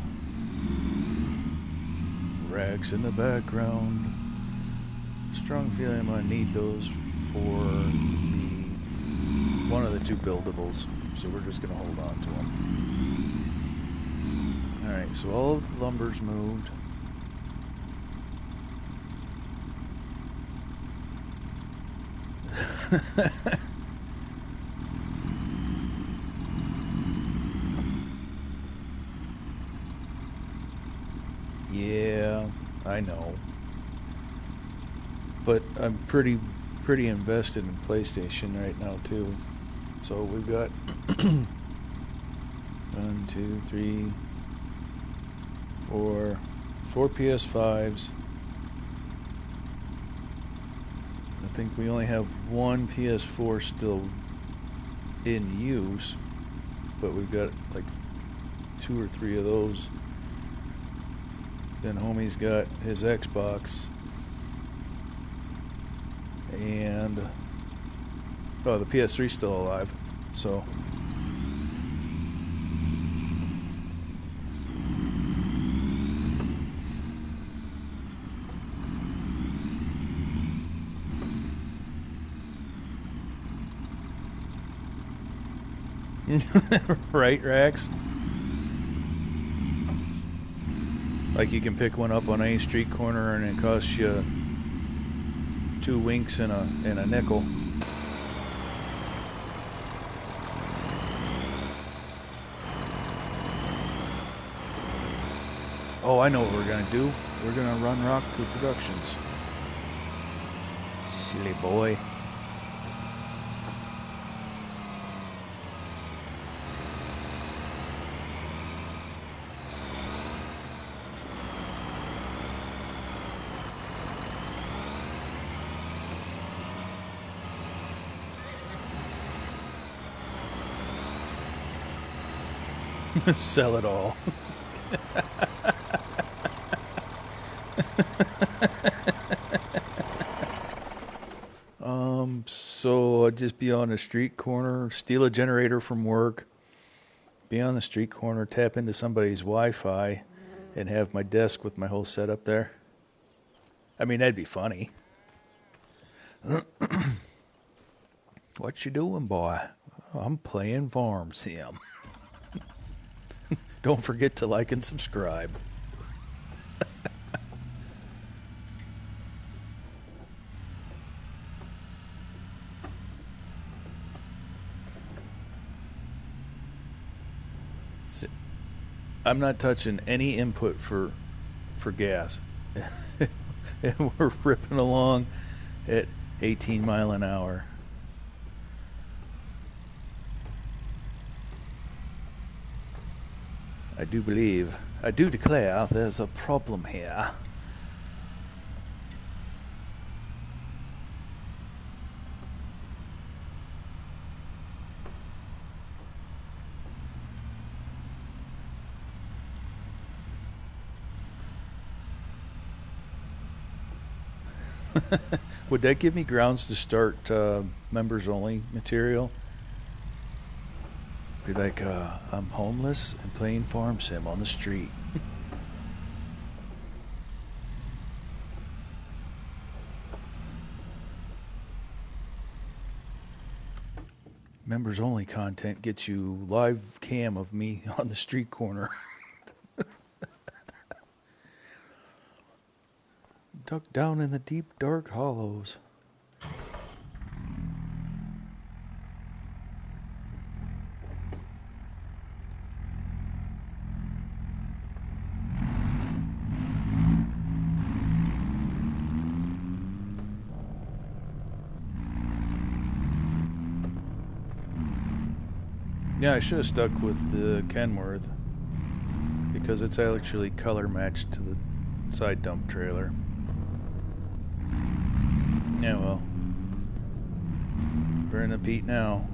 racks in the background. Strong feeling I'm going to need those for one of the two buildables. So we're just going to hold on to them. Alright, so all of the lumber's moved. Yeah, I know. But I'm pretty invested in PlayStation right now too. So we've got 1, 2, 3, 4 PS5s. I think we only have one PS4 still in use, but we've got like 2 or 3 of those. Then homie's got his Xbox, and oh, the PS3's still alive. So right, Rax? Like you can pick one up on any street corner and it costs you 2 winks and a nickel. Oh, I know what we're gonna do. We're gonna run rock to the productions. Silly boy. Sell it all. So I'd just be on the street corner, steal a generator from work, be on the street corner, tap into somebody's Wi-Fi, and have my desk with my whole setup there. I mean, that'd be funny. What you doing, boy? I'm playing Farm Sim. Don't forget to like and subscribe. I'm not touching any input for gas. And we're ripping along at 18 mile an hour. I do declare there's a problem here. Would that give me grounds to start members only material? Be like, I'm homeless and playing Farm Sim on the street. Members only content gets you live cam of me on the street corner. Ducked down in the deep dark hollows. Yeah, I should have stuck with the Kenworth because it's actually color matched to the side dump trailer. Yeah, well, we're in the Pete now.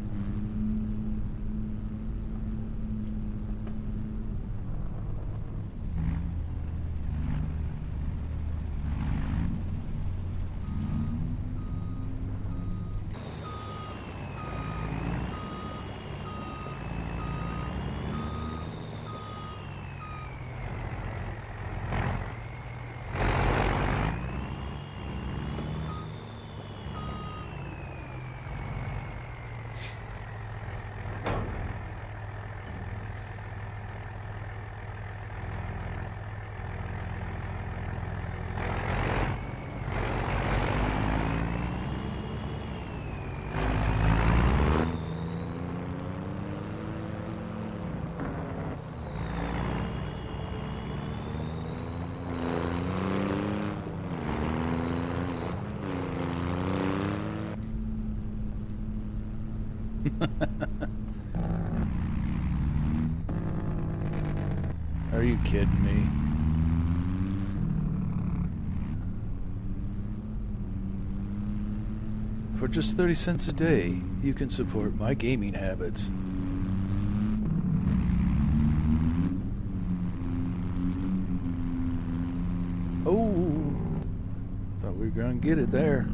Are you kidding me? For just 30 cents a day, you can support my gaming habits. Oh, thought we were going to get it there.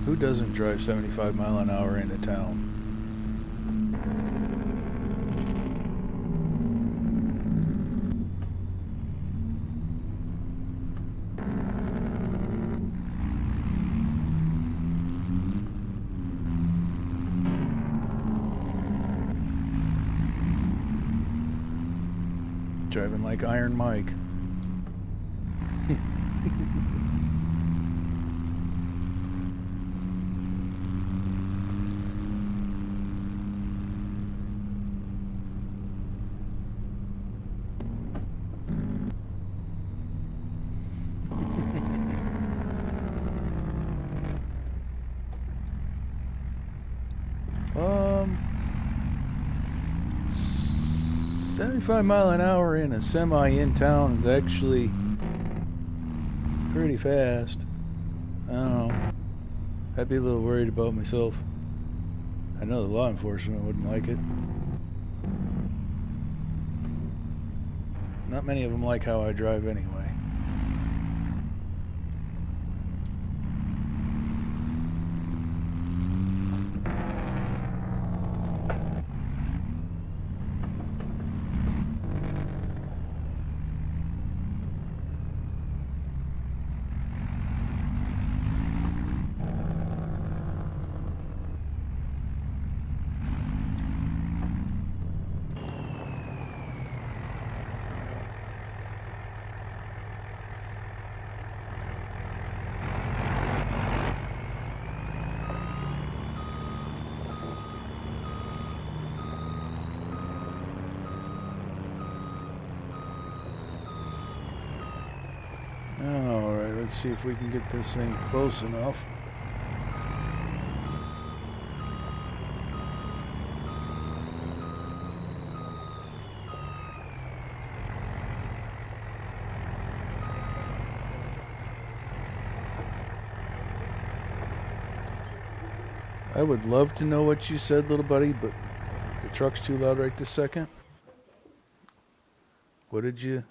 Who doesn't drive 75 mile an hour into town? Driving like Iron Mike. Um, 75 mile an hour in a semi in town is actually pretty fast. I don't know. I'd be a little worried about myself. I know the law enforcement wouldn't like it. Not many of them like how I drive anyway. Alright, let's see if we can get this thing close enough. I would love to know what you said, little buddy, but the truck's too loud right this second. What did you?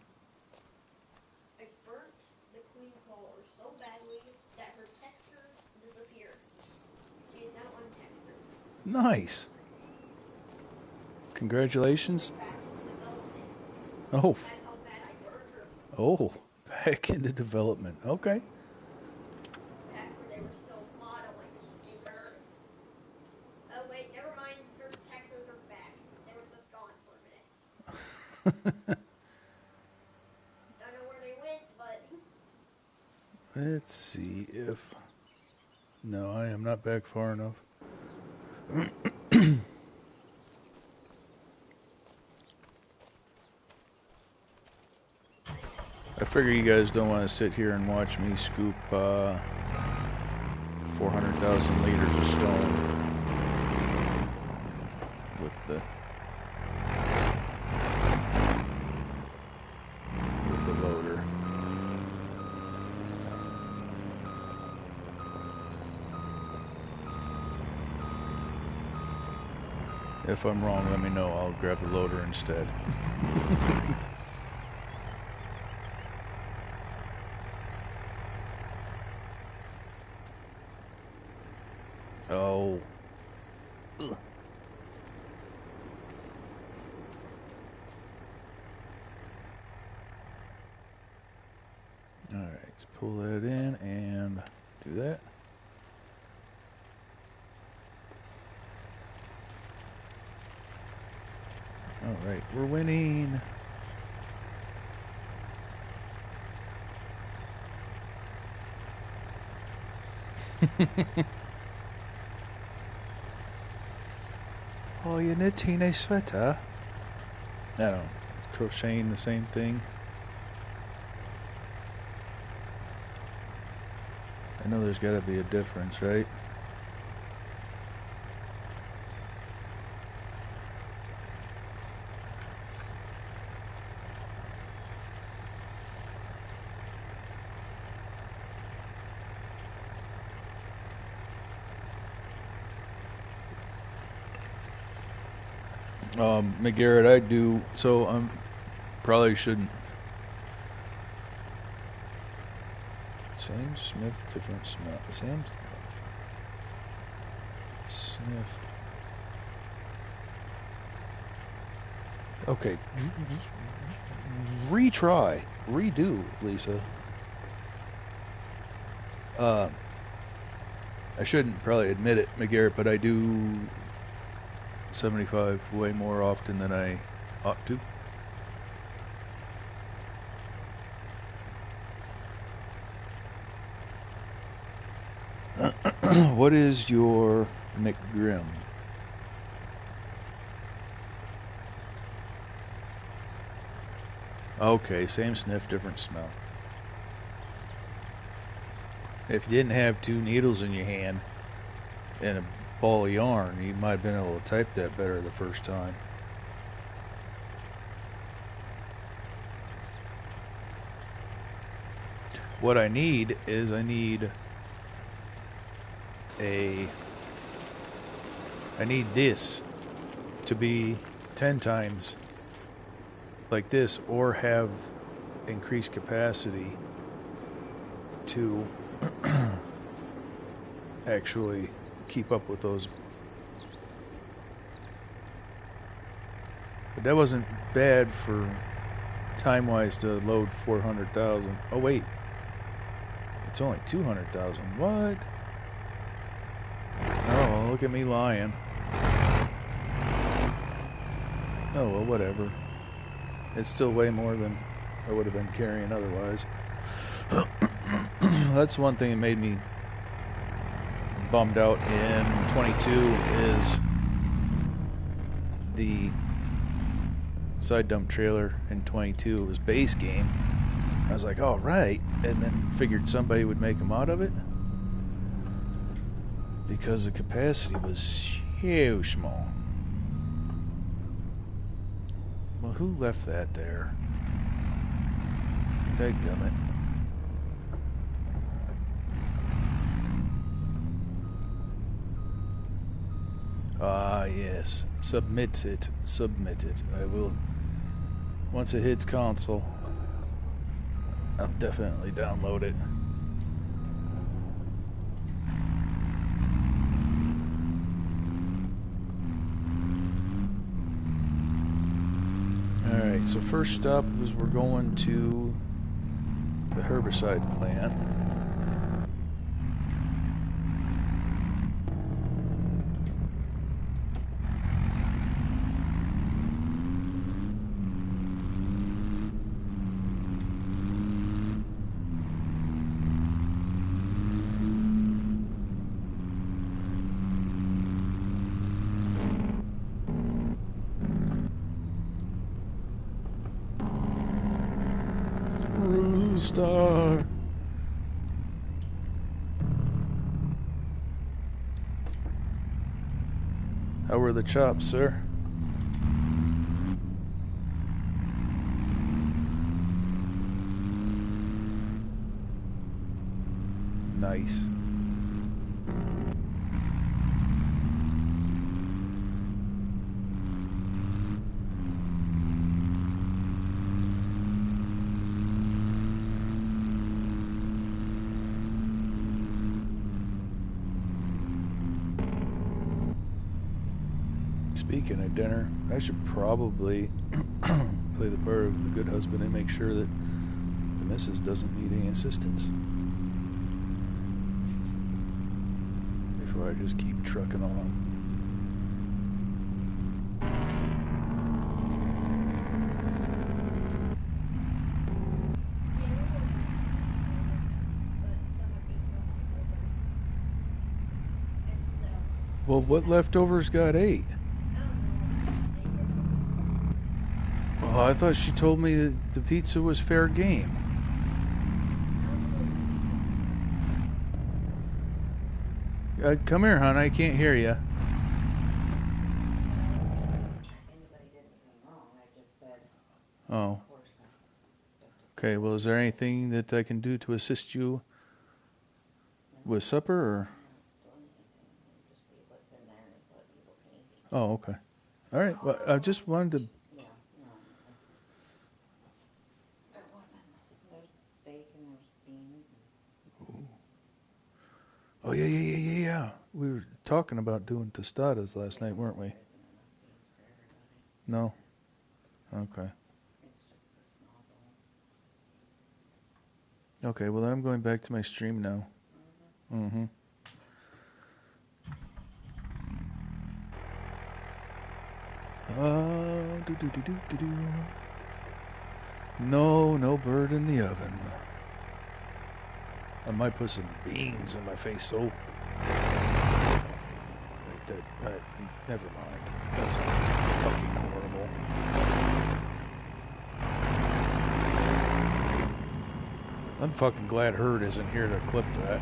I burnt the queen collar so badly that her textures disappeared. She is now untextured. Nice. Congratulations. Back into development. Oh, That's how bad I burned her. oh, back into development. Okay. Back when they were still hot, I'm like, they burn. Oh wait, never mind. Her textures are back. They were just gone for a minute. Don't know where they went, but Let's see if... No, I am not back far enough. I figure you guys don't want to sit here and watch me scoop 400,000 liters of stone with the loader. If I'm wrong, let me know. I'll grab the loader instead. Oh. Ugh. Alright, let's pull that in and do that. Alright, we're winning. Oh, you're knitting a sweater? I don't know. Is crocheting the same thing? I know there's got to be a difference, right? McGarrett, I do, so probably shouldn't. Same Smith, different smell. Same sniff. Okay. Retry. Redo, Lisa. I shouldn't probably admit it, McGarrett, but I do 75 way more often than I ought to. What is your McGrim? Okay, same sniff, different smell. If you didn't have two needles in your hand and a ball of yarn, you might have been able to type that better the first time. What I need is I need this to be 10 times like this, or have increased capacity to actually keep up with those. But that wasn't bad for time-wise to load 400,000. Oh wait, it's only 200,000. What? Oh, look at me lying. Oh well, whatever. It's still way more than I would have been carrying otherwise. That's one thing that made me bummed out in 22 is the side dump trailer in 22. It was base game. I was like, all right, and then figured somebody would make them out of it because the capacity was so small. Well, who left that there? Dadgummit. Ah, yes. Submit it. Submit it. I will. Once it hits console, I'll definitely download it. Alright, so first stop was we're going to the herbicide plant. star. How were the chops, sir? Nice. Speaking of dinner, I should probably play the part of the good husband and make sure that the missus doesn't need any assistance before I just keep trucking on. Well, what leftovers got ate? Oh, I thought she told me that the pizza was fair game. Come here, hon. I can't hear you. Anybody did anything wrong. I just said, Oh, of course, I expected. okay. Well, is there anything that I can do to assist you with supper, or? Do anything. You just read what's in there and what people can eat. Oh, okay. All right. Well, I just wanted to. Yeah, no. It wasn't. There's steak and there's beans and. Oh, yeah. We were talking about doing tostadas last night, weren't we? There isn't enough beans for everybody. No. Okay. It's just the small bowl. Okay. Well, I'm going back to my stream now. Mm-hmm. Do. No bird in the oven. I might put some beans in my face, so. Wait, never mind. That's fucking horrible. I'm fucking glad Herd isn't here to clip that.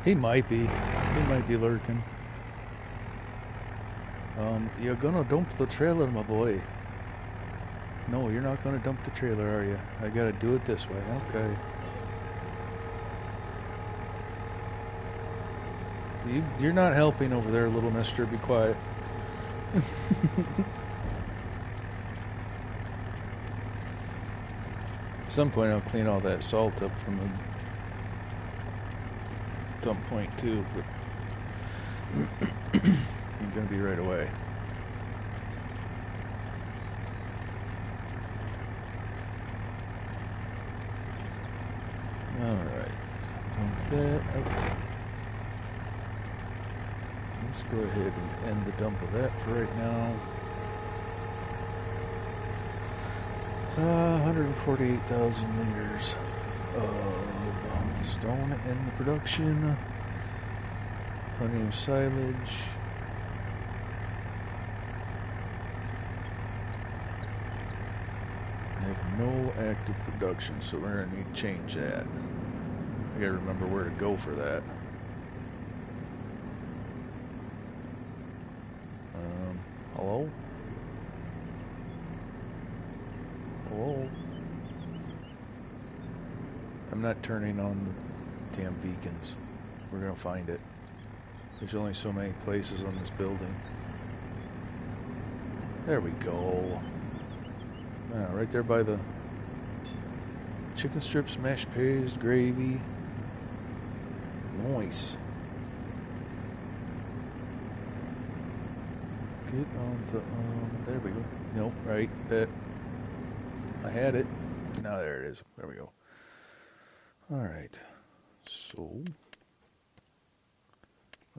He might be. He might be lurking. You're gonna dump the trailer, my boy. No, you're not gonna dump the trailer, are you? I gotta do it this way. Okay. You're not helping over there, little mister. Be quiet. At some point, I'll clean all that salt up from the dump point, too, but ain't gonna be right away. Alright. Dump that. Okay. Let's go ahead and end the dump of that for right now. 148,000 liters of stone in the production. Plenty of silage. I have no active production, so we're going to need to change that. I got to remember where to go for that. Hello? Hello? I'm not turning on the damn beacons. We're going to find it. There's only so many places on this building. There we go. Right there by the chicken strips, mashed potatoes, gravy. Nice. Get on the, there we go. Nope, right, that. I had it. Now there it is. There we go. Alright. So,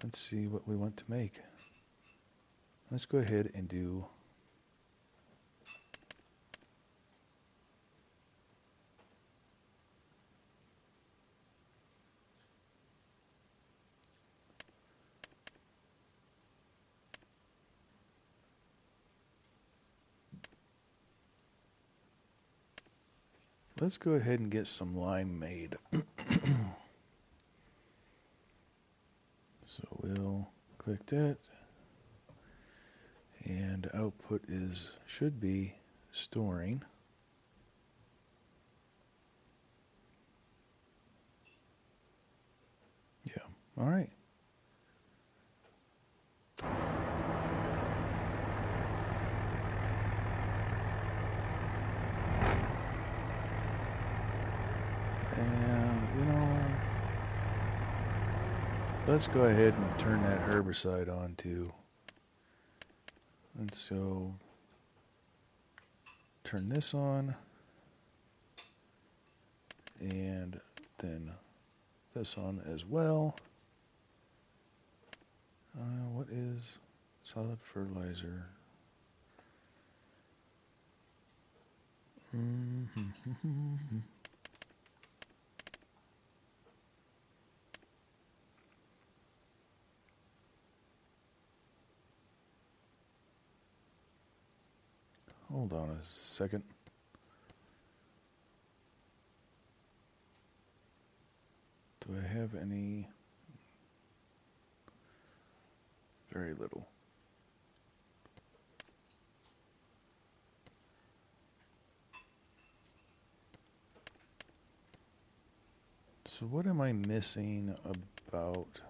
let's see what we want to make. Let's go ahead and do let's go ahead and get some lime made. So we'll click that, and output should be storing. Yeah, all right. And, let's go ahead and turn that herbicide on too. And so, turn this on, and then this on as well. What is solid fertilizer? Hold on a second. Do I have any? Very little. So what am I missing about?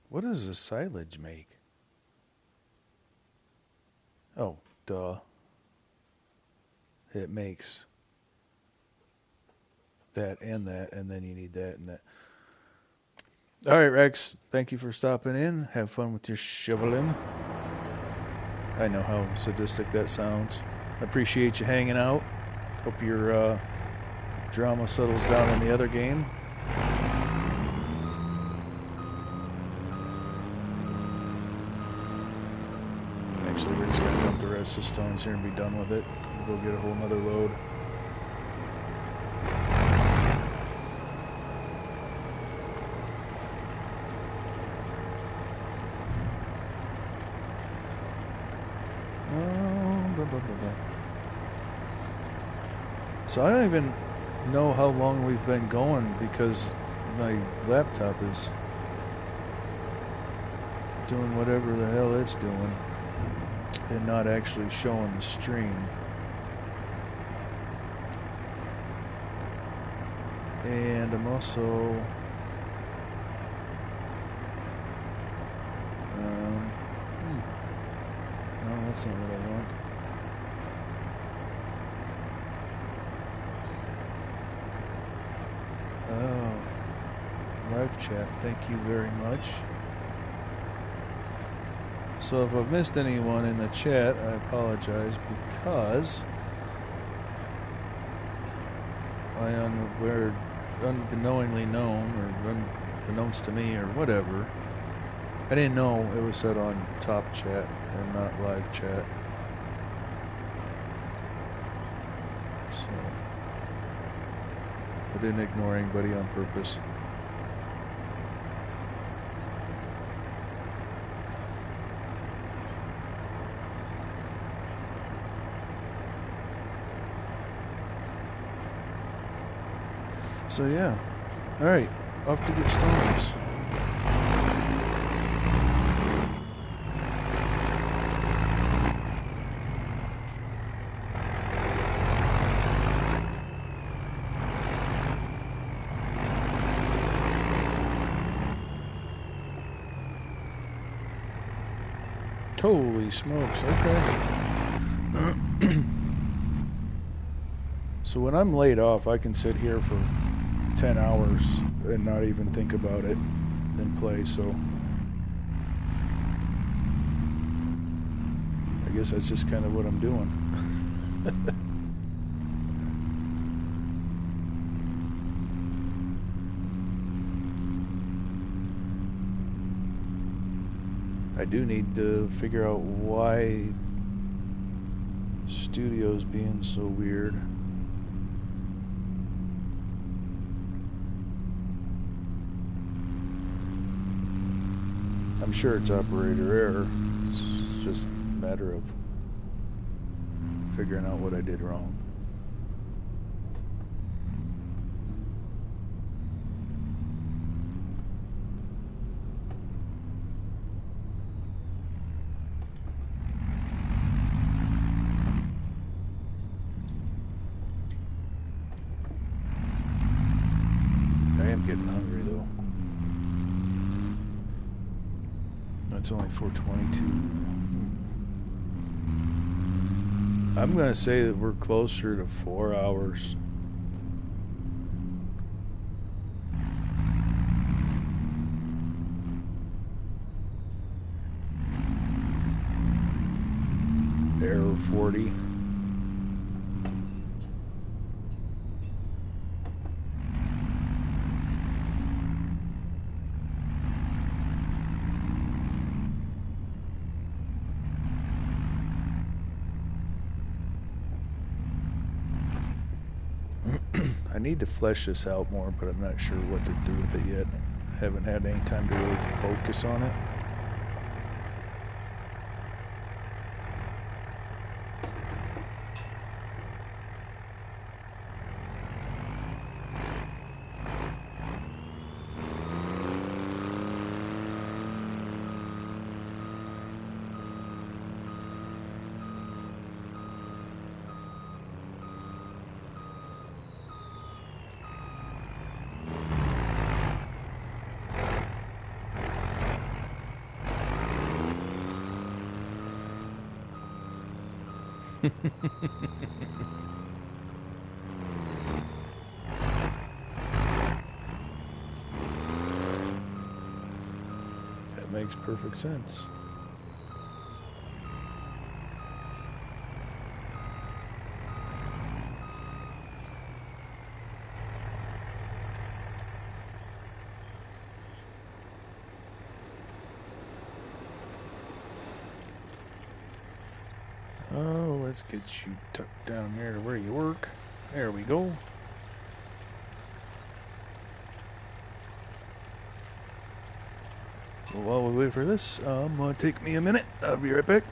What does the silage make? Oh, duh. It makes that, and then you need that and that. All right, Rex, thank you for stopping in. Have fun with your shoveling. I know how sadistic that sounds. I appreciate you hanging out. Hope your drama settles down in the other game. Actually, we're just going to dump the rest of the stones here and be done with it. We'll go get a whole nother load. So I don't even know how long we've been going because my laptop is doing whatever the hell it's doing and not actually showing the stream. And I'm also no, that's not what I want. Oh, live chat, thank you very much. So if I've missed anyone in the chat, I apologize because I unknowingly known or unbeknownst to me or whatever, I didn't know it was said on top chat and not live chat. So I didn't ignore anybody on purpose. So yeah, all right, off to get stones. Holy smokes, okay. So when I'm laid off, I can sit here for 10 hours and not even think about it and play, so I guess that's just kind of what I'm doing. I do need to figure out why studio's being so weird. I'm sure it's operator error. it's just a matter of figuring out what I did wrong. I am getting hungry though. It's only 4:22. I'm gonna say that we're closer to 4 hours. Error 40. I need to flesh this out more, but I'm not sure what to do with it yet. Haven't had any time to really focus on it. That makes perfect sense. Oh, let's get you tucked down here to where you work. There we go. Well, while we wait for this, take me a minute. I'll be right back.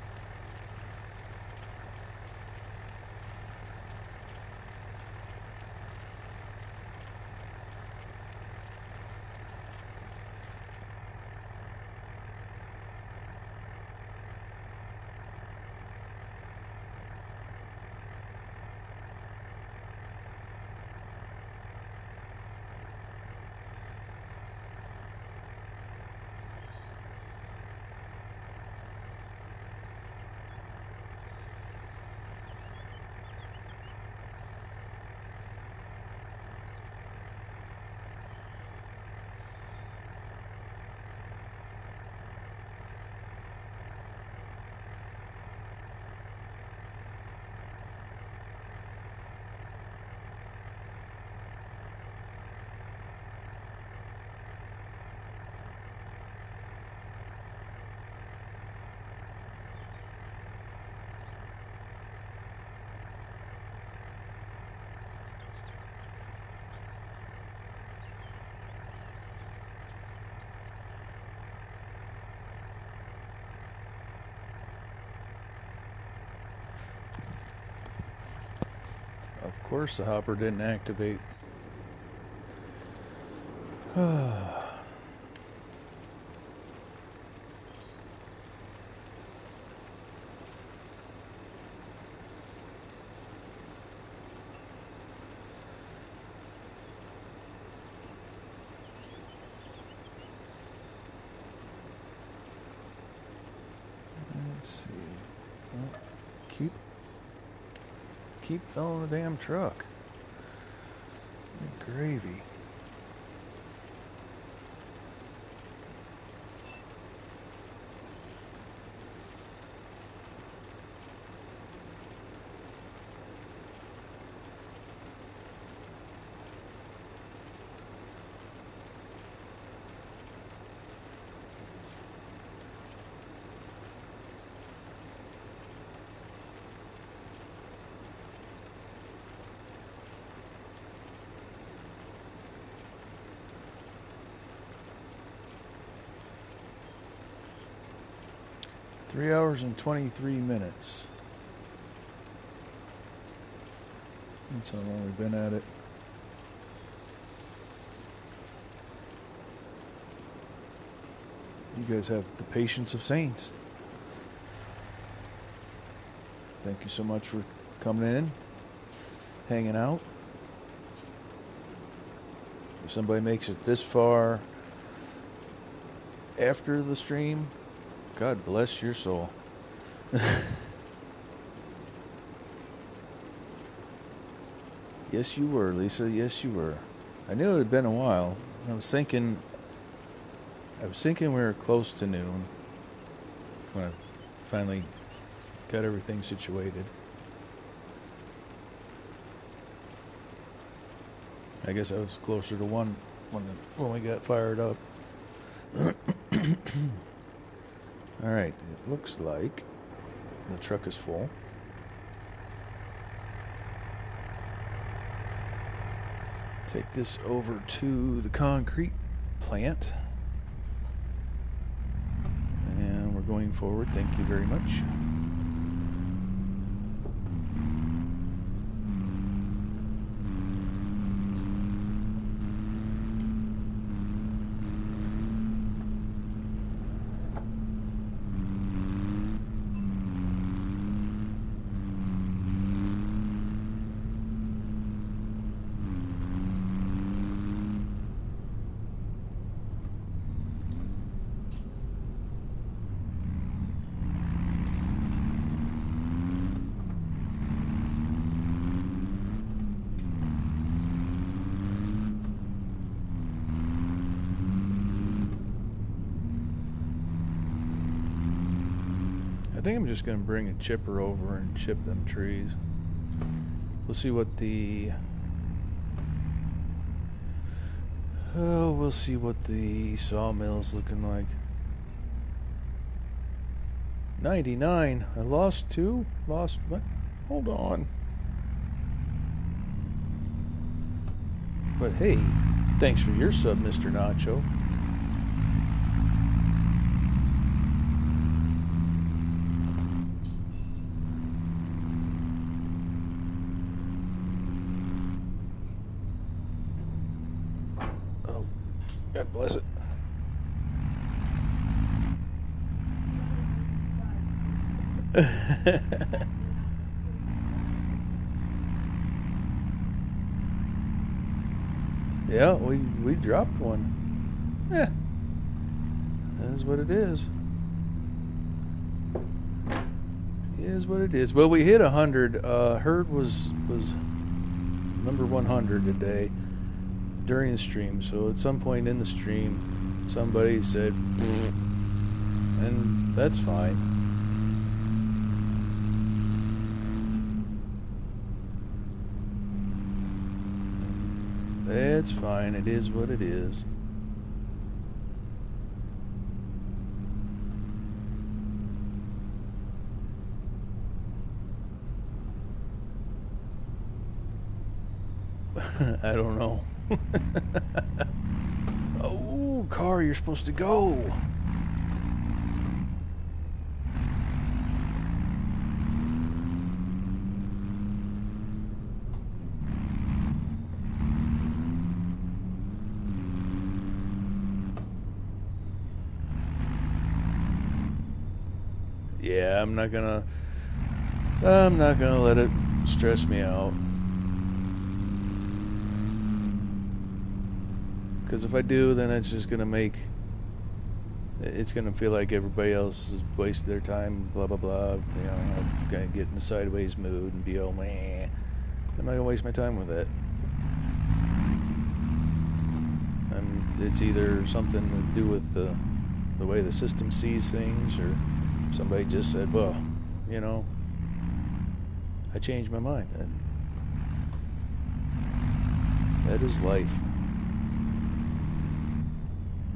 Of course, the hopper didn't activate. Let's see. Oh, keep filling the damn truck. Good gravy. 3 hours and 23 minutes. That's how long we've been at it. You guys have the patience of saints. Thank you so much for coming in, hanging out. If somebody makes it this far after the stream, God bless your soul. Yes, you were, Lisa. Yes, you were. I knew it had been a while. I was thinking we were close to noon when I finally got everything situated. I guess I was closer to 1 when we got fired up. All right, it looks like the truck is full. Take this over to the concrete plant. And we're going forward. Thank you very much. I think I'm just going to bring a chipper over and chip them trees. We'll see what the sawmill's looking like. 99. I lost 2. Lost what? Hold on. But hey, thanks for your sub, Mr. Nacho. Oh, God bless it. Yeah, we dropped one. Yeah, that is what it is. It is what it is. Well, we hit 100. Herd was number 100 today during the stream. So at some point in the stream, somebody said, "Pfft," and that's fine. That's fine. It is what it is. I don't know. Oh, car, you're supposed to go. Yeah, I'm not gonna let it stress me out. Because if I do, then it's just gonna feel like everybody else has wasted their time, blah blah blah. You know, I'm gonna get in a sideways mood and be all meh. I'm not gonna waste my time with it. It's either something to do with the way the system sees things, or somebody just said, well, you know, I changed my mind. And that is life.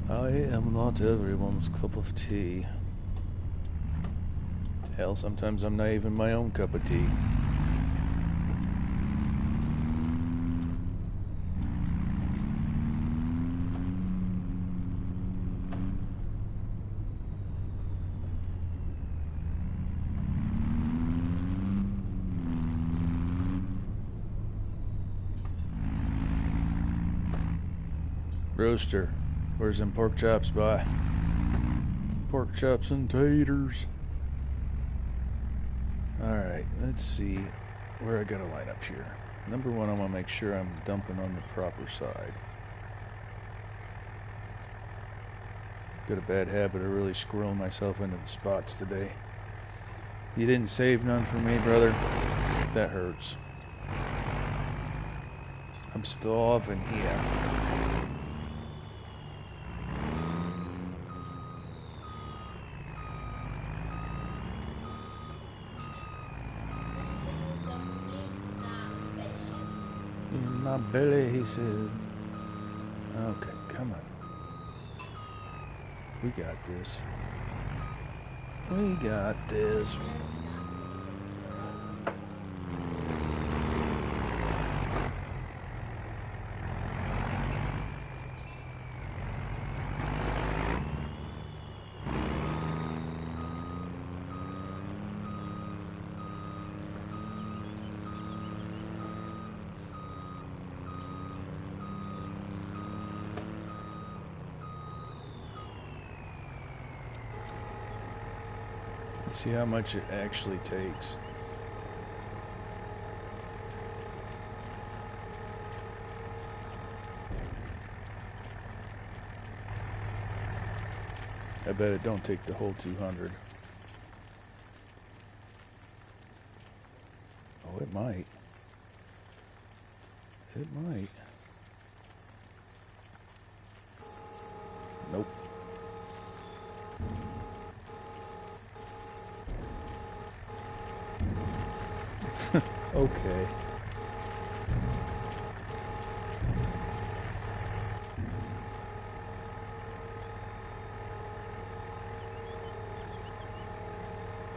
I am not everyone's cup of tea. Hell, sometimes I'm not even my own cup of tea. Roaster. Where's them pork chops by? Pork chops and taters. Alright, let's see where I gotta line up here. Number one, I want to make sure I'm dumping on the proper side. Got a bad habit of really squirreling myself into the spots today. You didn't save none for me, brother. That hurts. I'm still off in here. In my belly, he says. Okay, come on. We got this. We got this. Let's see how much it actually takes. I bet it don't take the whole 200. Oh, it might. It might. Nope. Okay.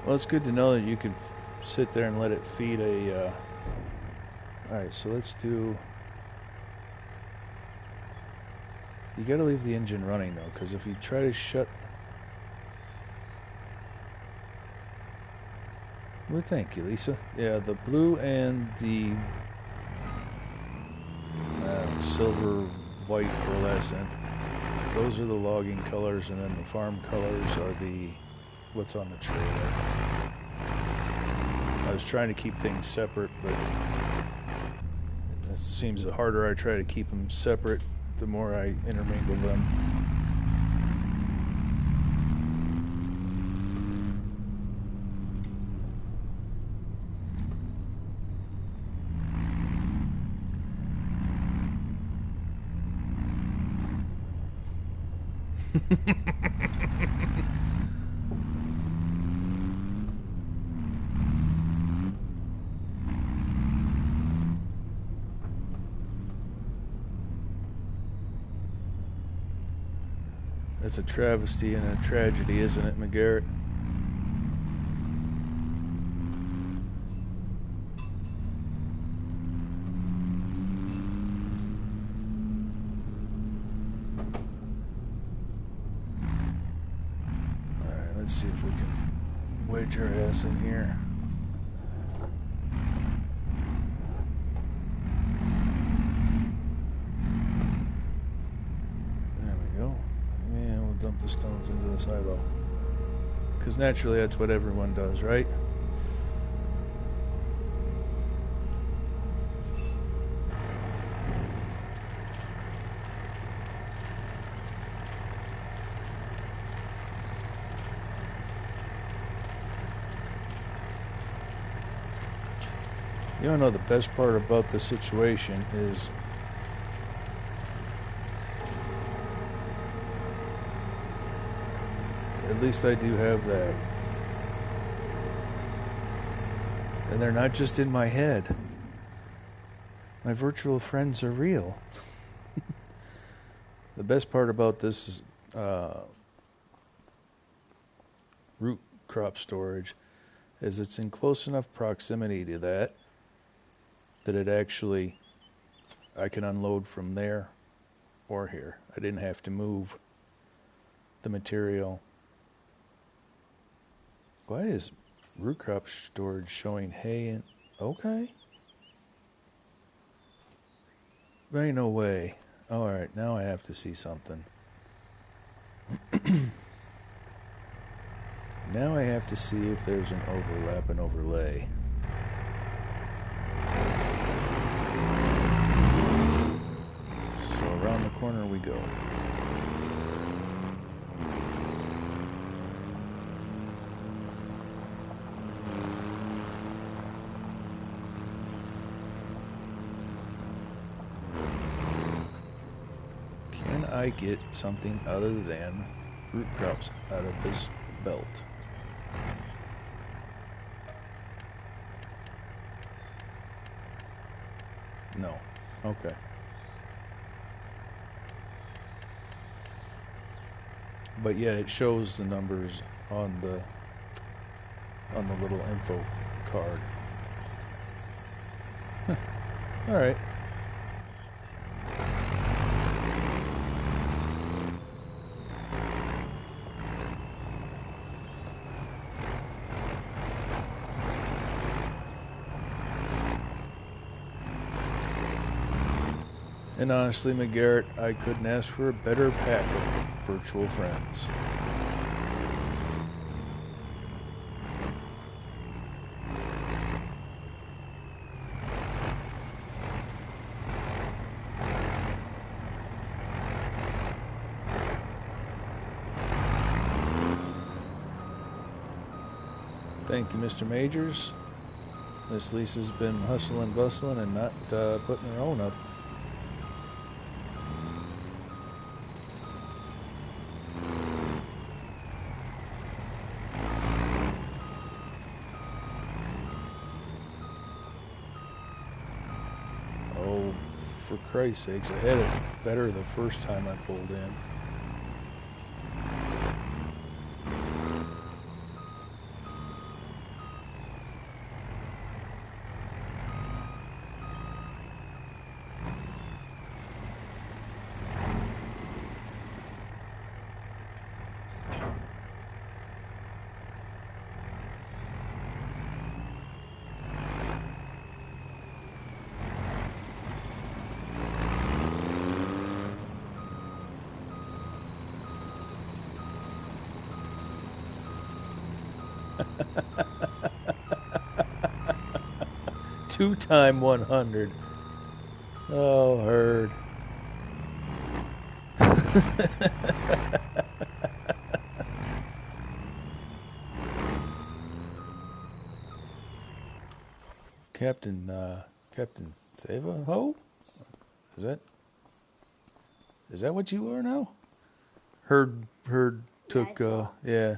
Well, it's good to know that you can sit there and let it feed a... Alright, so let's do... You gotta leave the engine running, though, because if you try to shut... Well, thank you, Lisa. Yeah, the blue and the silver white pearlescent, those are the logging colors, and then the farm colors are the what's on the trailer. I was trying to keep things separate, but it seems the harder I try to keep them separate, the more I intermingle them. That's a travesty and a tragedy, isn't it, McGarrett? Alright, let's see if we can wedge our ass in here. There we go. And we'll dump the stones into the silo. Because naturally that's what everyone does, right? You don't know, the best part about the situation is at least I do have that. And they're not just in my head. My virtual friends are real. The best part about this root crop storage is it's in close enough proximity to that it actually, I can unload from there or here. I didn't have to move the material. Why is root crop storage showing hay in? Okay. There ain't no way. Alright, now I have to see something. Now I have to see if there's an overlap and overlay. So around the corner we go. Can I get something other than root crops out of this belt? No. Okay. But yet it shows the numbers on the little info card. All right. And honestly, McGarrett, I couldn't ask for a better pack of virtual friends. Thank you, Mr. Majors. Miss Lisa's been hustling, bustling, and not putting her own up. Oh, for Christ's sakes, I had it better the first time I pulled in. Two-time 100. Oh, Herd. Captain Seva Ho? Is that what you are now? Herd took yeah.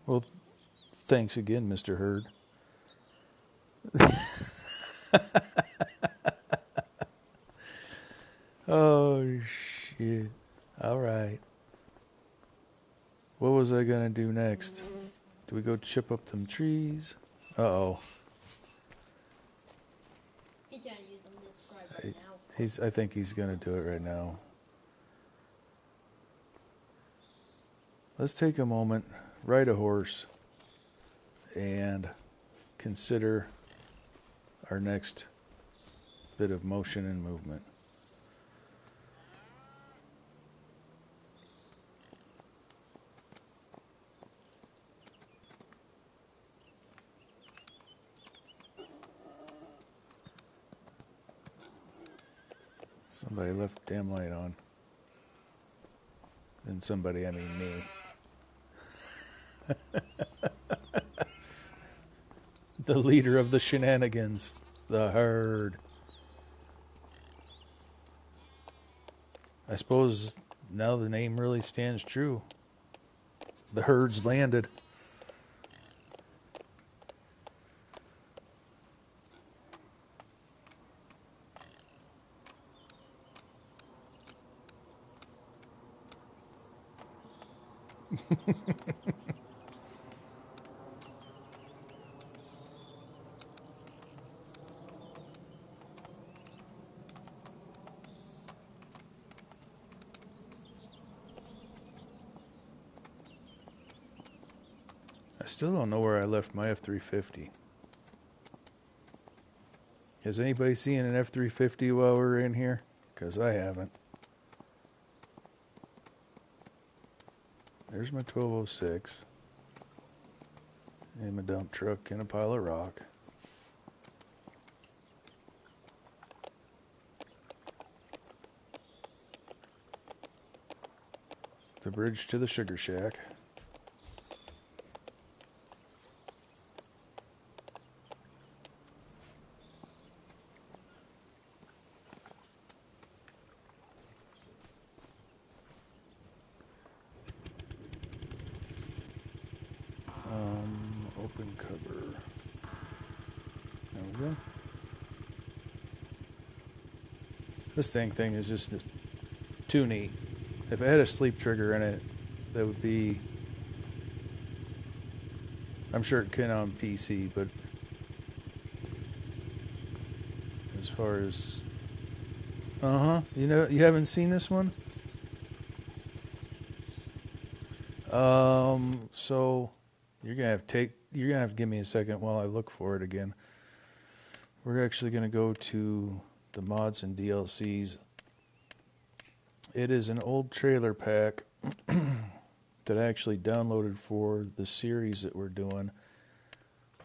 Well, thanks again, Mr. Herd. Oh shit. All right. What was I gonna do next? Do we go chip up some trees? Uh-oh. He can't use them to describe right now. I think he's gonna do it right now. Let's take a moment, ride a horse, and consider our next bit of motion and movement. Somebody left the damn light on. And somebody, I mean me. The leader of the shenanigans. The Herd. I suppose now the name really stands true. The Herd's landed. I still don't know where I left my F-350. Has anybody seen an F-350 while we're in here? Because I haven't. There's my 1206. And my dump truck and a pile of rock. The bridge to the sugar shack. Open cover. There we go. This dang thing is just too neat. If it had a sleep trigger in it, that would be... I'm sure it can on PC, but as far as... You know, you haven't seen this one? So you're gonna have to give me a second while I look for it again. We're actually gonna go to the mods and DLCs. It is an old trailer pack that I actually downloaded for the series that we're doing,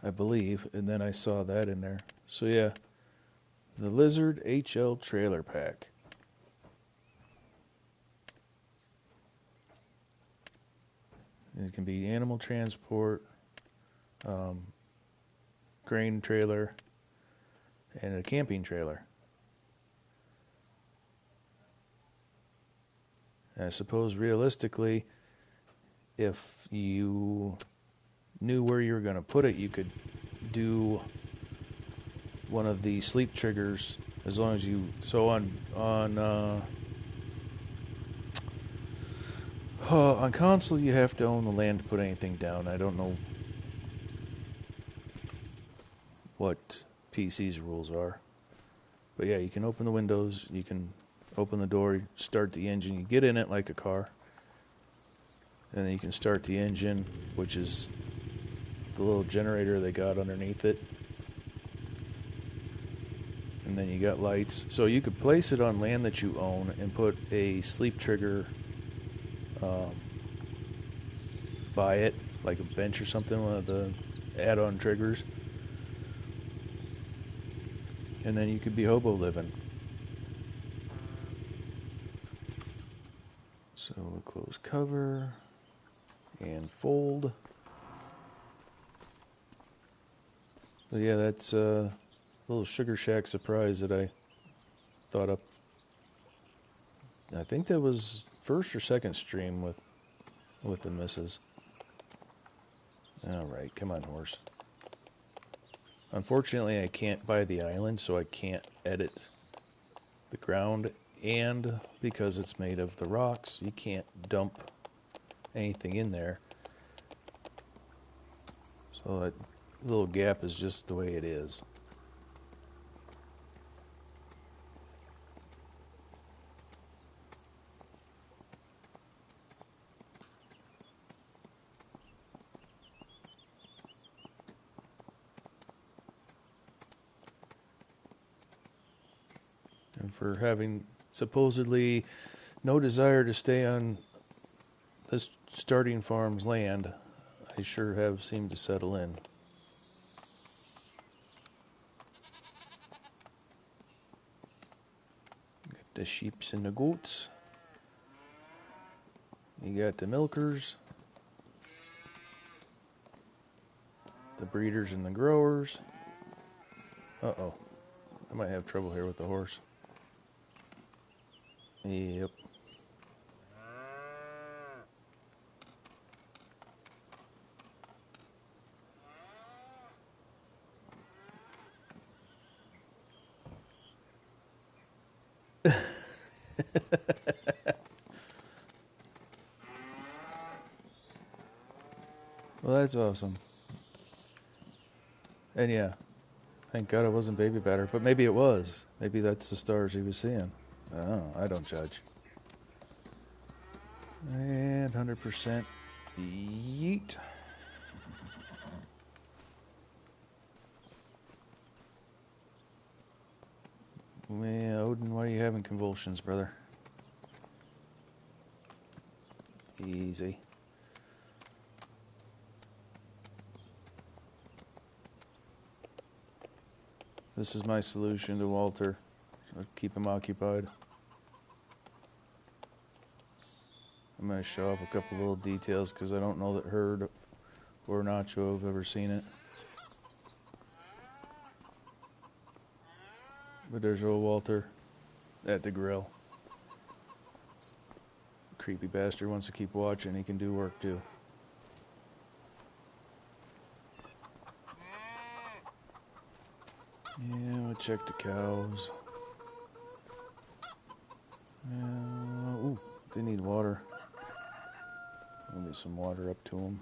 I believe, and then I saw that in there. So yeah, the Lizard HL trailer pack. It can be animal transport, grain trailer, and a camping trailer. And I suppose realistically, if you knew where you were going to put it, you could do one of the sleep triggers as long as you... So on console, you have to own the land to put anything down. I don't know what PC's rules are. But yeah, you can open the windows, you can open the door, start the engine, you get in it like a car. And then you can start the engine, which is the little generator they got underneath it. And then you got lights. So you could place it on land that you own and put a sleep trigger by it, like a bench or something, one of the add-on triggers. And then you could be hobo living. So we'll close cover and fold. So yeah, that's a little Sugar Shack surprise that I thought up. I think that was first or second stream with the missus. All right, come on, horse. Unfortunately, I can't buy the island, so I can't edit the ground. And because it's made of the rocks, you can't dump anything in there. So that little gap is just the way it is. And for having supposedly no desire to stay on this starting farm's land, I sure have seemed to settle in. Got the sheeps and the goats. You got the milkers, the breeders and the growers. Uh-oh. I might have trouble here with the horse. Yep. Well, that's awesome. And yeah, thank God it wasn't baby batter, but maybe it was. Maybe that's the stars he was seeing. Oh, I don't judge. And 100% yeet. having convulsions, brother. Easy. This is my solution to Walter. So keep him occupied. I'm going to show off a couple little details because I don't know that Herd or Nacho have ever seen it. But there's old Walter at the grill. Creepy bastard wants to keep watching. He can do work too. Yeah, we'll check the cows. Ooh, they need water. I'll get some water up to them.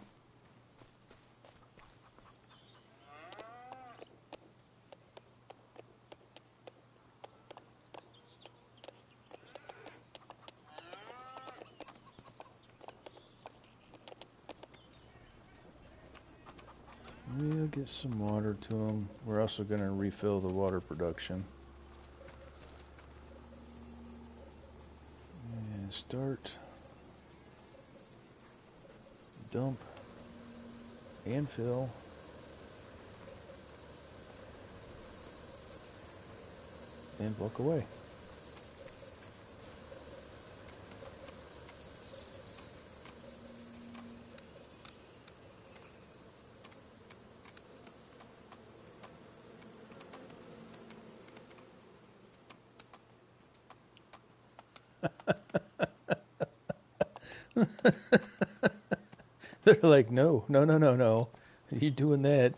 We'll get some water to them. We're also going to refill the water production. And start. Dump. And fill. And walk away. They're like, no. You're doing that.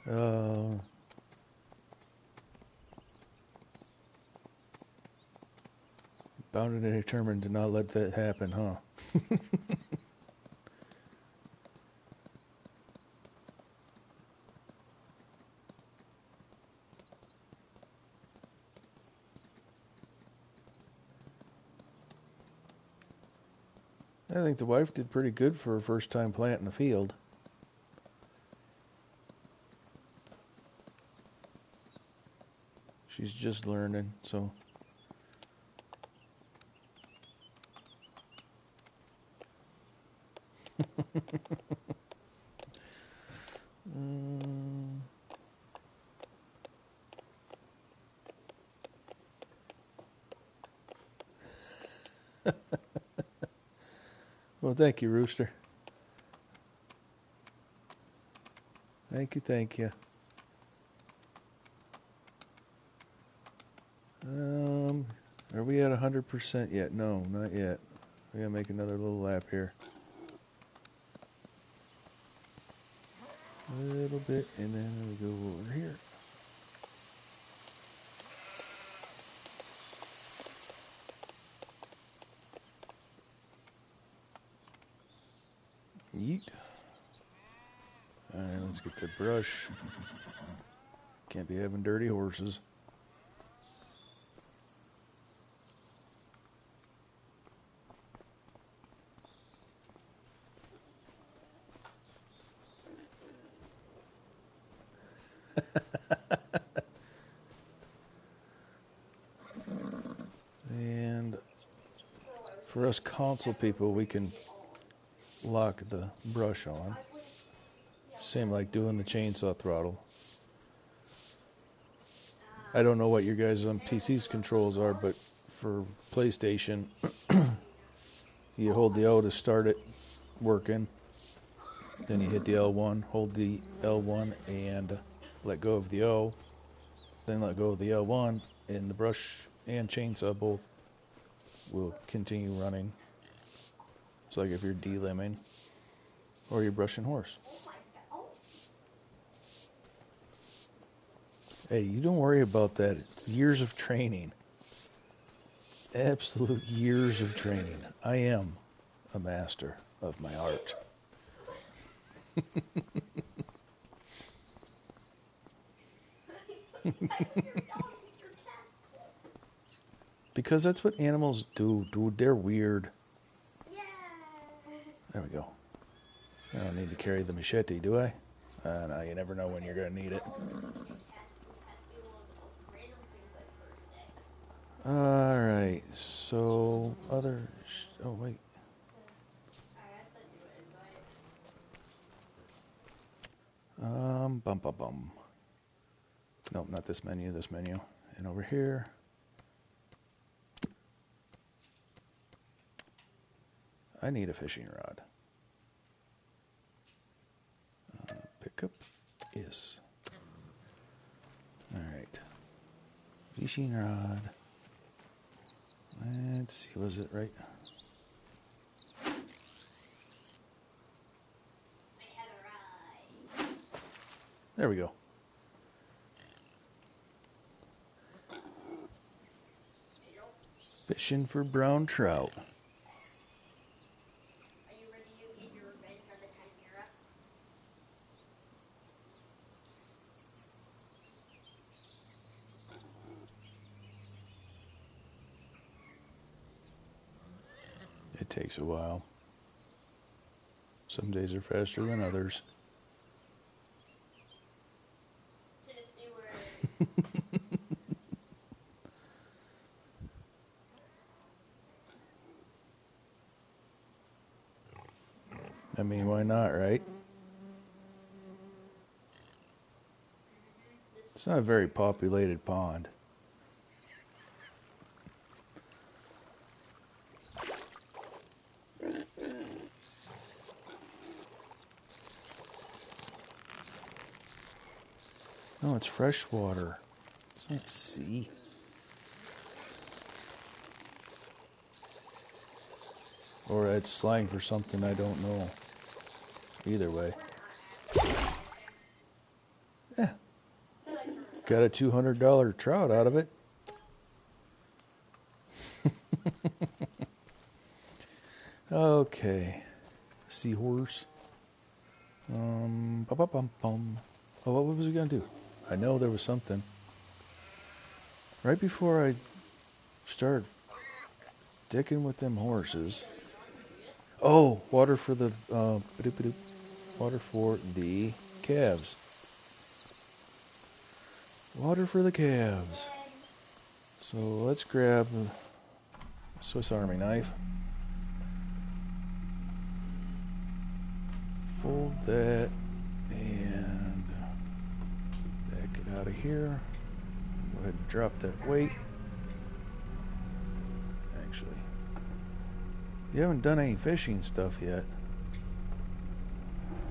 Bound and determined to not let that happen, huh? I think the wife did pretty good for her first time planting a field. She's just learning, so. Well, thank you, Rooster. Thank you. Are we at 100% yet? No, not yet. We gotta make another little lap here. A little bit, and then we go over here. Yeet. Alright, let's get the brush. Can't be having dirty horses. And for us console people, we can lock the brush on. Same like doing the chainsaw throttle. I don't know what your guys on PC's controls are, but for PlayStation, you hold the O to start it working. Then you hit the L1, hold the L1 and let go of the O. Then let go of the L1 and the brush and chainsaw both will continue running. It's like if you're delimbing or you're brushing horse. Hey, you don't worry about that. It's years of training. Absolute years of training. I am a master of my art. Because that's what animals do, dude. They're weird. Yeah. There we go. I don't need to carry the machete, do I? No, you never know when you're going to need it. Has to be one of the most random things I've heard today. Alright, so other. Oh, wait. I thought you would invite. Bum bum bum. Nope, not this menu, this menu. And over here. I need a fishing rod. Pick up. Yes. Alright. Fishing rod. Let's see, was it right? I have a ride. There we go. Fishing for brown trout. Are you ready to get your revenge on the chimera? It takes a while. Some days are faster than others. To the sewer. I mean, why not, right? It's not a very populated pond. No, it's fresh water. It's not sea. Or it's slang for something I don't know. Either way. Yeah. Got a $200 trout out of it. Okay. Seahorse. Bum, bum, bum, bum. Oh, what was we gonna do? I know there was something. Right before I started dicking with them horses. Oh, water for the water for the calves. Water for the calves. So let's grab a Swiss Army knife. Fold that and back it out of here. Go ahead and drop that weight. Actually, you haven't done any fishing stuff yet.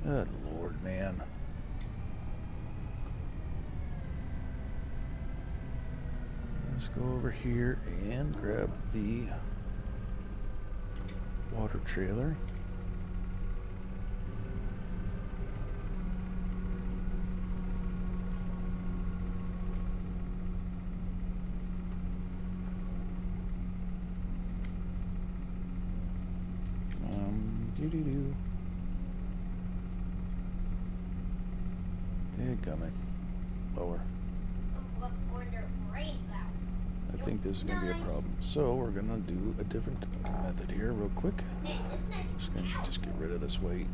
Good Lord, man. Let's go over here and grab the water trailer. Doo-doo-doo. Dadgummit. Lower. I think this is going to be a problem. So we're going to do a different method here real quick. Just going to just get rid of this weight.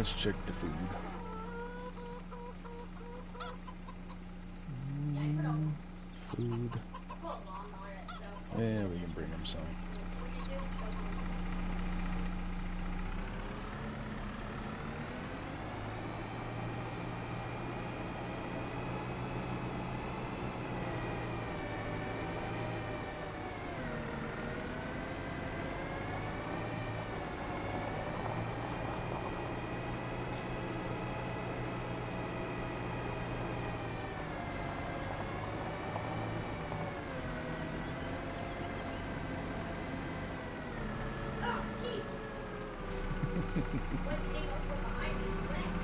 Let's check the food. Yeah, I put a, Food. I put a long on it, so. Yeah, we can bring him some. We can do so. Oh, jeez. What came up from behind me and grabbed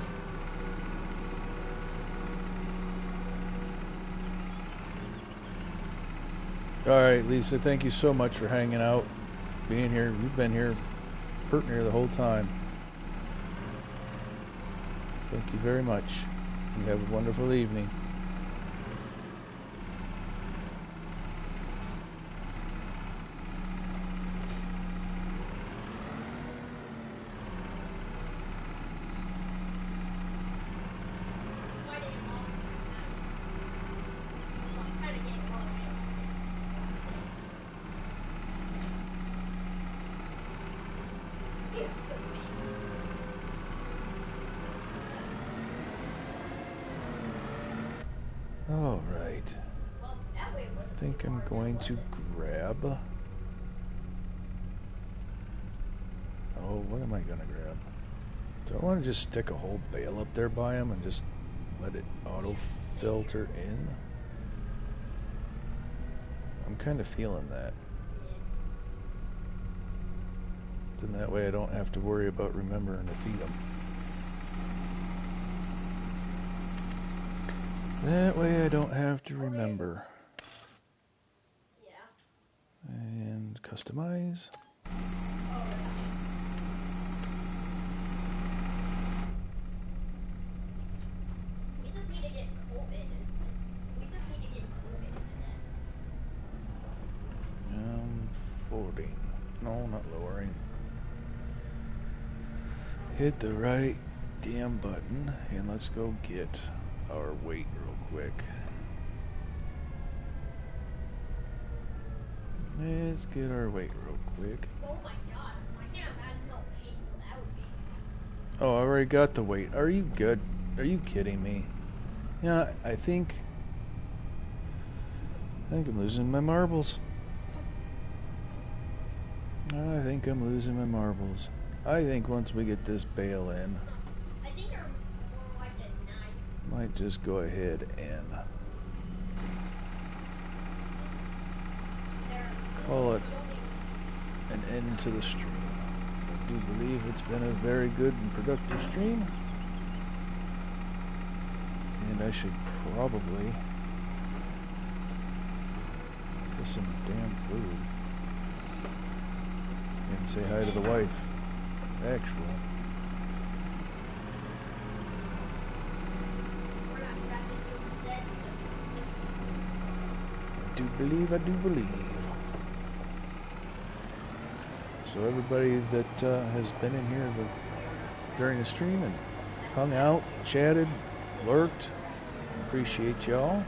me. All right, Lisa, thank you so much for hanging out, being here. You've been here, pert near the whole time. Thank you very much. You have a wonderful evening. Fighting him off pretty nice. Well, I'm kind of getting low anyway. Get up the way. All right. Well, that way I wasn't think too I'm hard, going was to it? grab. Oh, what am I gonna grab? Do I want to just stick a whole bale up there by him and just let it auto filter in? I'm kind of feeling that. Then that way I don't have to worry about remembering to feed them. That way I don't have to remember. Yeah. And customize. Oh, yeah. We just need to get COVID. We just need to get COVID into this. 40. No, not lowering. Hit the right damn button and let's go get our weight real quick. Let's get our weight real quick. Oh my god, I can't imagine how painful that would be. Oh, I already got the weight. Are you good? Are you kidding me? Yeah, I think I'm losing my marbles. I think I'm losing my marbles. I think once we get this bale in, I think they're more like a knife. might just go ahead and They're call it the only. an end to the stream. I do believe it's been a very good and productive stream. And I should probably get some damn food. And say hi to the wife. Actually. We're not wrapping you dead. I do believe. So everybody that has been in here during the stream and hung out, chatted, lurked, appreciate y'all.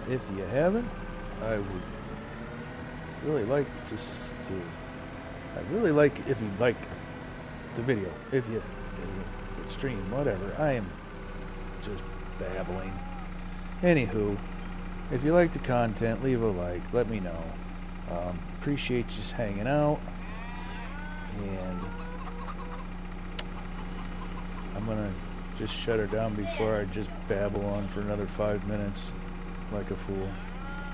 If you haven't, I would really like I'd really like if you like the video, if you stream, whatever. I am just babbling. Anywho, if you like the content, leave a like, let me know. Appreciate you just hanging out, and I'm gonna just shut her down before I just babble on for another 5 minutes like a fool.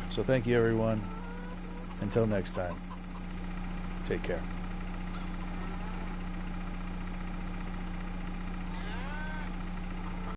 So thank you, everyone. Until next time, take care.